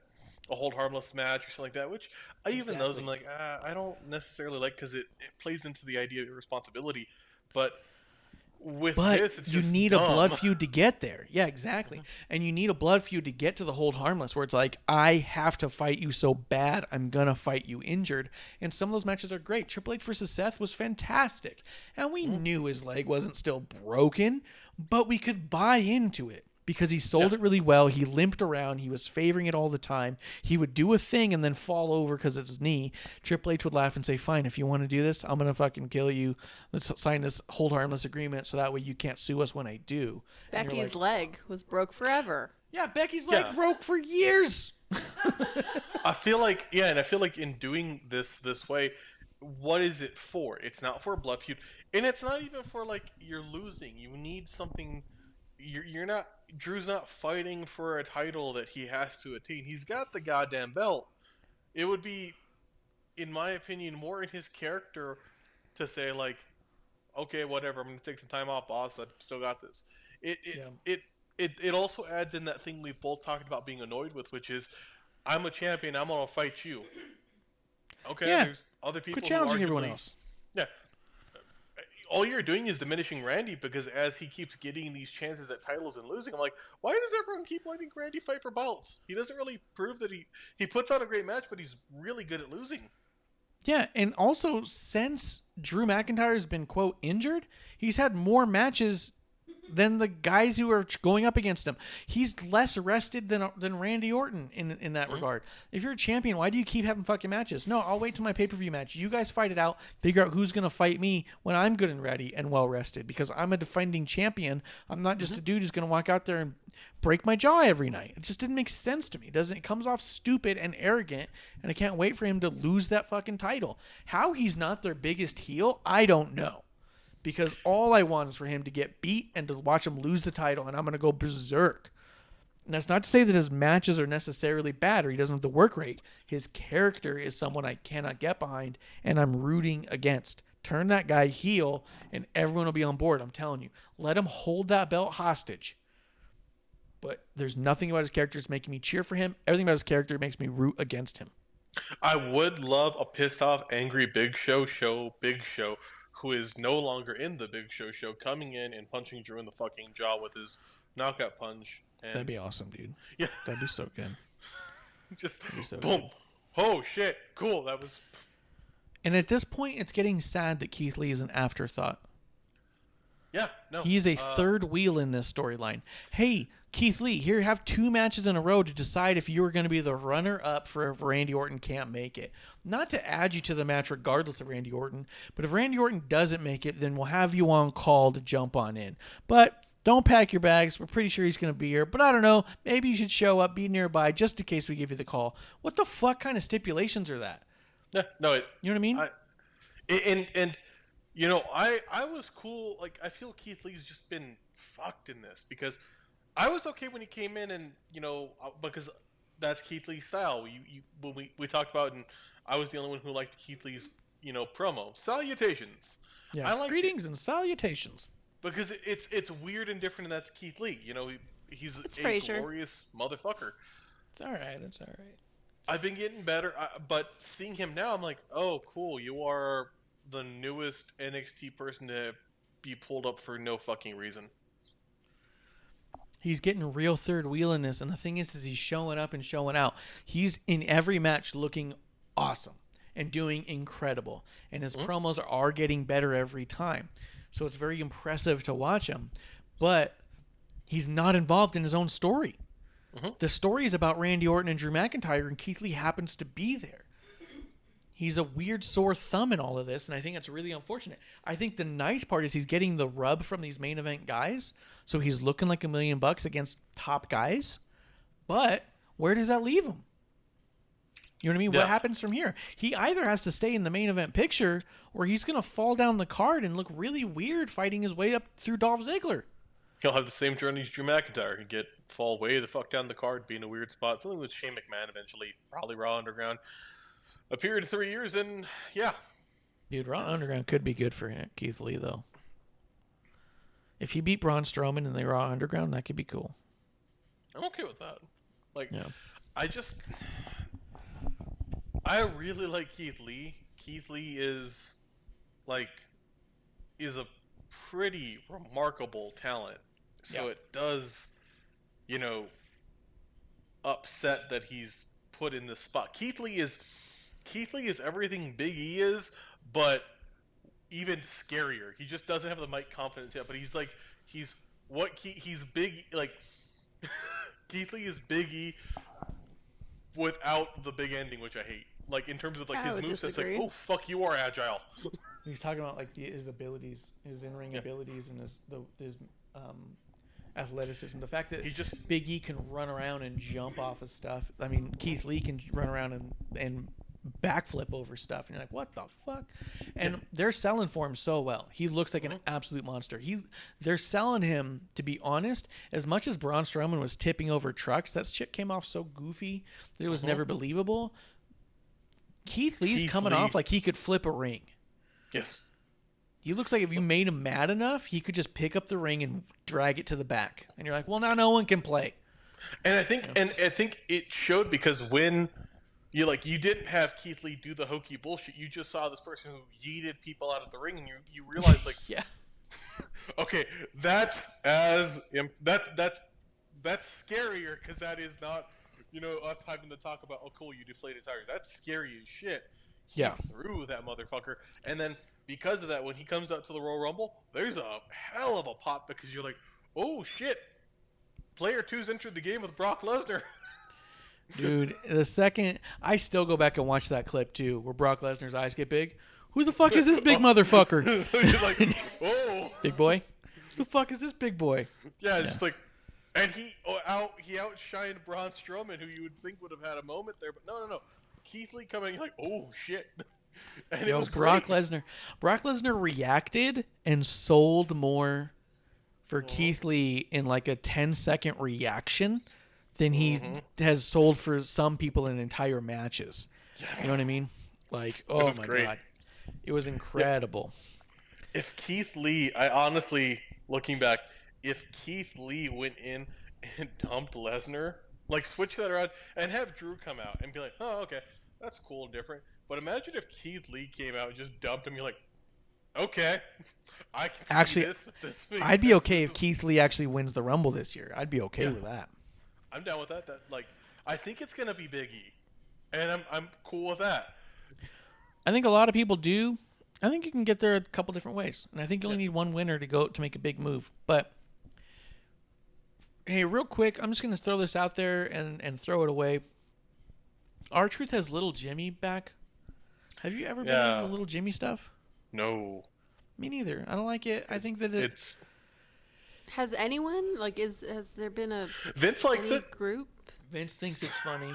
a hold harmless match or something like that, which even those I'm like, I don't necessarily like because it plays into the idea of your responsibility, but this, it's you just need dumb. a blood feud to get there. Yeah, exactly. And you need a blood feud to get to the hold harmless, where it's like, I have to fight you so bad, I'm gonna fight you injured. And some of those matches are great. Triple H versus Seth was fantastic, and we knew his leg wasn't still broken, but we could buy into it because he sold it really well. He limped around. He was favoring it all the time. He would do a thing and then fall over because of his knee. Triple H would laugh and say, fine, if you want to do this, I'm going to fucking kill you. Let's sign this hold harmless agreement so that way you can't sue us when I do. Becky's leg was broke forever. Yeah, Becky's leg broke for years. I feel like, in doing this way, what is it for? It's not for a blood feud. And it's not even for, like, you're losing. You need something. Drew's not fighting for a title that he has to attain. He's got the goddamn belt. It would be, in my opinion, more in his character to say, like, okay, whatever, I'm going to take some time off, boss. I've still got this. It also adds in that thing we've both talked about being annoyed with, which is, I'm a champion, I'm going to fight you. Okay, there's other people quit challenging who everyone else. Yeah. All you're doing is diminishing Randy because as he keeps getting these chances at titles and losing, I'm like, why does everyone keep letting Randy fight for belts? He doesn't really prove that he puts on a great match, but he's really good at losing. Yeah, and also since Drew McIntyre has been, quote, injured, he's had more matches than the guys who are going up against him. He's less rested than Randy Orton in that regard. If you're a champion, why do you keep having fucking matches? No, I'll wait till my pay-per-view match. You guys fight it out. Figure out who's going to fight me when I'm good and ready and well rested, because I'm a defending champion. I'm not just a dude who's going to walk out there and break my jaw every night. It just didn't make sense to me. It comes off stupid and arrogant, and I can't wait for him to lose that fucking title. How he's not their biggest heel, I don't know. Because all I want is for him to get beat and to watch him lose the title, and I'm going to go berserk. And that's not to say that his matches are necessarily bad or he doesn't have the work rate. His character is someone I cannot get behind, and I'm rooting against. Turn that guy heel, and everyone will be on board. I'm telling you. Let him hold that belt hostage. But there's nothing about his character that's making me cheer for him. Everything about his character makes me root against him. I would love a pissed off, angry Big Show, who is no longer in the Big Show, coming in and punching Drew in the fucking jaw with his knockout punch. And that'd be awesome, dude. Yeah. That'd be so good. Just so boom. Good. Oh, shit. Cool. That was... And at this point, it's getting sad that Keith Lee is an afterthought. Yeah, no. He's a third wheel in this storyline. Hey, Keith Lee, here, have 2 matches in a row to decide if you were going to be the runner-up for if Randy Orton can't make it. Not to add you to the match regardless of Randy Orton, but if Randy Orton doesn't make it, then we'll have you on call to jump on in. But don't pack your bags. We're pretty sure he's going to be here. But I don't know. Maybe you should show up, be nearby, just in case we give you the call. What the fuck kind of stipulations are that? Yeah, no. You know what I mean? And you know, I was cool. Like, I feel Keith Lee's just been fucked in this, because I was okay when he came in, and, you know, because that's Keith Lee's style. When we talked about, and I was the only one who liked Keith Lee's, you know, promo. Salutations. Yeah. I like greetings and salutations. Because it's weird and different, and that's Keith Lee. You know, he's a Frasier. glorious motherfucker. It's all right. It's all right. I've been getting better, but seeing him now, I'm like, oh, cool. You are the newest NXT person to be pulled up for no fucking reason. He's getting real third wheel in this, and the thing is he's showing up and showing out. He's in every match looking awesome and doing incredible, and his promos are getting better every time. So it's very impressive to watch him, but he's not involved in his own story. The story is about Randy Orton and Drew McIntyre, and Keith Lee happens to be there. He's a weird sore thumb in all of this, and I think that's really unfortunate. I think the nice part is he's getting the rub from these main event guys, so he's looking like $1 million against top guys. But where does that leave him? You know what I mean? Yeah. What happens from here? He either has to stay in the main event picture, or he's going to fall down the card and look really weird fighting his way up through Dolph Ziggler. He'll have the same journey as Drew McIntyre. He'll fall way the fuck down the card, be in a weird spot. Something with Shane McMahon eventually, probably Raw Underground. A period of 3 years, and yeah. Dude, Raw Underground could be good for Keith Lee, though. If he beat Braun Strowman in the Raw Underground, that could be cool. I'm okay with that. Like, yeah. I really like Keith Lee. Keith Lee is a pretty remarkable talent. So it does, you know, upset that he's put in this spot. Keith Lee is everything Big E is, but even scarier. He just doesn't have the mic confidence yet, but he's Big, like, Keith Lee is Big E without the big ending, which I hate. Like, in terms of, like, his moveset's like, oh, fuck, you are agile. He's talking about, like, his abilities, his in-ring abilities, and his athleticism. The fact that Big E can run around and jump off of stuff. I mean, Keith Lee can run around and backflip over stuff, and you're like, what the fuck? And they're selling for him so well. He looks like an absolute monster. They're selling him, to be honest, as much as Braun Strowman was tipping over trucks, that shit came off so goofy that it was never believable. Keith Lee's coming off like he could flip a ring. Yes. He looks like if you made him mad enough, he could just pick up the ring and drag it to the back. And you're like, well, now no one can play. And I think it showed, because when you didn't have Keith Lee do the hokey bullshit. You just saw this person who yeeted people out of the ring, and you realize, like, yeah, okay, that's scarier, because that is not, you know, us having to talk about, oh, cool, you deflated tires. That's scary as shit. He threw that motherfucker, and then because of that, when he comes out to the Royal Rumble, there's a hell of a pop, because you're like, oh shit, player 2's entered the game with Brock Lesnar. Dude, the second I still go back and watch that clip too, where Brock Lesnar's eyes get big. Who the fuck is this big motherfucker? He's like, oh, big boy. Who the fuck is this big boy? Yeah, just like, and he outshined Braun Strowman, who you would think would have had a moment there, but no. Keith Lee coming, like, oh shit. And it was Brock great. Lesnar. Brock Lesnar reacted and sold more for Keith Lee in like a 10-second reaction than he has sold for some people in entire matches. Yes. You know what I mean? Like, oh my God. It was incredible. If Keith Lee, I honestly, looking back, if Keith Lee went in and dumped Lesnar, like switch that around and have Drew come out and be like, oh, okay, that's cool and different. But imagine if Keith Lee came out and just dumped him. You're like, okay, I can see this. This makes I'd be sense. okay if Keith Lee actually wins the Rumble this year. I'd be okay with that. I'm down with that. I think it's gonna be Big E, and I'm cool with that. I think a lot of people do. I think you can get there a couple different ways, and I think you only need one winner to make a big move. But hey, real quick, I'm just gonna throw this out there and throw it away. R-Truth has Little Jimmy back. Have you ever been into the Little Jimmy stuff? No. Me neither. I don't like it. I think that it's. Has anyone has there been a Vince likes it group? Vince thinks it's funny.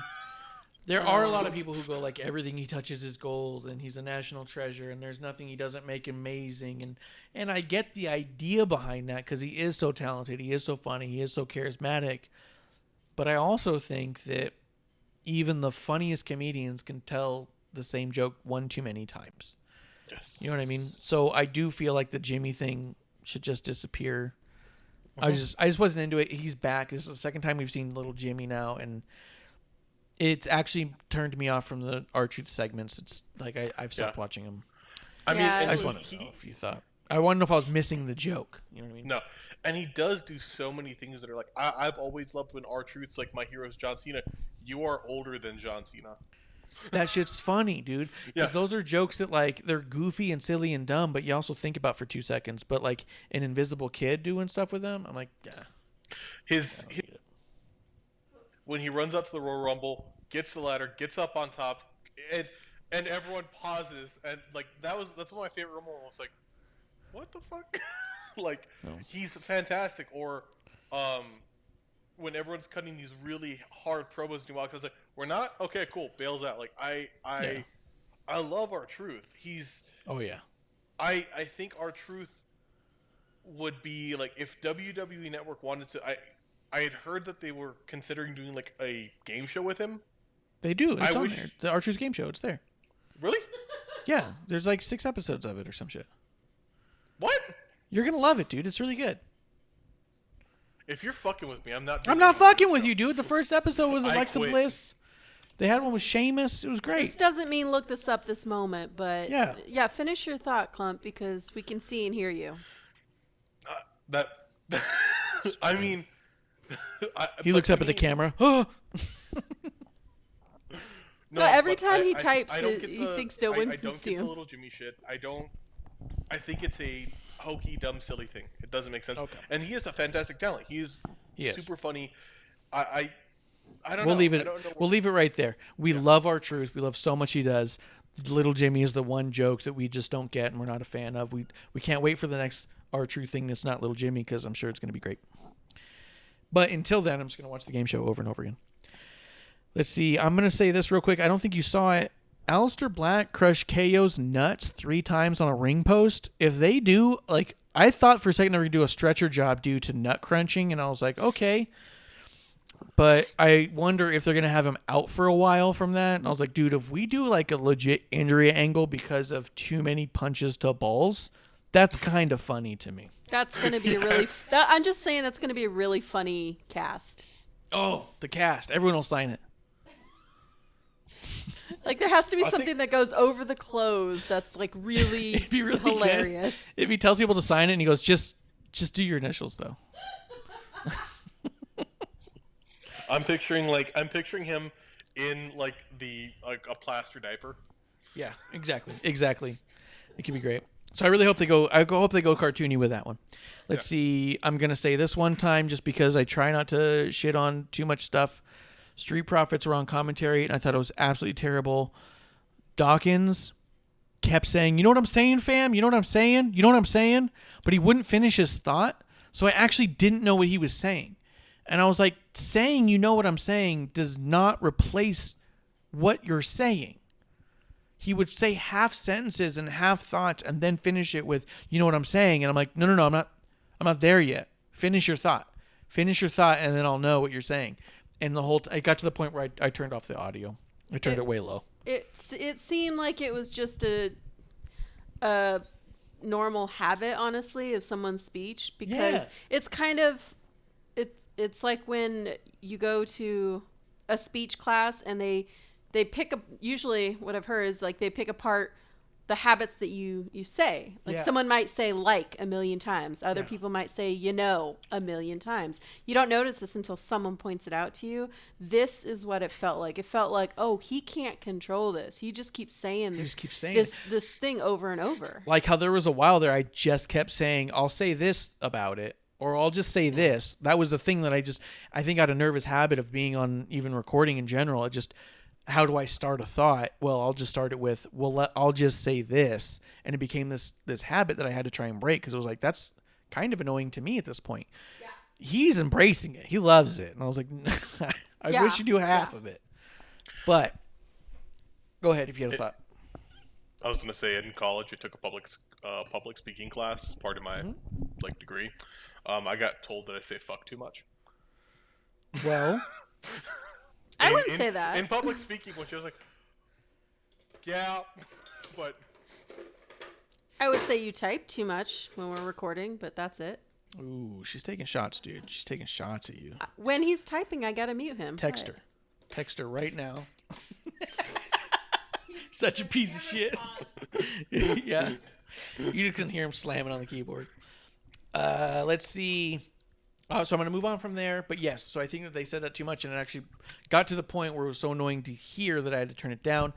There are a lot of people who go like everything he touches is gold and he's a national treasure and there's nothing he doesn't make amazing and I get the idea behind that because he is so talented, he is so funny, he is so charismatic. But I also think that even the funniest comedians can tell the same joke one too many times. Yes. You know what I mean? So I do feel like the Jimmy thing should just disappear. I just wasn't into it. He's back. This is the second time we've seen Little Jimmy now, and it's actually turned me off from the R-Truth segments. It's like I've stopped watching them. I just want to know if you thought. I want to know if I was missing the joke. You know what I mean? No. And he does do so many things that are like, I've always loved when R-Truth's like, my hero's John Cena. You are older than John Cena. That shit's funny, dude. Because those are jokes that, like, they're goofy and silly and dumb, but you also think about for 2 seconds. But, like, an invisible kid doing stuff with them, I'm like, His when he runs up to the Royal Rumble, gets the ladder, gets up on top, and everyone pauses. And, like, that's one of my favorite Rumble moments. Like, what the fuck? Like, he's fantastic. Or when everyone's cutting these really hard promos and he walks, I was like, we're not? Okay, cool. Bails out. Like, I love R-Truth. He's... Oh, yeah. I think R-Truth would be, like, if WWE Network wanted to... I had heard that they were considering doing, like, a game show with him. They do. It's on there. The R-Truth game show. It's there. Really? Yeah. There's, like, 6 episodes of it or some shit. What? You're going to love it, dude. It's really good. If you're fucking with me, I'm not fucking with you, dude. The first episode was Alexa Bliss. They had one with Sheamus. It was great. This doesn't mean look this up this moment, but yeah, finish your thought, Klump, because we can see and hear you. I mean, he looks up at the camera. No, but every time he types, he thinks no one can see him. I don't get the Little Jimmy shit. I think it's a hokey, dumb, silly thing. It doesn't make sense. Okay. And he is a fantastic talent. He's super funny. I don't know. We'll leave it right there. We love R-Truth. We love so much he does. Little Jimmy is the one joke that we just don't get and we're not a fan of. We can't wait for the next R-Truth thing that's not Little Jimmy because I'm sure it's going to be great. But until then, I'm just going to watch the game show over and over again. Let's see. I'm going to say this real quick. I don't think you saw it. Aleister Black crushed KO's nuts 3 times on a ring post. If they do, like, I thought for a second they were going to do a stretcher job due to nut crunching, and I was like, okay. But I wonder if they're going to have him out for a while from that. And I was like, dude, if we do like a legit injury angle because of too many punches to balls, that's kind of funny to me. That's going to be a really... I'm just saying that's going to be a really funny cast. Oh, the cast. Everyone will sign it. Like, there has to be something that goes over the clothes that's, like, really hilarious. Good. If he tells people to sign it and he goes, just do your initials, though. I'm picturing him in, like, a plaster diaper. Yeah, exactly. It could be great. So I really hope they go. Hope they go cartoony with that one. Let's see. I'm gonna say this one time just because I try not to shit on too much stuff. Street Profits were on commentary, and I thought it was absolutely terrible. Dawkins kept saying, "You know what I'm saying, fam? You know what I'm saying? You know what I'm saying?" But he wouldn't finish his thought, so I actually didn't know what he was saying. And I was like, saying "you know what I'm saying" does not replace what you're saying. He would say half sentences and half thoughts and then finish it with "you know what I'm saying," and I'm like, no, I'm not there yet. Finish your thought, and then I'll know what you're saying. And it got to the point where I turned off the audio. I turned it way low. It seemed like it was just a normal habit, honestly, of someone's speech, because it's kind of it's like when you go to a speech class and they pick up, usually what I've heard is like they pick apart the habits that you say. Like someone might say "like" a million times. Other people might say "you know" a million times. You don't notice this until someone points it out to you. This is what it felt like. It felt like, oh, he can't control this. He just keeps saying this thing over and over. Like how there was a while there I just kept saying, "I'll say this about it," or "I'll just say this." That was the thing that I think I had a nervous habit of being on even recording in general. It just, how do I start a thought? Well, I'll just start it with, I'll just say this. And it became this habit that I had to try and break, because it was like, that's kind of annoying to me at this point. Yeah. He's embracing it. He loves it. And I was like, I wish you do half of it. But go ahead if you had a thought. I was going to say, in college, I took a public speaking class as part of my degree. I got told that I say "fuck" too much. Well... I wouldn't say that. In public speaking, when she was like, yeah, but... I would say you type too much when we're recording, but that's it. Ooh, she's taking shots, dude. She's taking shots at you. When he's typing, I gotta mute him. Text her. Text her right now. Such a piece of shit. Yeah. You just can hear him slamming on the keyboard. Let's see... so I'm going to move on from there. But yes, so I think that they said that too much, and it actually got to the point where it was so annoying to hear that I had to turn it down.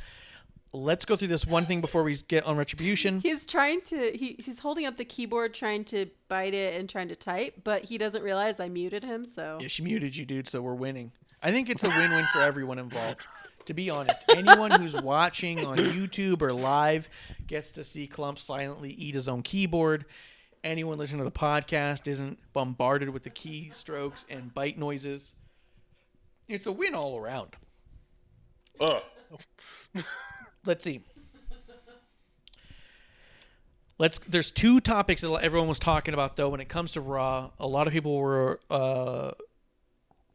Let's go through this one thing before we get on Retribution. He's trying to, he's holding up the keyboard, trying to bite it and trying to type, but he doesn't realize I muted him, so. Yeah, she muted you, dude, so we're winning. I think it's a win-win for everyone involved. To be honest, anyone who's watching on YouTube or live gets to see Klump silently eat his own keyboard. Anyone listening to the podcast isn't bombarded with the keystrokes and bite noises. It's a win all around. Let's see. There's two topics that everyone was talking about, though, when it comes to Raw. A lot of people were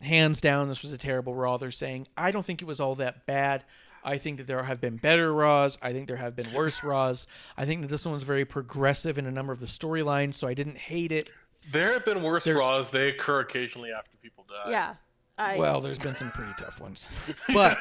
hands down, this was a terrible Raw. They're saying, I don't think it was all that bad. I think that there have been better Raws. I think there have been worse Raws. I think that this one was very progressive in a number of the storylines, so I didn't hate it. There have been worse Raws. They occur occasionally after people die. Yeah. Well, there's been some pretty tough ones. But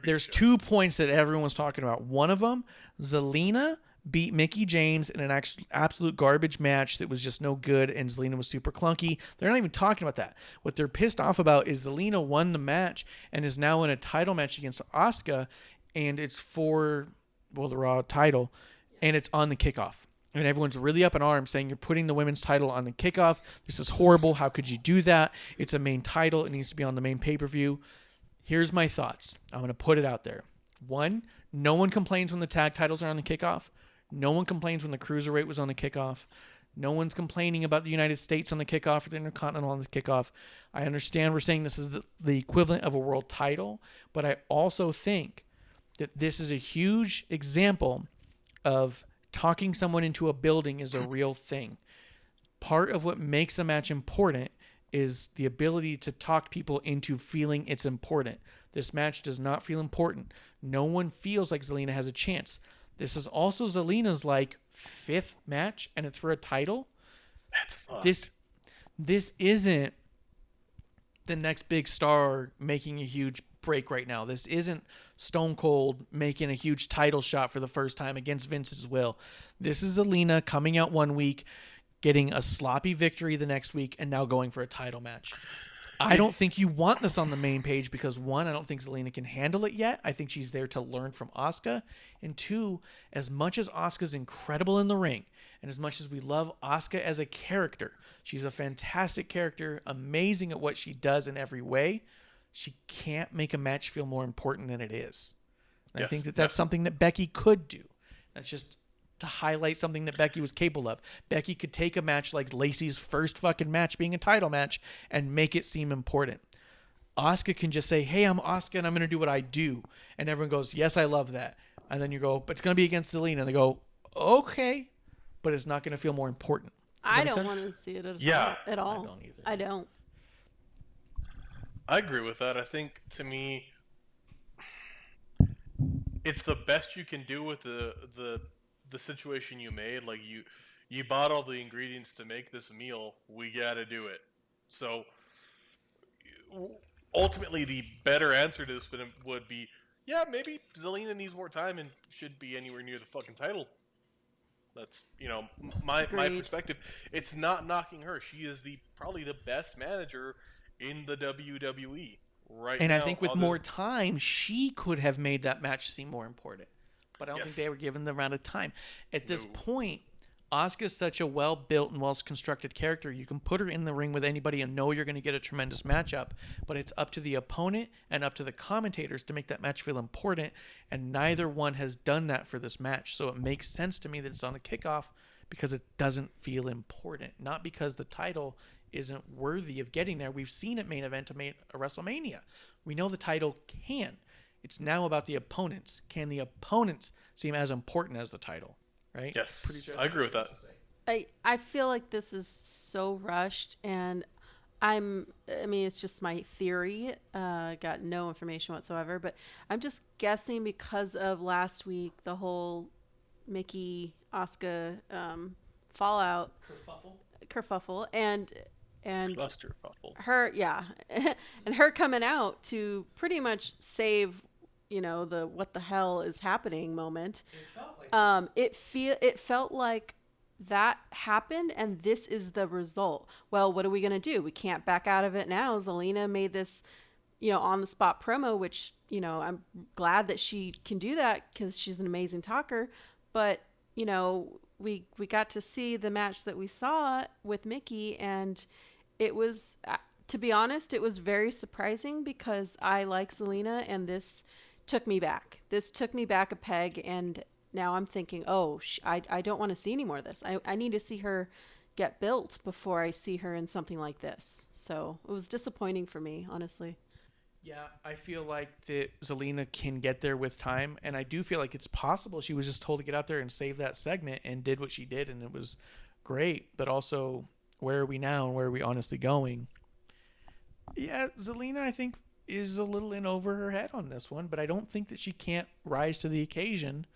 there's 2 points that everyone was talking about. One of them, Zelina beat Mickie James in an absolute garbage match that was just no good, and Zelina was super clunky. They're not even talking about that. What they're pissed off about is Zelina won the match and is now in a title match against Asuka, and it's for, the Raw title, and it's on the kickoff. And everyone's really up in arms saying, you're putting the women's title on the kickoff. This is horrible. How could you do that? It's a main title. It needs to be on the main pay-per-view. Here's my thoughts. I'm going to put it out there. 1, no one complains when the tag titles are on the kickoff. No one complains when the Cruiserweight was on the kickoff. No one's complaining about the United States on the kickoff or the Intercontinental on the kickoff. I understand we're saying this is the equivalent of a world title, but I also think that this is a huge example of talking someone into a building is a real thing. Part of what makes a match important is the ability to talk people into feeling it's important. This match does not feel important. No one feels like Zelina has a chance. This is also Zelina's 5th match, and it's for a title. That's fucked. This isn't the next big star making a huge break right now. This isn't Stone Cold making a huge title shot for the first time against Vince's will. This is Zelina coming out one week, getting a sloppy victory the next week, and now going for a title match. I don't think you want this on the main page because, one, I don't think Zelina can handle it yet. I think she's there to learn from Asuka. And two, as much as Asuka's incredible in the ring, and as much as we love Asuka as a character, she's a fantastic character, amazing at what she does in every way. She can't make a match feel more important than it is. And I think that that's something that Becky could do. That's just to highlight something that Becky was capable of. Becky could take a match like Lacey's first fucking match being a title match and make it seem important. Asuka can just say, hey, I'm Asuka and I'm going to do what I do. And everyone goes, yes, I love that. And then you go, but it's going to be against Zelina. And they go, okay, but it's not going to feel more important. I don't want to see it at all. I don't either. I don't. I agree with that. I think, to me, it's the best you can do with the situation you made. Like, you bought all the ingredients to make this meal. We got to do it. So ultimately, the better answer to this would be, yeah, maybe Zelina needs more time and should be anywhere near the fucking title. That's, my perspective. It's not knocking her. She is probably the best manager in the WWE right now. And I think with more time, she could have made that match seem more important. But I don't think they were given the amount of time. At this point, Asuka's such a well-built and well-constructed character. You can put her in the ring with anybody and know you're going to get a tremendous matchup. But it's up to the opponent and up to the commentators to make that match feel important. And neither one has done that for this match. So it makes sense to me that it's on the kickoff because it doesn't feel important. Not because the title isn't worthy of getting there. We've seen it main event a WrestleMania. We know the title can. It's now about the opponents. Can the opponents seem as important as the title? Right? Yes, I agree with that. I feel like this is so rushed, and it's just my theory. Got no information whatsoever, but I'm just guessing because of last week, the whole Mickey Asuka fallout kerfuffle and Clusterfuffle. Her and her coming out to pretty much save the what the hell is happening moment. It felt like that happened, and this is the result. Well, what are we gonna do? We can't back out of it now. Zelina made this on the spot promo, which I'm glad that she can do that because she's an amazing talker. But we got to see the match that we saw with Mickey, and it was, to be honest, it was very surprising because I like Zelina, and this took me back. This took me back a peg, and now I'm thinking, I don't want to see any more of this. I need to see her get built before I see her in something like this. So it was disappointing for me, honestly. Yeah, I feel like that Zelina can get there with time, and I do feel like it's possible. She was just told to get out there and save that segment and did what she did, and it was great. But also, where are we now and where are we honestly going? Yeah, Zelina, I think, is a little in over her head on this one, but I don't think that she can't rise to the occasion.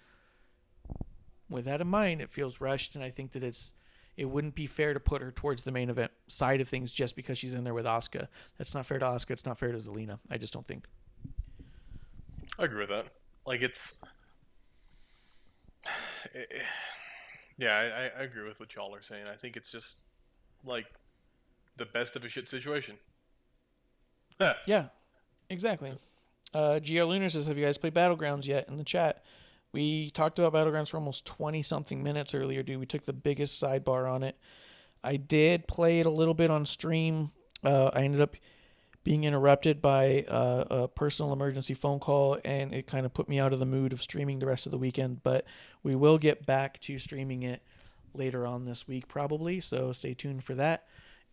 With that in mind, it feels rushed, and I think that it wouldn't be fair to put her towards the main event side of things just because she's in there with Asuka. That's not fair to Asuka. It's not fair to Zelina. I just don't think. I agree with that. Like, I agree with what y'all are saying. I think it's just, like, the best of a shit situation. Yeah, exactly. Gio Lunar says, have you guys played Battlegrounds yet in the chat? We talked about Battlegrounds for almost 20-something minutes earlier, dude. We took the biggest sidebar on it. I did play it a little bit on stream. I ended up being interrupted by a personal emergency phone call, and it kind of put me out of the mood of streaming the rest of the weekend. But we will get back to streaming it later on this week, probably, so stay tuned for that.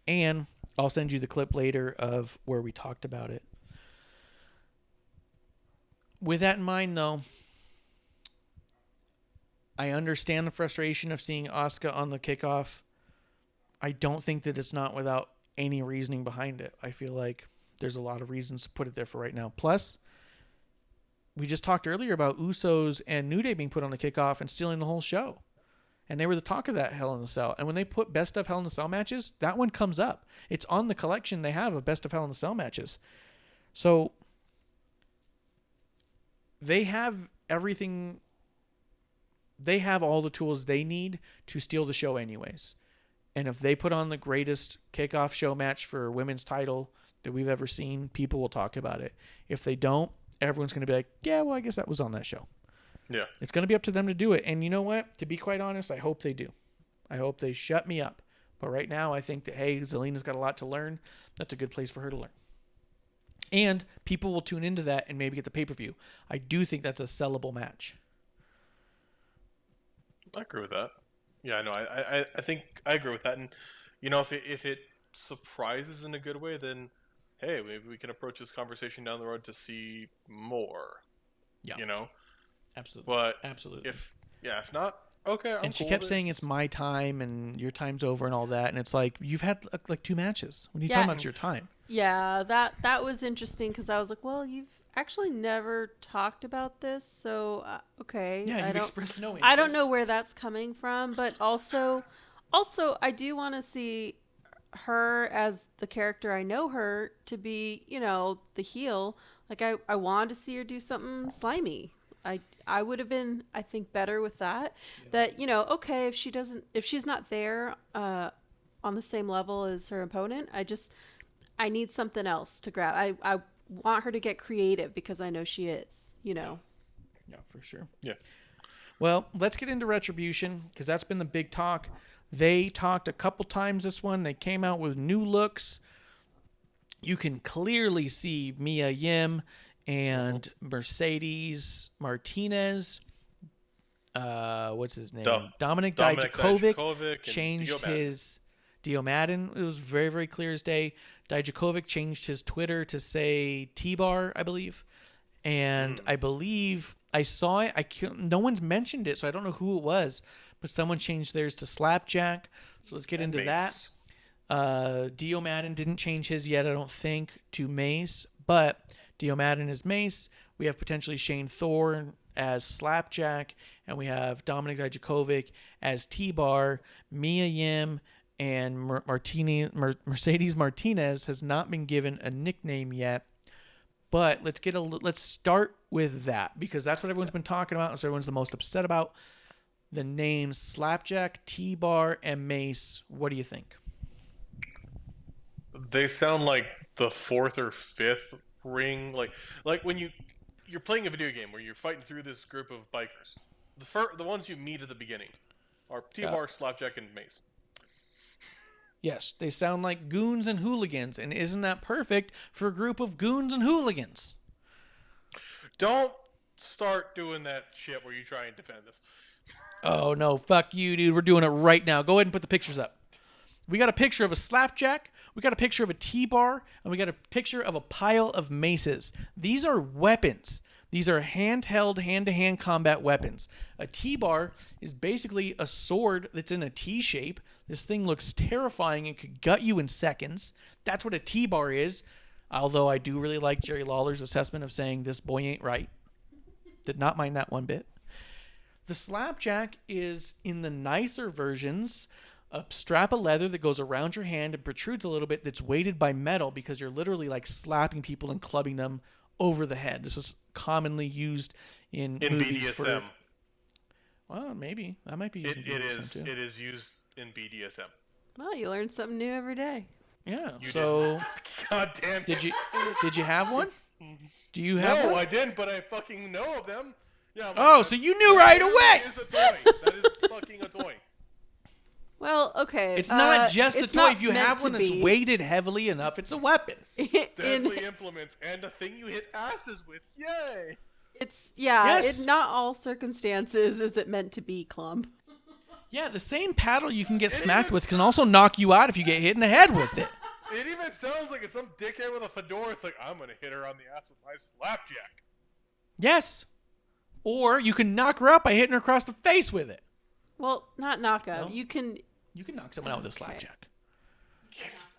And I'll send you the clip later of where we talked about it. With that in mind, though, I understand the frustration of seeing Asuka on the kickoff. I don't think that it's not without any reasoning behind it. I feel like there's a lot of reasons to put it there for right now. Plus, we just talked earlier about Usos and New Day being put on the kickoff and stealing the whole show. And they were the talk of that Hell in a Cell. And when they put Best of Hell in a Cell matches, that one comes up. It's on the collection they have of Best of Hell in a Cell matches. So they have everything. They have all the tools they need to steal the show anyways. And if they put on the greatest kickoff show match for women's title that we've ever seen, people will talk about it. If they don't, everyone's going to be like, yeah, well, I guess that was on that show. Yeah. It's going to be up to them to do it. And you know what? To be quite honest, I hope they do. I hope they shut me up. But right now, I think that, hey, Zelina's got a lot to learn. That's a good place for her to learn. And people will tune into that and maybe get the pay-per-view. I do think that's a sellable match. I agree with that. Yeah, no, I think I agree with that. And, you know, if it surprises in a good way, then, hey, maybe we can approach this conversation down the road to see more. Yeah. You know? Absolutely. But absolutely. If not, okay, I'm and she cool kept with saying it's my time and your time's over and all that. And it's like, you've had like 2 matches. When you talk about it's your time. Yeah, that was interesting because I was like, well, you've actually never talked about this, so okay. Yeah, you've expressed no interest. I don't know where that's coming from, but also, I do want to see her as the character I know her to be, you know, the heel. Like I wanted to see her do something slimy. I would have been, I think, better with that. Yeah. That, you know, okay, if she's not there on the same level as her opponent, I need something else to grab. I want her to get creative because I know she is, you know. Yeah, for sure. Yeah. Well, let's get into Retribution because that's been the big talk. They talked a couple times this one. They came out with new looks. You can clearly see Mia Yim and Mercedes Martinez. What's his name? Dominic Dijakovic changed his... Dio Madden. It was very, very clear as day. Dijakovic changed his Twitter to say T-Bar, I believe. And I believe I saw it. No one's mentioned it, so I don't know who it was. But someone changed theirs to Slapjack. So let's get into Mace. that. Dio Madden didn't change his yet, I don't think, to Mace. But Dio Madden is Mace. We have potentially Shane Thorne as Slapjack. And we have Dominic Dijakovic as T-Bar. Mia Yim and Mercedes Martinez has not been given a nickname yet, but let's start with that because that's what everyone's been talking about. And so everyone's the most upset about the names Slapjack, T-Bar, and Mace. What do you think? They sound like the 4th or 5th ring, like when you're playing a video game where you're fighting through this group of bikers. The ones you meet at the beginning are T-Bar, Slapjack, and Mace. Yes, they sound like goons and hooligans, and isn't that perfect for a group of goons and hooligans? Don't start doing that shit where you try and defend this. Oh, no, fuck you, dude. We're doing it right now. Go ahead and put the pictures up. We got a picture of a Slapjack, we got a picture of a T-Bar, and we got a picture of a pile of maces. These are weapons. These are handheld, hand-to-hand combat weapons. A T-Bar is basically a sword that's in a T shape. This thing looks terrifying and could gut you in seconds. That's what a T-Bar is. Although I do really like Jerry Lawler's assessment of saying this boy ain't right. Did not mind that one bit. The Slapjack is in the nicer versions, a strap of leather that goes around your hand and protrudes a little bit that's weighted by metal because you're literally like slapping people and clubbing them over the head. This is commonly used in movies BDSM. Well, maybe. I might be using BDSM too. It is used in BDSM. Well, you learn something new every day. Yeah. You so God damn it. Did you have one? Do you have one? No, I didn't, but I fucking know of them. Yeah. So you knew right away. That is a toy. That is fucking a toy. Well, okay. It's not just a toy. If you have one that's weighted heavily enough, it's a weapon. Deadly implements and a thing you hit asses with. Yay! Yes. Not all circumstances is it meant to be, Klump. Yeah, the same paddle you can get smacked with can also knock you out if you get hit in the head with it. It even sounds like it's some dickhead with a fedora. It's like, I'm going to hit her on the ass with my Slapjack. Yes. Or you can knock her out by hitting her across the face with it. Well, not knock up. No. You can knock someone out with a Slapjack.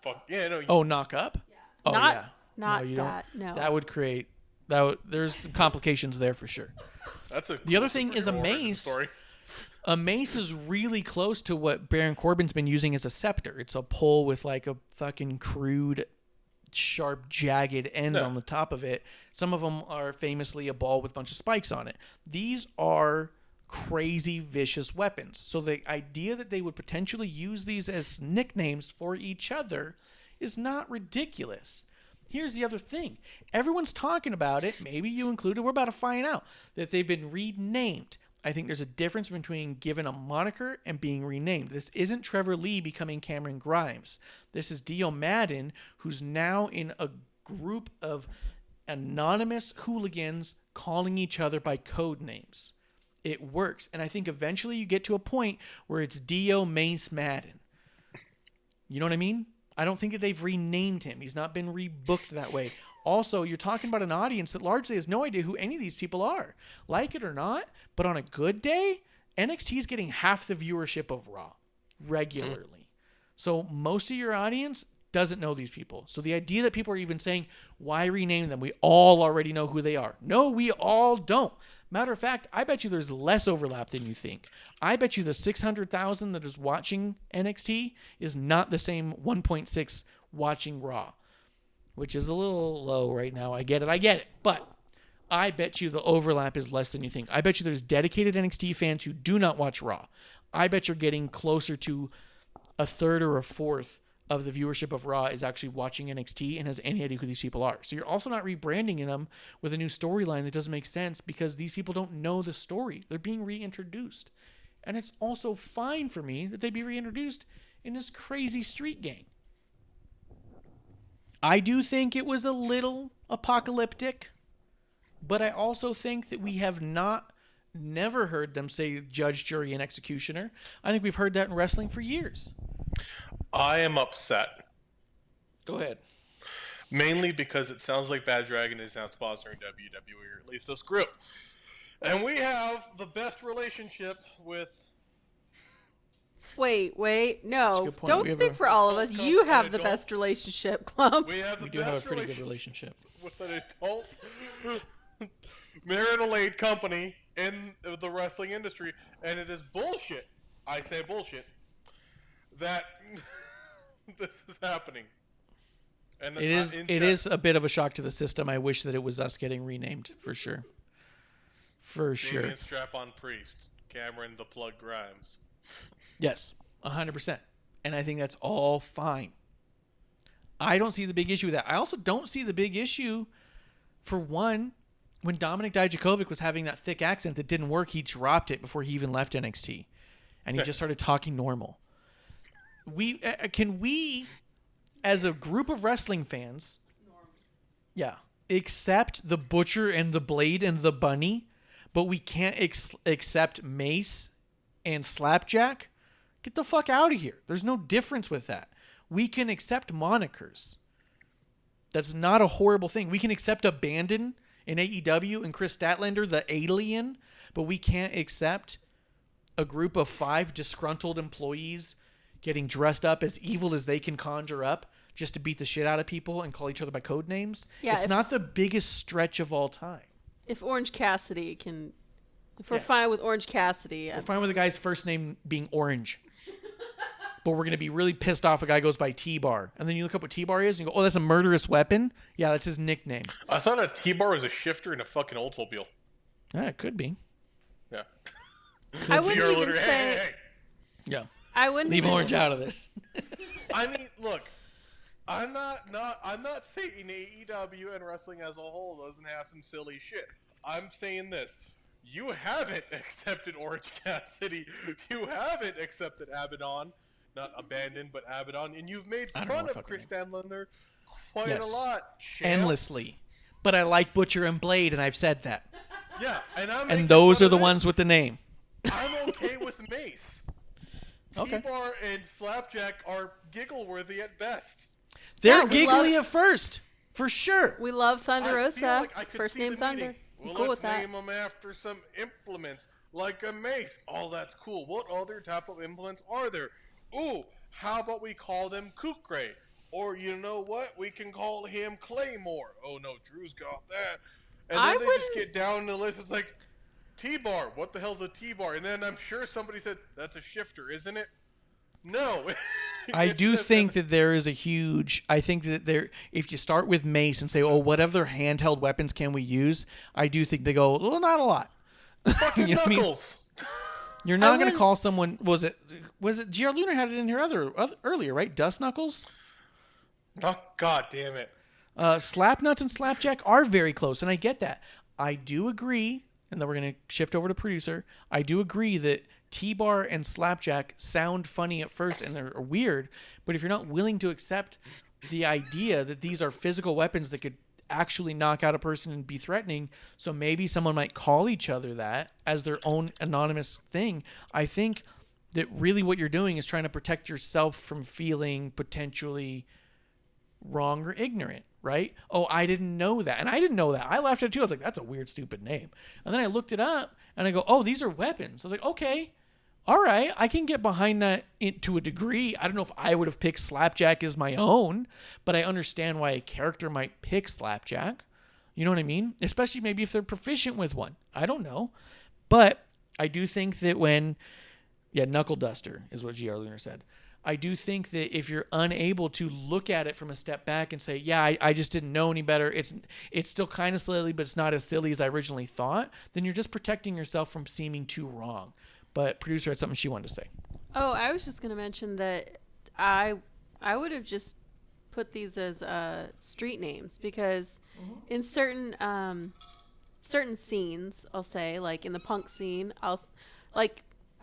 Fuck yeah, no. Oh, knock up? Yeah. Oh, not, yeah. Not no, that. No. That would create. There's some complications there for sure. The other thing is a mace. Story. A mace is really close to what Baron Corbin's been using as a scepter. It's a pole with like a fucking crude, sharp, jagged end on the top of it. Some of them are famously a ball with a bunch of spikes on it. These are crazy, vicious weapons. So the idea that they would potentially use these as nicknames for each other is not ridiculous. here's the other thing. Everyone's talking about it. Maybe you included. We're about to find out that they've been renamed. I think there's a difference between given a moniker and being renamed. This isn't Trevor Lee becoming Cameron Grimes. This is Dio Madden, who's now in a group of anonymous hooligans calling each other by code names. It works. And I think eventually you get to a point where it's Dio Mace Madden. You know what I mean? I don't think that they've renamed him. He's not been rebooked that way. Also, you're talking about an audience that largely has no idea who any of these people are. Like it or not, but on a good day, NXT is getting half the viewership of Raw regularly. So most of your audience doesn't know these people. So the idea that people are even saying, why rename them? We all already know who they are. No, we all don't. Matter of fact, I bet you there's less overlap than you think. I bet you the 600,000 that is watching NXT is not the same 1.6 watching Raw, which is a little low right now. I get it. But I bet you the overlap is less than you think. I bet you there's dedicated NXT fans who do not watch Raw. I bet you're getting closer to a third or a fourth of the viewership of Raw is actually watching NXT and has any idea who these people are. So you're also not rebranding them with a new storyline that doesn't make sense because these people don't know the story. They're being reintroduced. And it's also fine for me that they be reintroduced in this crazy street gang. I do think it was a little apocalyptic, but I also think that we have never heard them say judge, jury, and executioner. I think we've heard that in wrestling for years. I am upset. Go ahead. Mainly because it sounds like Bad Dragon is now sponsoring WWE, or at least this group. And we have the best relationship with... Wait, no. Don't speak for all of us. You have the best relationship, Klump. We do have a pretty good relationship with an adult marital aid company in the wrestling industry, and it is bullshit. I say bullshit. That this is happening. And it is a bit of a shock to the system. I wish that it was us getting renamed, for sure. Damien Strap-on Priest, Cameron the Plug Grimes. Yes, 100%. And I think that's all fine. I don't see the big issue with that. I also don't see the big issue, for one, when Dominik Dijakovic was having that thick accent that didn't work, he dropped it before he even left NXT. And he just started talking normal. Can we, as a group of wrestling fans, accept the Butcher and the Blade and the Bunny, but we can't accept Mace and Slapjack? Get the fuck out of here. There's no difference with that. We can accept monikers. That's not a horrible thing. We can accept Abandon in AEW and Chris Statlander, the Alien, but we can't accept a group of 5 disgruntled employees getting dressed up as evil as they can conjure up just to beat the shit out of people and call each other by code names. Yeah, it's not the biggest stretch of all time. If Orange Cassidy can... If we're fine with Orange Cassidy... We're fine with a guy's first name being Orange. But we're going to be really pissed off if a guy goes by T-Bar. And then you look up what T-Bar is and you go, oh, that's a murderous weapon? Yeah, that's his nickname. I thought a T-Bar was a shifter in a fucking Oldsmobile. Yeah, it could be. Yeah. I wouldn't even say... Hey. Yeah. I wouldn't leave Orange out of this. I mean, look, I'm not saying AEW and wrestling as a whole doesn't have some silly shit. I'm saying this: you haven't accepted Orange Cassidy, you haven't accepted Abaddon, not Abandon, but Abaddon, and you've made fun of Chris Statlander quite a lot, champ. Endlessly. But I like Butcher and Blade, and I've said that. Yeah, and those are the ones with the name. I'm okay with Mace. T-Bar and Slapjack are giggle-worthy at best. They're giggly at first, for sure. We love Thunder Rosa. First name Thunder. Well, cool let's with that. name them after some implements, like a mace. Oh, that's cool. What other type of implements are there? Ooh, how about we call them Kukre? Or you know what? We can call him Claymore. Oh, no, Drew's got that. And then they just get down the list. It's like... T-bar. What the hell's a T-bar? And then I'm sure somebody said, that's a shifter, isn't it? No. I do think that there is a huge... I think that there... If you start with Mace and say, oh, what other handheld weapons can we use? I do think they go, well, not a lot. Fucking you know Knuckles. I mean? You're not going to call someone... Was it GR Lunar had it in here earlier, right? Dust Knuckles? Oh, God damn it. Slapnuts and Slapjack are very close, and I get that. I do agree, and then we're going to shift over to producer. I do agree that T-Bar and Slapjack sound funny at first, and they're weird, but if you're not willing to accept the idea that these are physical weapons that could actually knock out a person and be threatening, so maybe someone might call each other that as their own anonymous thing. I think that really what you're doing is trying to protect yourself from feeling potentially wrong or ignorant, right? Oh, I didn't know that. And I didn't know that. I laughed at it too. I was like, that's a weird, stupid name. And then I looked it up and I go, oh, these are weapons. I was like, okay, all right, I can get behind that to a degree. I don't know if I would have picked Slapjack as my own, but I understand why a character might pick Slapjack. You know what I mean? Especially maybe if they're proficient with one. I don't know. But I do think that Knuckle Duster is what GR Lunar said. I do think that if you're unable to look at it from a step back and say, yeah, I just didn't know any better, it's still kind of silly, but it's not as silly as I originally thought, then you're just protecting yourself from seeming too wrong. But producer had something she wanted to say. Oh, I was just going to mention that I would have just put these as street names because in certain scenes, I'll say, like in the punk scene, I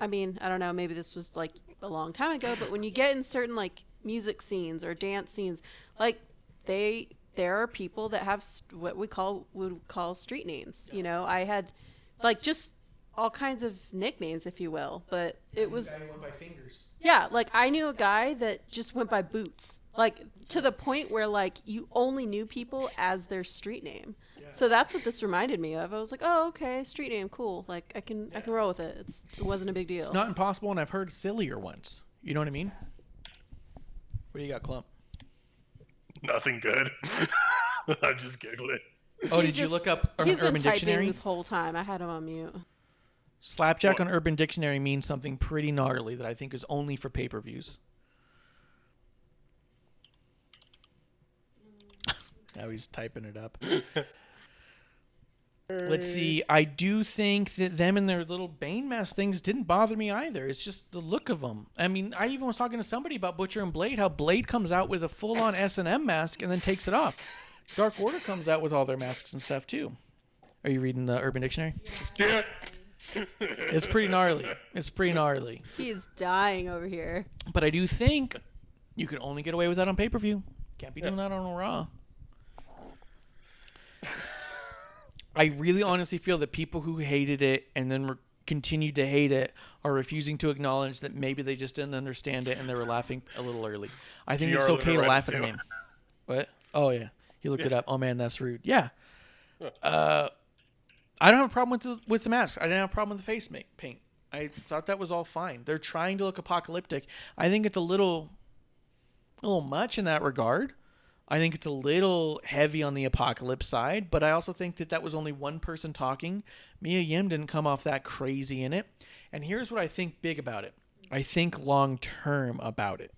don't know, maybe this was like a long time ago, but when you get in certain like music scenes or dance scenes, like there are people that have what we would call street names. You know, I had like just all kinds of nicknames, if you will, but it was guy went by Fingers. Yeah, like I knew a guy that just went by Boots, like to the point where like you only knew people as their street name. So that's what this reminded me of. I was like, oh, okay, street name, cool. Like I can roll with it. It wasn't a big deal. It's not impossible, and I've heard sillier ones. You know what I mean? What do you got, Klump? Nothing good. I'm just giggling. Oh, did you look up He's Urban been typing Dictionary? this whole time. I had him on mute. Slapjack on Urban Dictionary means something pretty gnarly that I think is only for pay-per-views. Now he's typing it up. Let's see. I do think that them and their little Bane mask things didn't bother me either. It's just the look of them. I mean, I even was talking to somebody about Butcher and Blade, how Blade comes out with a full-on S&M mask and then takes it off. Dark Order comes out with all their masks and stuff, too. Are you reading the Urban Dictionary? Yeah. It's pretty gnarly. He's dying over here. But I do think you can only get away with that on pay-per-view. Can't be doing that on Raw. I really honestly feel that people who hated it and then continued to hate it are refusing to acknowledge that maybe they just didn't understand it and they were laughing a little early. I think it's okay to laugh at a name. What? Oh, yeah. He looked it up. Oh, man, that's rude. Yeah. I don't have a problem with the mask. I didn't have a problem with the face paint. I thought that was all fine. They're trying to look apocalyptic. I think it's a little much in that regard. I think it's a little heavy on the apocalypse side, but I also think that was only one person talking. Mia Yim didn't come off that crazy in it. And here's what I think big about it. I think long term about it.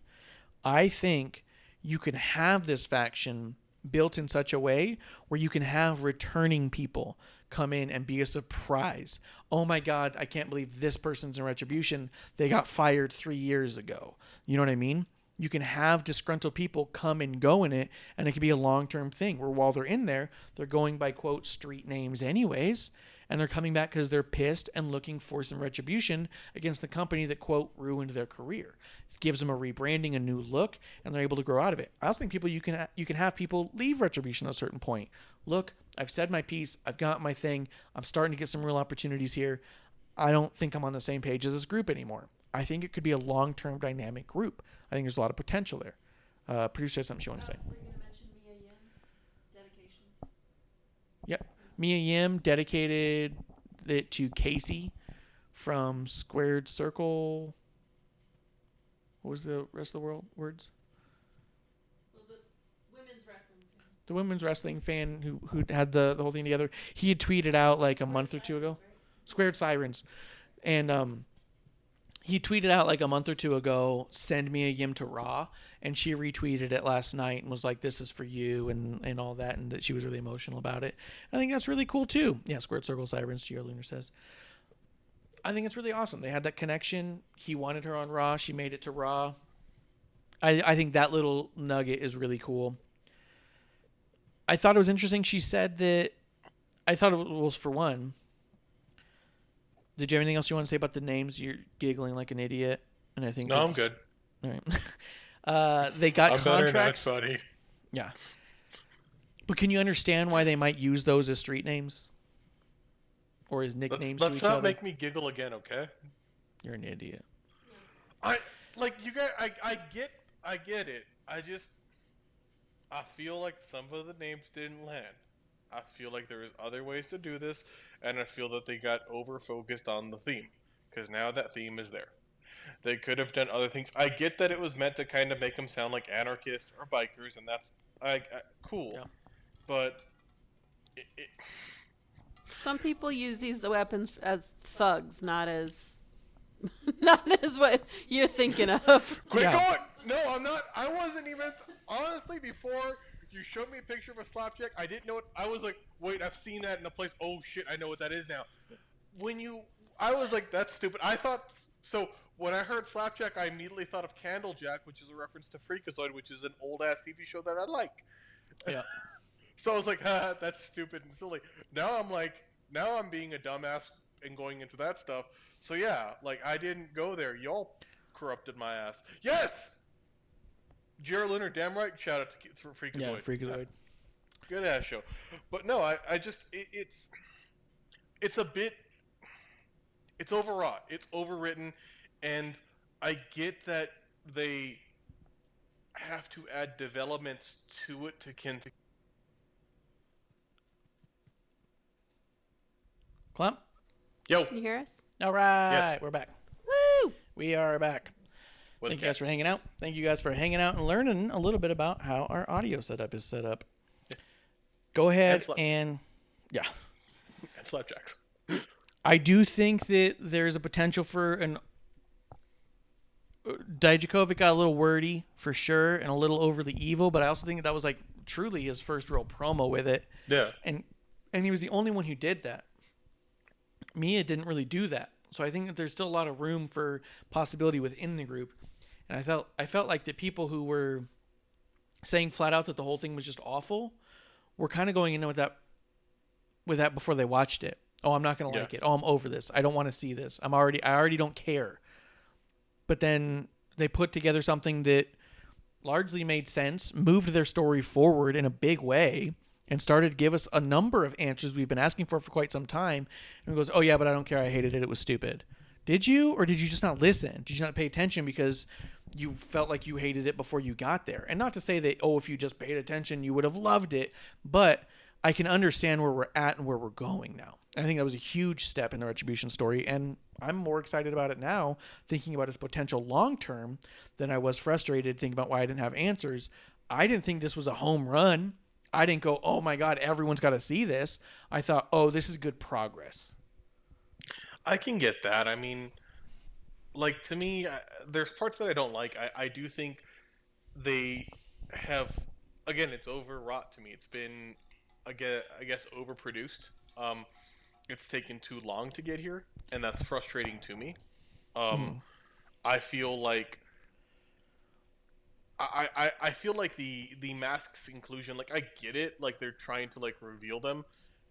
I think you can have this faction built in such a way where you can have returning people come in and be a surprise. Oh my God, I can't believe this person's in Retribution. They got fired 3 years ago. You know what I mean? You can have disgruntled people come and go in it, and it can be a long-term thing where while they're in there, they're going by, quote, street names anyways, and they're coming back because they're pissed and looking for some retribution against the company that, quote, ruined their career. It gives them a rebranding, a new look, and they're able to grow out of it. I also think you can have people leave Retribution at a certain point. Look, I've said my piece. I've got my thing. I'm starting to get some real opportunities here. I don't think I'm on the same page as this group anymore. I think it could be a long-term dynamic group. I think there's a lot of potential there. Producer has something she wants to say. We're going to mention Mia Yim dedication. Yep. Mia Yim dedicated it to Casey from Squared Circle. What was the rest of the words? Well, the women's wrestling fan. The women's wrestling fan who had the whole thing together. He had tweeted out like a month or two ago. Squared Sirens. And he tweeted out like a month or two ago, send Mia Yim to Raw, and she retweeted it last night and was like, this is for you, and all that, and that she was really emotional about it. I think that's really cool too. Yeah, Squared Circle Sirens, GR Lunar says. I think it's really awesome. They had that connection. He wanted her on Raw. She made it to Raw. I think that little nugget is really cool. I thought it was interesting. She said that. I thought it was for one. Did you have anything else you want to say about the names? You're giggling like an idiot, and I think no, I'm good. All right. They got I'm contracts. Better than buddy. Yeah. But can you understand why they might use those as street names? Or as nicknames to each other? Let's not make me giggle again, okay? You're an idiot. You guys, I get it. I feel like some of the names didn't land. I feel like there is other ways to do this, and I feel that they got over-focused on the theme. Because now that theme is there. They could have done other things. I get that it was meant to kind of make them sound like anarchists or bikers, and that's cool. Yeah. But some people use these weapons as thugs, not as what you're thinking of. Quit going! No, I'm not. I wasn't even. Honestly, before you showed me a picture of a slapjack, I didn't know it. I was like, wait, I've seen that in a place. Oh shit, I know what that is now. I was like, that's stupid. I thought so. When I heard Slapjack, I immediately thought of Candlejack, which is a reference to Freakazoid, which is an old-ass TV show that I like. Yeah. So I was like, that's stupid and silly. Now I'm being a dumbass and going into that stuff. So yeah, I didn't go there. Y'all corrupted my ass. Yes! Jared Lunar, damn right, shout out to Freakazoid. Yeah, Freakazoid. Good-ass show. But no, I just, it's a bit, it's overwrought. It's overwritten. And I get that they have to add developments to it to Klump? Yo. Can you hear us? All right. Yes. We're back. Woo! We are back. Thank you guys for hanging out. Thank you guys for hanging out and learning a little bit about how our audio setup is set up. Yeah. Go ahead and yeah. And slapjacks. I do think that there's a potential for an Dijakovic got a little wordy for sure and a little overly evil, but I also think that was truly his first real promo with it. Yeah. And he was the only one who did that. Mia didn't really do that. So I think that there's still a lot of room for possibility within the group. And I felt like the people who were saying flat out that the whole thing was just awful were kind of going in with that before they watched it. Oh, I'm not going to like it. Oh, I'm over this. I don't want to see this. I already don't care. But then they put together something that largely made sense, moved their story forward in a big way, and started to give us a number of answers we've been asking for quite some time. And it goes, oh, yeah, but I don't care. I hated it. It was stupid. Did you? Or did you just not listen? Did you not pay attention because you felt like you hated it before you got there? And not to say that, if you just paid attention, you would have loved it. But I can understand where we're at and where we're going now. And I think that was a huge step in the Retribution story. And I'm more excited about it now, thinking about its potential long-term, than I was frustrated thinking about why I didn't have answers. I didn't think this was a home run. I didn't go, oh my God, everyone's got to see this. I thought, oh, this is good progress. I can get that. I mean, to me, there's parts that I don't like. I do think they have, again, it's overwrought to me. It's been, I guess, overproduced. It's taken too long to get here, and that's frustrating to me. I feel like I feel like the masks inclusion, I get it, they're trying to reveal them,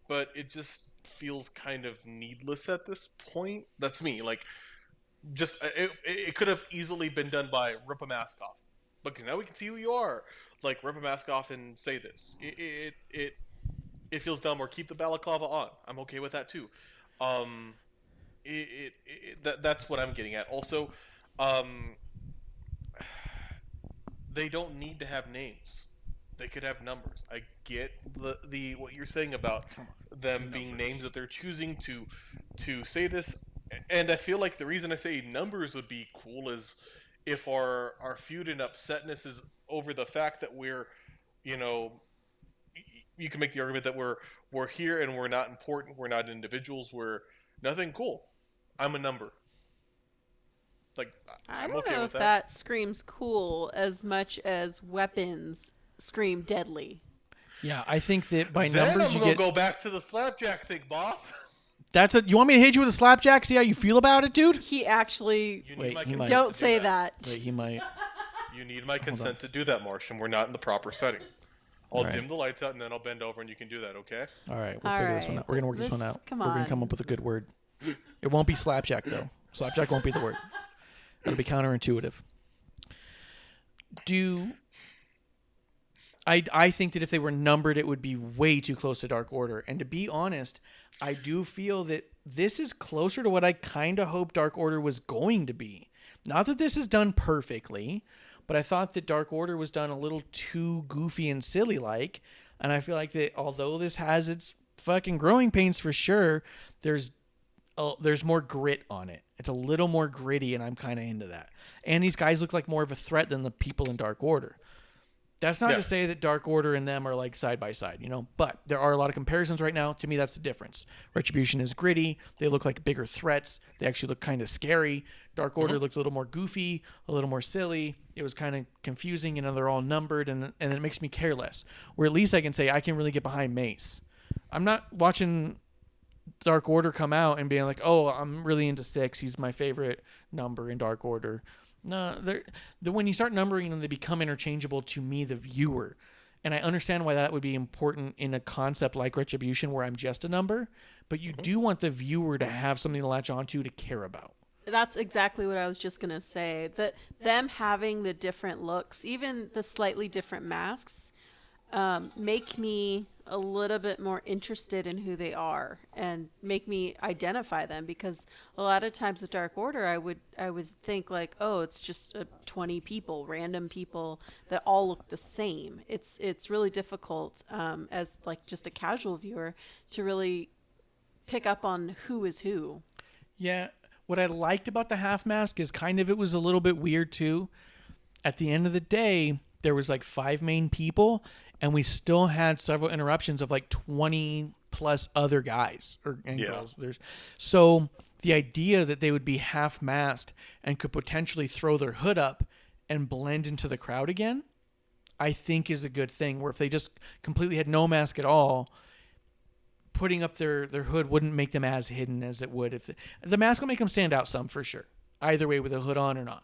but it just feels kind of needless at this point. That's me. It could have easily been done by rip a mask off, because now we can see who you are. Rip a mask off and say this. It feels dumb. Or keep the balaclava on. I'm okay with that too. That's what I'm getting at. Also, they don't need to have names. They could have numbers. I get the what you're saying about them being names that they're choosing to say this, and I feel like the reason I say numbers would be cool is if our feud and upsetness is over the fact that we're, you can make the argument that we're here and we're not important, we're not individuals, we're nothing. Cool. I'm a number. I don't know if that screams cool as much as weapons scream deadly. Yeah, I think that by then numbers I'm gonna go back to the slapjack thing, boss. You want me to hit you with a slapjack? See how you feel about it, dude? He actually. He might. Don't say that. Wait, he might. You need my consent to do that, Marsh, and we're not in the proper setting. I'll dim the lights out, and then I'll bend over, and you can do that, okay? All right, we'll figure this one out. We're going to work this one out. We're going to come up with a good word. It won't be slapjack, though. Slapjack won't be the word. It'll be counterintuitive. I think that if they were numbered, it would be way too close to Dark Order. And to be honest, I do feel that this is closer to what I kind of hoped Dark Order was going to be. Not that this is done perfectly, but I thought that Dark Order was done a little too goofy and silly-like. And I feel like that although this has its fucking growing pains for sure, there's more grit on it. It's a little more gritty, and I'm kind of into that. And these guys look like more of a threat than the people in Dark Order. That's not to say that Dark Order and them are like side by side, but there are a lot of comparisons right now. To me, that's the difference. Retribution is gritty. They look like bigger threats. They actually look kind of scary. Dark Order looks a little more goofy, a little more silly. It was kind of confusing, they're all numbered, and it makes me care less. Where at least I can say I can really get behind Mace. I'm not watching Dark Order come out and being like, oh, I'm really into 6. He's my favorite number in Dark Order. No, when you start numbering them, they become interchangeable to me, the viewer. And I understand why that would be important in a concept like Retribution where I'm just a number. But you do want the viewer to have something to latch onto to care about. That's exactly what I was just going to say. That them having the different looks, even the slightly different masks, make me a little bit more interested in who they are and make me identify them, because a lot of times with Dark Order I would think like, oh, it's just 20 people, random people that all look the same. It's really difficult as like just a casual viewer to really pick up on who is who. Yeah, what I liked about the half mask is it was a little bit weird too. At the end of the day, there was like 5 main people, and we still had several interruptions of like 20 plus other guys and girls. So the idea that they would be half masked and could potentially throw their hood up and blend into the crowd again, I think is a good thing. Where if they just completely had no mask at all, putting up their hood wouldn't make them as hidden as it would if the mask will make them stand out some for sure. Either way, with a hood on or not,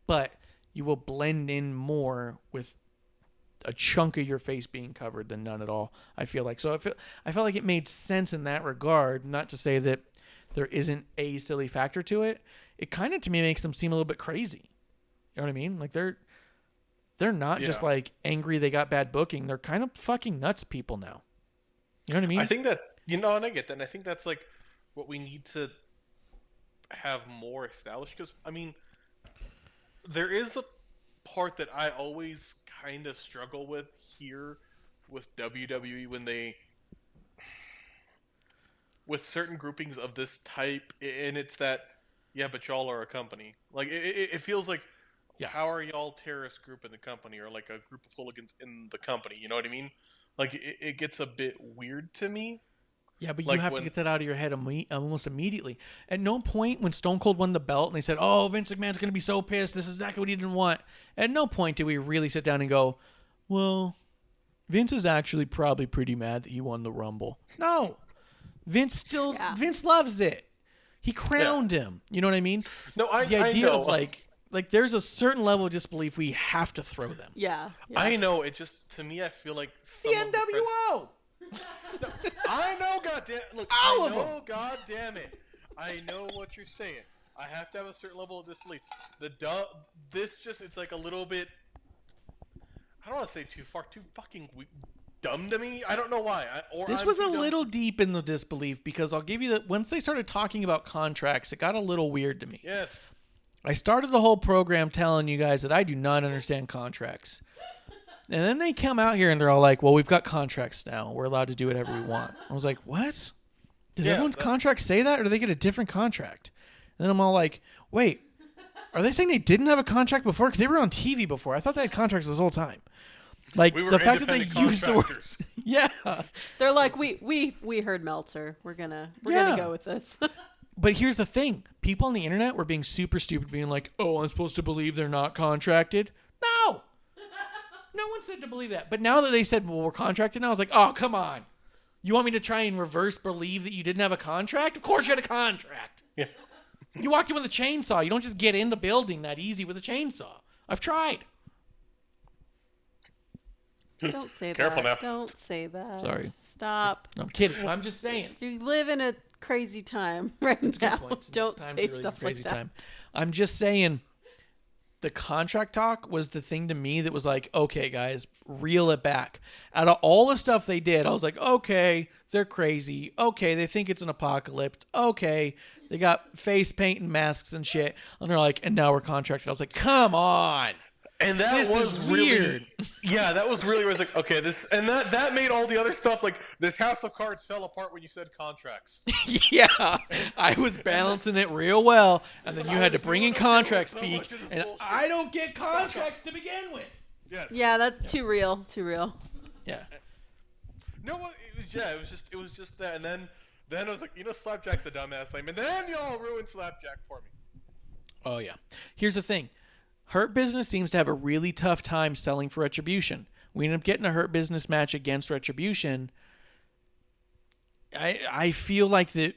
but you will blend in more with a chunk of your face being covered than none at all, I feel like. So I felt like it made sense in that regard. Not to say that there isn't a silly factor to it. It kind of, to me, makes them seem a little bit crazy. You know what I mean? Like they're not just like angry they got bad booking. They're kind of fucking nuts people now. You know what I mean? I think that, and I get that. And I think that's like what we need to have more established. Because, I mean, there is a part that I always kind of struggle with here with WWE when they, with certain groupings of this type, and it's that, but y'all are a company. Like, it feels like, how are y'all terrorist group in the company, or like a group of hooligans in the company? You know what I mean? Like, it gets a bit weird to me. Yeah, but you have to get that out of your head almost immediately. At no point when Stone Cold won the belt and they said, oh, Vince McMahon's going to be so pissed, this is exactly what he didn't want. At no point did we really sit down and go, well, Vince is actually probably pretty mad that he won the Rumble. No. Vince loves it. He crowned him. You know what I mean? No, the idea of like there's a certain level of disbelief we have to throw them. Yeah. I know. It just, to me, I feel like the NWO. No, I know, goddamn. Look, goddamn it. I know what you're saying. I have to have a certain level of disbelief. It's like a little bit. I don't want to say too fucking dumb to me. I don't know why. This was a little deep in the disbelief, because I'll give you that. Once they started talking about contracts, it got a little weird to me. Yes. I started the whole program telling you guys that I do not understand contracts. And then they come out here and they're all like, well, we've got contracts now. We're allowed to do whatever we want. I was like, what? Does everyone's contract say that, or do they get a different contract? And then I'm all like, wait, are they saying they didn't have a contract before? Because they were on TV before. I thought they had contracts this whole time. Like, we were the fact that they used the word. Yeah. They're like, we heard Meltzer. We're gonna go with this. But here's the thing. People on the internet were being super stupid, being like, oh, I'm supposed to believe they're not contracted. No. No one said to believe that. But now that they said, well, we're contracted now, I was like, oh, come on. You want me to try and reverse believe that you didn't have a contract? Of course you had a contract. Yeah. You walked in with a chainsaw. You don't just get in the building that easy with a chainsaw. I've tried. Don't say Careful that. now. Don't say that. Sorry. Stop. No, I'm kidding. I'm just saying. You live in a crazy time right now. Don't Time's say a really stuff crazy like that. time. I'm just saying the contract talk was the thing to me that was like, okay, guys, reel it back. Out of all the stuff they did, I was like, okay, they're crazy. Okay, they think it's an apocalypse. Okay, they got face paint and masks and shit. And they're like, and now we're contracted. I was like, come on. And that This was is really weird. Yeah, that was really where it's like, okay, this, and that made all the other stuff like this House of Cards fell apart when you said contracts. Yeah, I was balancing it real well, and then you had to bring in contract speak, and I don't get contracts to begin with. Yes. Yeah, that's too real. Too real. Yeah. No, it was just that, and then I was like, Slapjack's a dumbass name, and then y'all ruined Slapjack for me. Oh yeah. Here's the thing. Hurt Business seems to have a really tough time selling for Retribution. We end up getting a Hurt Business match against Retribution. I feel like the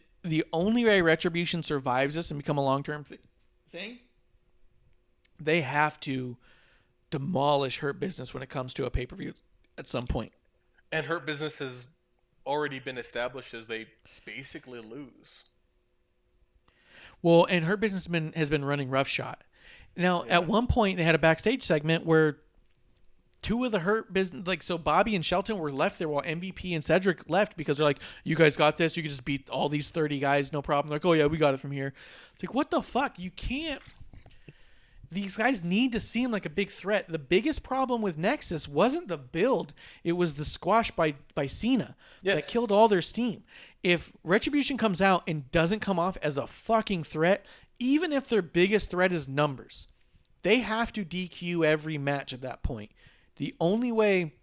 only way Retribution survives this and become a long-term thing, they have to demolish Hurt Business when it comes to a pay-per-view at some point. And Hurt Business has already been established as they basically lose. Well, and Hurt Business has been running roughshod. Now, at one point, they had a backstage segment where two of the Hurt Business, like, so Bobby and Shelton were left there while MVP and Cedric left because they're like, you guys got this. You can just beat all these 30 guys, no problem. They're like, oh, yeah, we got it from here. It's like, what the fuck? You can't. These guys need to seem like a big threat. The biggest problem with Nexus wasn't the build. It was the squash by Cena that killed all their steam. If Retribution comes out and doesn't come off as a fucking threat, even if their biggest threat is numbers, they have to DQ every match at that point. The only way,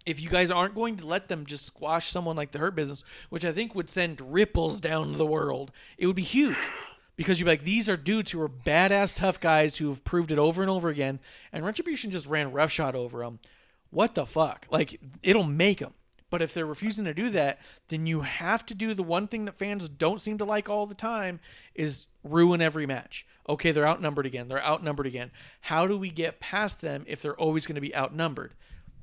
if you guys aren't going to let them just squash someone like the Hurt Business, which I think would send ripples down the world, it would be huge. Because you'd be like, these are dudes who are badass tough guys who have proved it over and over again, and Retribution just ran roughshod over them. What the fuck? Like, it'll make them. But if they're refusing to do that, then you have to do the one thing that fans don't seem to like all the time is ruin every match. Okay, they're outnumbered again. How do we get past them if they're always going to be outnumbered?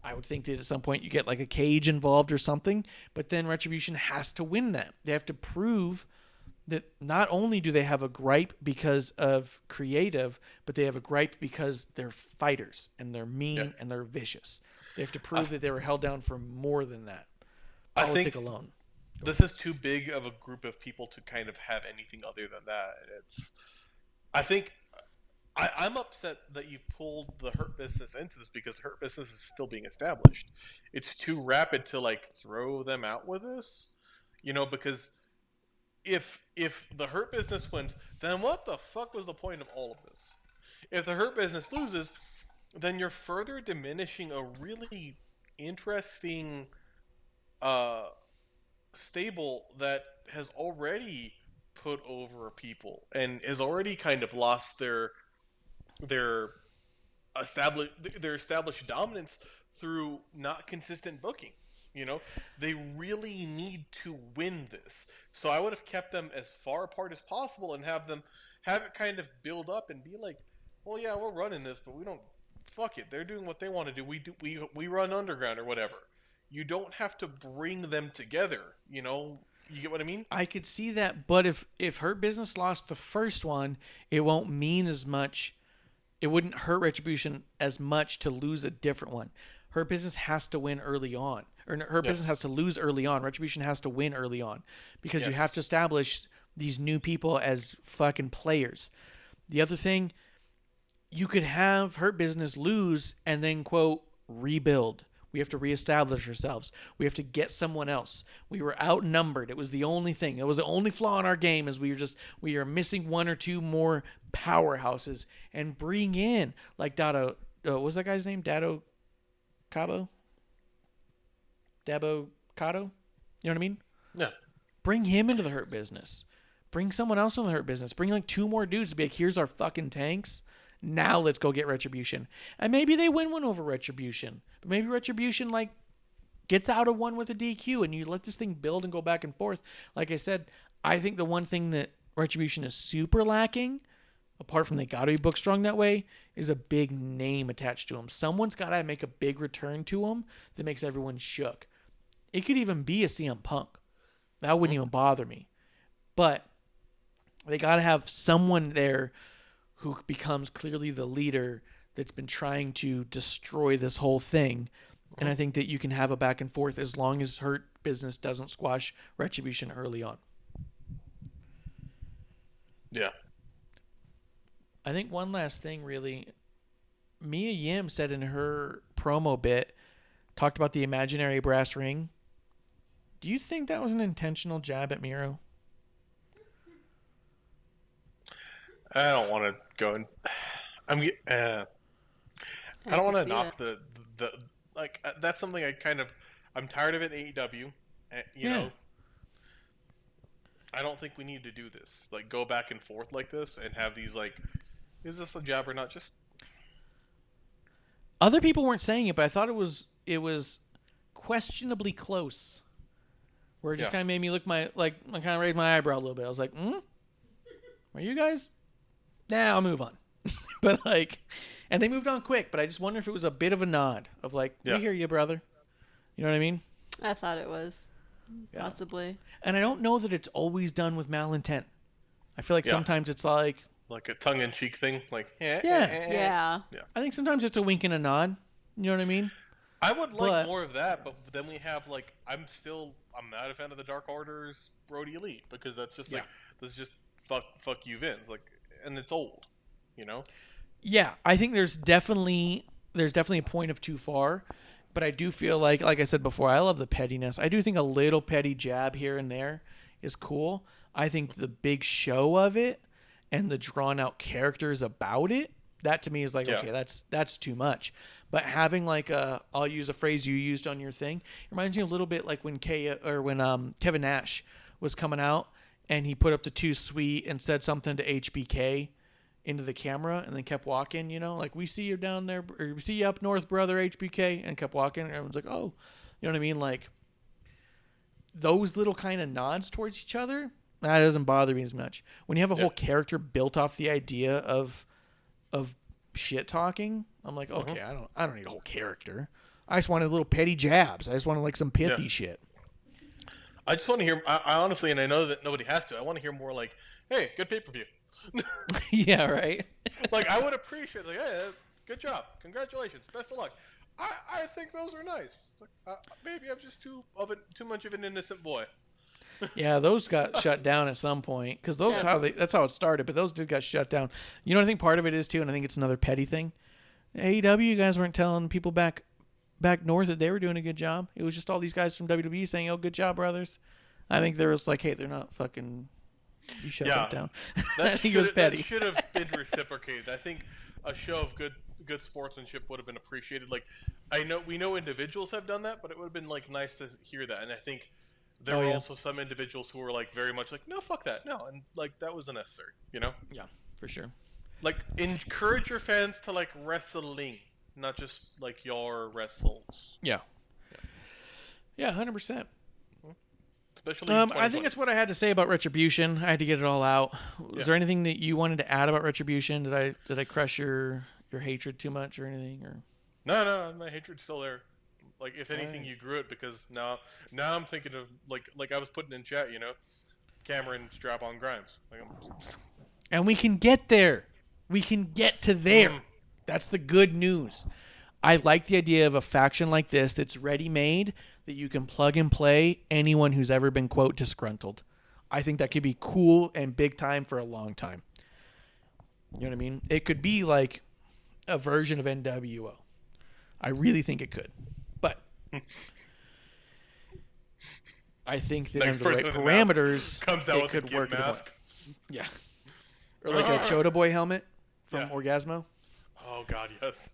I would think that at some point you get like a cage involved or something, but then Retribution has to win that. They have to prove that not only do they have a gripe because of creative, but they have a gripe because they're fighters and they're mean and they're vicious. They have to prove that they were held down for more than that. Politic alone. This is too big of a group of people to kind of have anything other than that. I'm upset that you pulled the Hurt Business into this because the Hurt Business is still being established. It's too rapid to like throw them out with this, because if the Hurt Business wins, then what the fuck was the point of all of this? If the Hurt Business loses, then you're further diminishing a really interesting stable that has already put over people and has already kind of lost their established dominance through not consistent booking. They really need to win this. So I would have kept them as far apart as possible and have it kind of build up and be like, well, yeah, we're running this, but we don't. Fuck it. They're doing what they want to do. We run underground or whatever. You don't have to bring them together. You get what I mean? I could see that, but if Hurt Business lost the first one, it won't mean as much. It wouldn't hurt Retribution as much to lose a different one. Hurt Business has to win early on. Or Hurt Business has to lose early on. Retribution has to win early on. Because you have to establish these new people as fucking players. The other thing, you could have Hurt Business lose and then, quote, rebuild. We have to reestablish ourselves. We have to get someone else. We were outnumbered. It was the only thing. It was the only flaw in our game is we are missing one or two more powerhouses and bring in like Dado. What was that guy's name? Dado Cabo? Dabo Cotto? You know what I mean? Yeah. Bring him into the Hurt Business. Bring someone else into the Hurt Business. Bring like two more dudes to be like, here's our fucking tanks. Now let's go get Retribution. And maybe they win one over Retribution. But maybe Retribution like gets out of one with a DQ and you let this thing build and go back and forth. Like I said, I think the one thing that Retribution is super lacking apart from they got to be book strong that way, is a big name attached to them. Someone's got to make a big return to them that makes everyone shook. It could even be a CM Punk. That wouldn't even bother me. But they got to have someone there who becomes clearly the leader that's been trying to destroy this whole thing. And I think that you can have a back and forth as long as Hurt Business doesn't squash Retribution early on. Yeah. I think one last thing, really. Mia Yim said in her promo bit, talked about the imaginary brass ring. Do you think that was an intentional jab at Miro? I don't want to go in. I don't want to knock the like. That's something I'm tired of it in AEW. You know, I don't think we need to do this. Like, go back and forth like this and have these like, is this a jab or not? Just other people weren't saying it, but I thought it was questionably close. Where it just kind of made me look I kind of raised my eyebrow a little bit. I was like, are you guys? Nah, I'll move on. But and they moved on quick, but I just wonder if it was a bit of a nod of we hear you, brother. You know what I mean? I thought it was. Possibly. And I don't know that it's always done with malintent. I feel like sometimes it's like a tongue-in-cheek thing. Yeah. I think sometimes it's a wink and a nod. You know what I mean? I would like more of that, but then we have I'm not a fan of the Dark Order's Brody Elite because that's just this is just fuck you Vince, and it's old, you know? Yeah, I think there's definitely a point of too far, but I do feel like I said before, I love the pettiness. I do think a little petty jab here and there is cool. I think the big show of it and the drawn out characters about it, that to me is okay, that's too much. But having I'll use a phrase you used on your thing, it reminds me a little bit like when Kevin Nash was coming out and he put up the too sweet and said something to HBK into the camera and then kept walking, we see you down there, or we see you up north, brother, HBK, and kept walking. And everyone's like, oh, you know what I mean? Those little kind of nods towards each other, that doesn't bother me as much. When you have a whole character built off the idea of shit talking, I'm like, okay, I don't need a whole character. I just wanted little petty jabs. I just wanted some pithy shit. I just want to hear. I honestly, and I know that nobody has to. I want to hear more hey, good pay-per-view. Yeah, right. I would appreciate hey, good job, congratulations, best of luck. I think those are nice. Maybe I'm just too much of an innocent boy. Yeah, those got shut down at some point because that's how it started. But those got shut down. You know what I think part of it is too, and I think it's another petty thing. AEW, you guys weren't telling people back north that they were doing a good job. It was just all these guys from WWE saying, "Oh, good job, brothers." I think there was hey, they're not fucking. You shut that down. I think it was petty. That should have been reciprocated. I think a show of good sportsmanship would have been appreciated. We know individuals have done that, but it would have been nice to hear that. And I think there were also some individuals who were very much no, fuck that, no, and that was unnecessary. You know? Yeah, for sure. Encourage your fans to wrestling, not just your wrestles. Yeah. Yeah, 100%. Especially I think that's what I had to say about Retribution. I had to get it all out. Was there anything that you wanted to add about Retribution? Did I crush your hatred too much or anything? Or no, my hatred's still there. If anything, you grew it because now I'm thinking of I was putting in chat, Cameron strap-on Grimes. And we can get there. We can get to there. That's the good news. I like the idea of a faction like this that's ready-made, that you can plug and play anyone who's ever been, quote, disgruntled. I think that could be cool and big time for a long time. You know what I mean? It could be a version of NWO. I really think it could. But I think that under the right parameters, comes out it could work. Mask. Yeah. Or a Chota Boy helmet from Orgasmo. Oh, God, yes.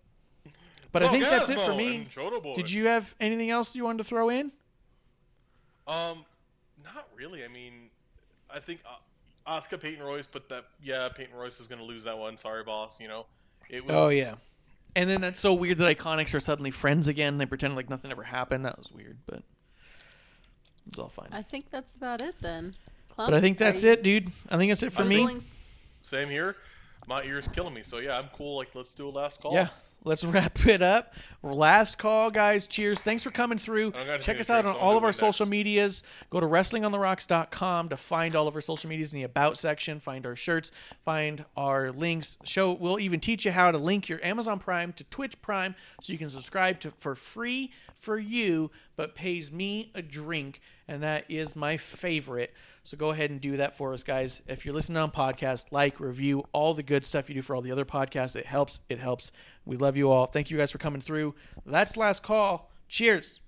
But I think that's it for me. Did you have anything else you wanted to throw in? Not really. I mean, I think Asuka Peyton Royce, but Peyton Royce is going to lose that one. Sorry, boss. It was. Oh yeah. And then that's so weird that Iconics are suddenly friends again. They pretend like nothing ever happened. That was weird, but it's all fine. I think that's about it then. But I think that's it, dude. I think that's it for me. Same here. my ear's killing me. So yeah, I'm cool. Like, let's do a last call. Yeah. Let's wrap it up. Last call, guys. Cheers. Thanks for coming through. Check us out on all of our social medias. Go to WrestlingOnTheRocks.com to find all of our social medias in the About section. Find our shirts. Find our links. We'll even teach you how to link your Amazon Prime to Twitch Prime so you can subscribe to for free for you, but pays me a drink, and that is my favorite. So go ahead and do that for us, guys. If you're listening on podcasts, like, review, all the good stuff you do for all the other podcasts. It helps. It helps. We love you all. Thank you guys for coming through. That's last call. Cheers.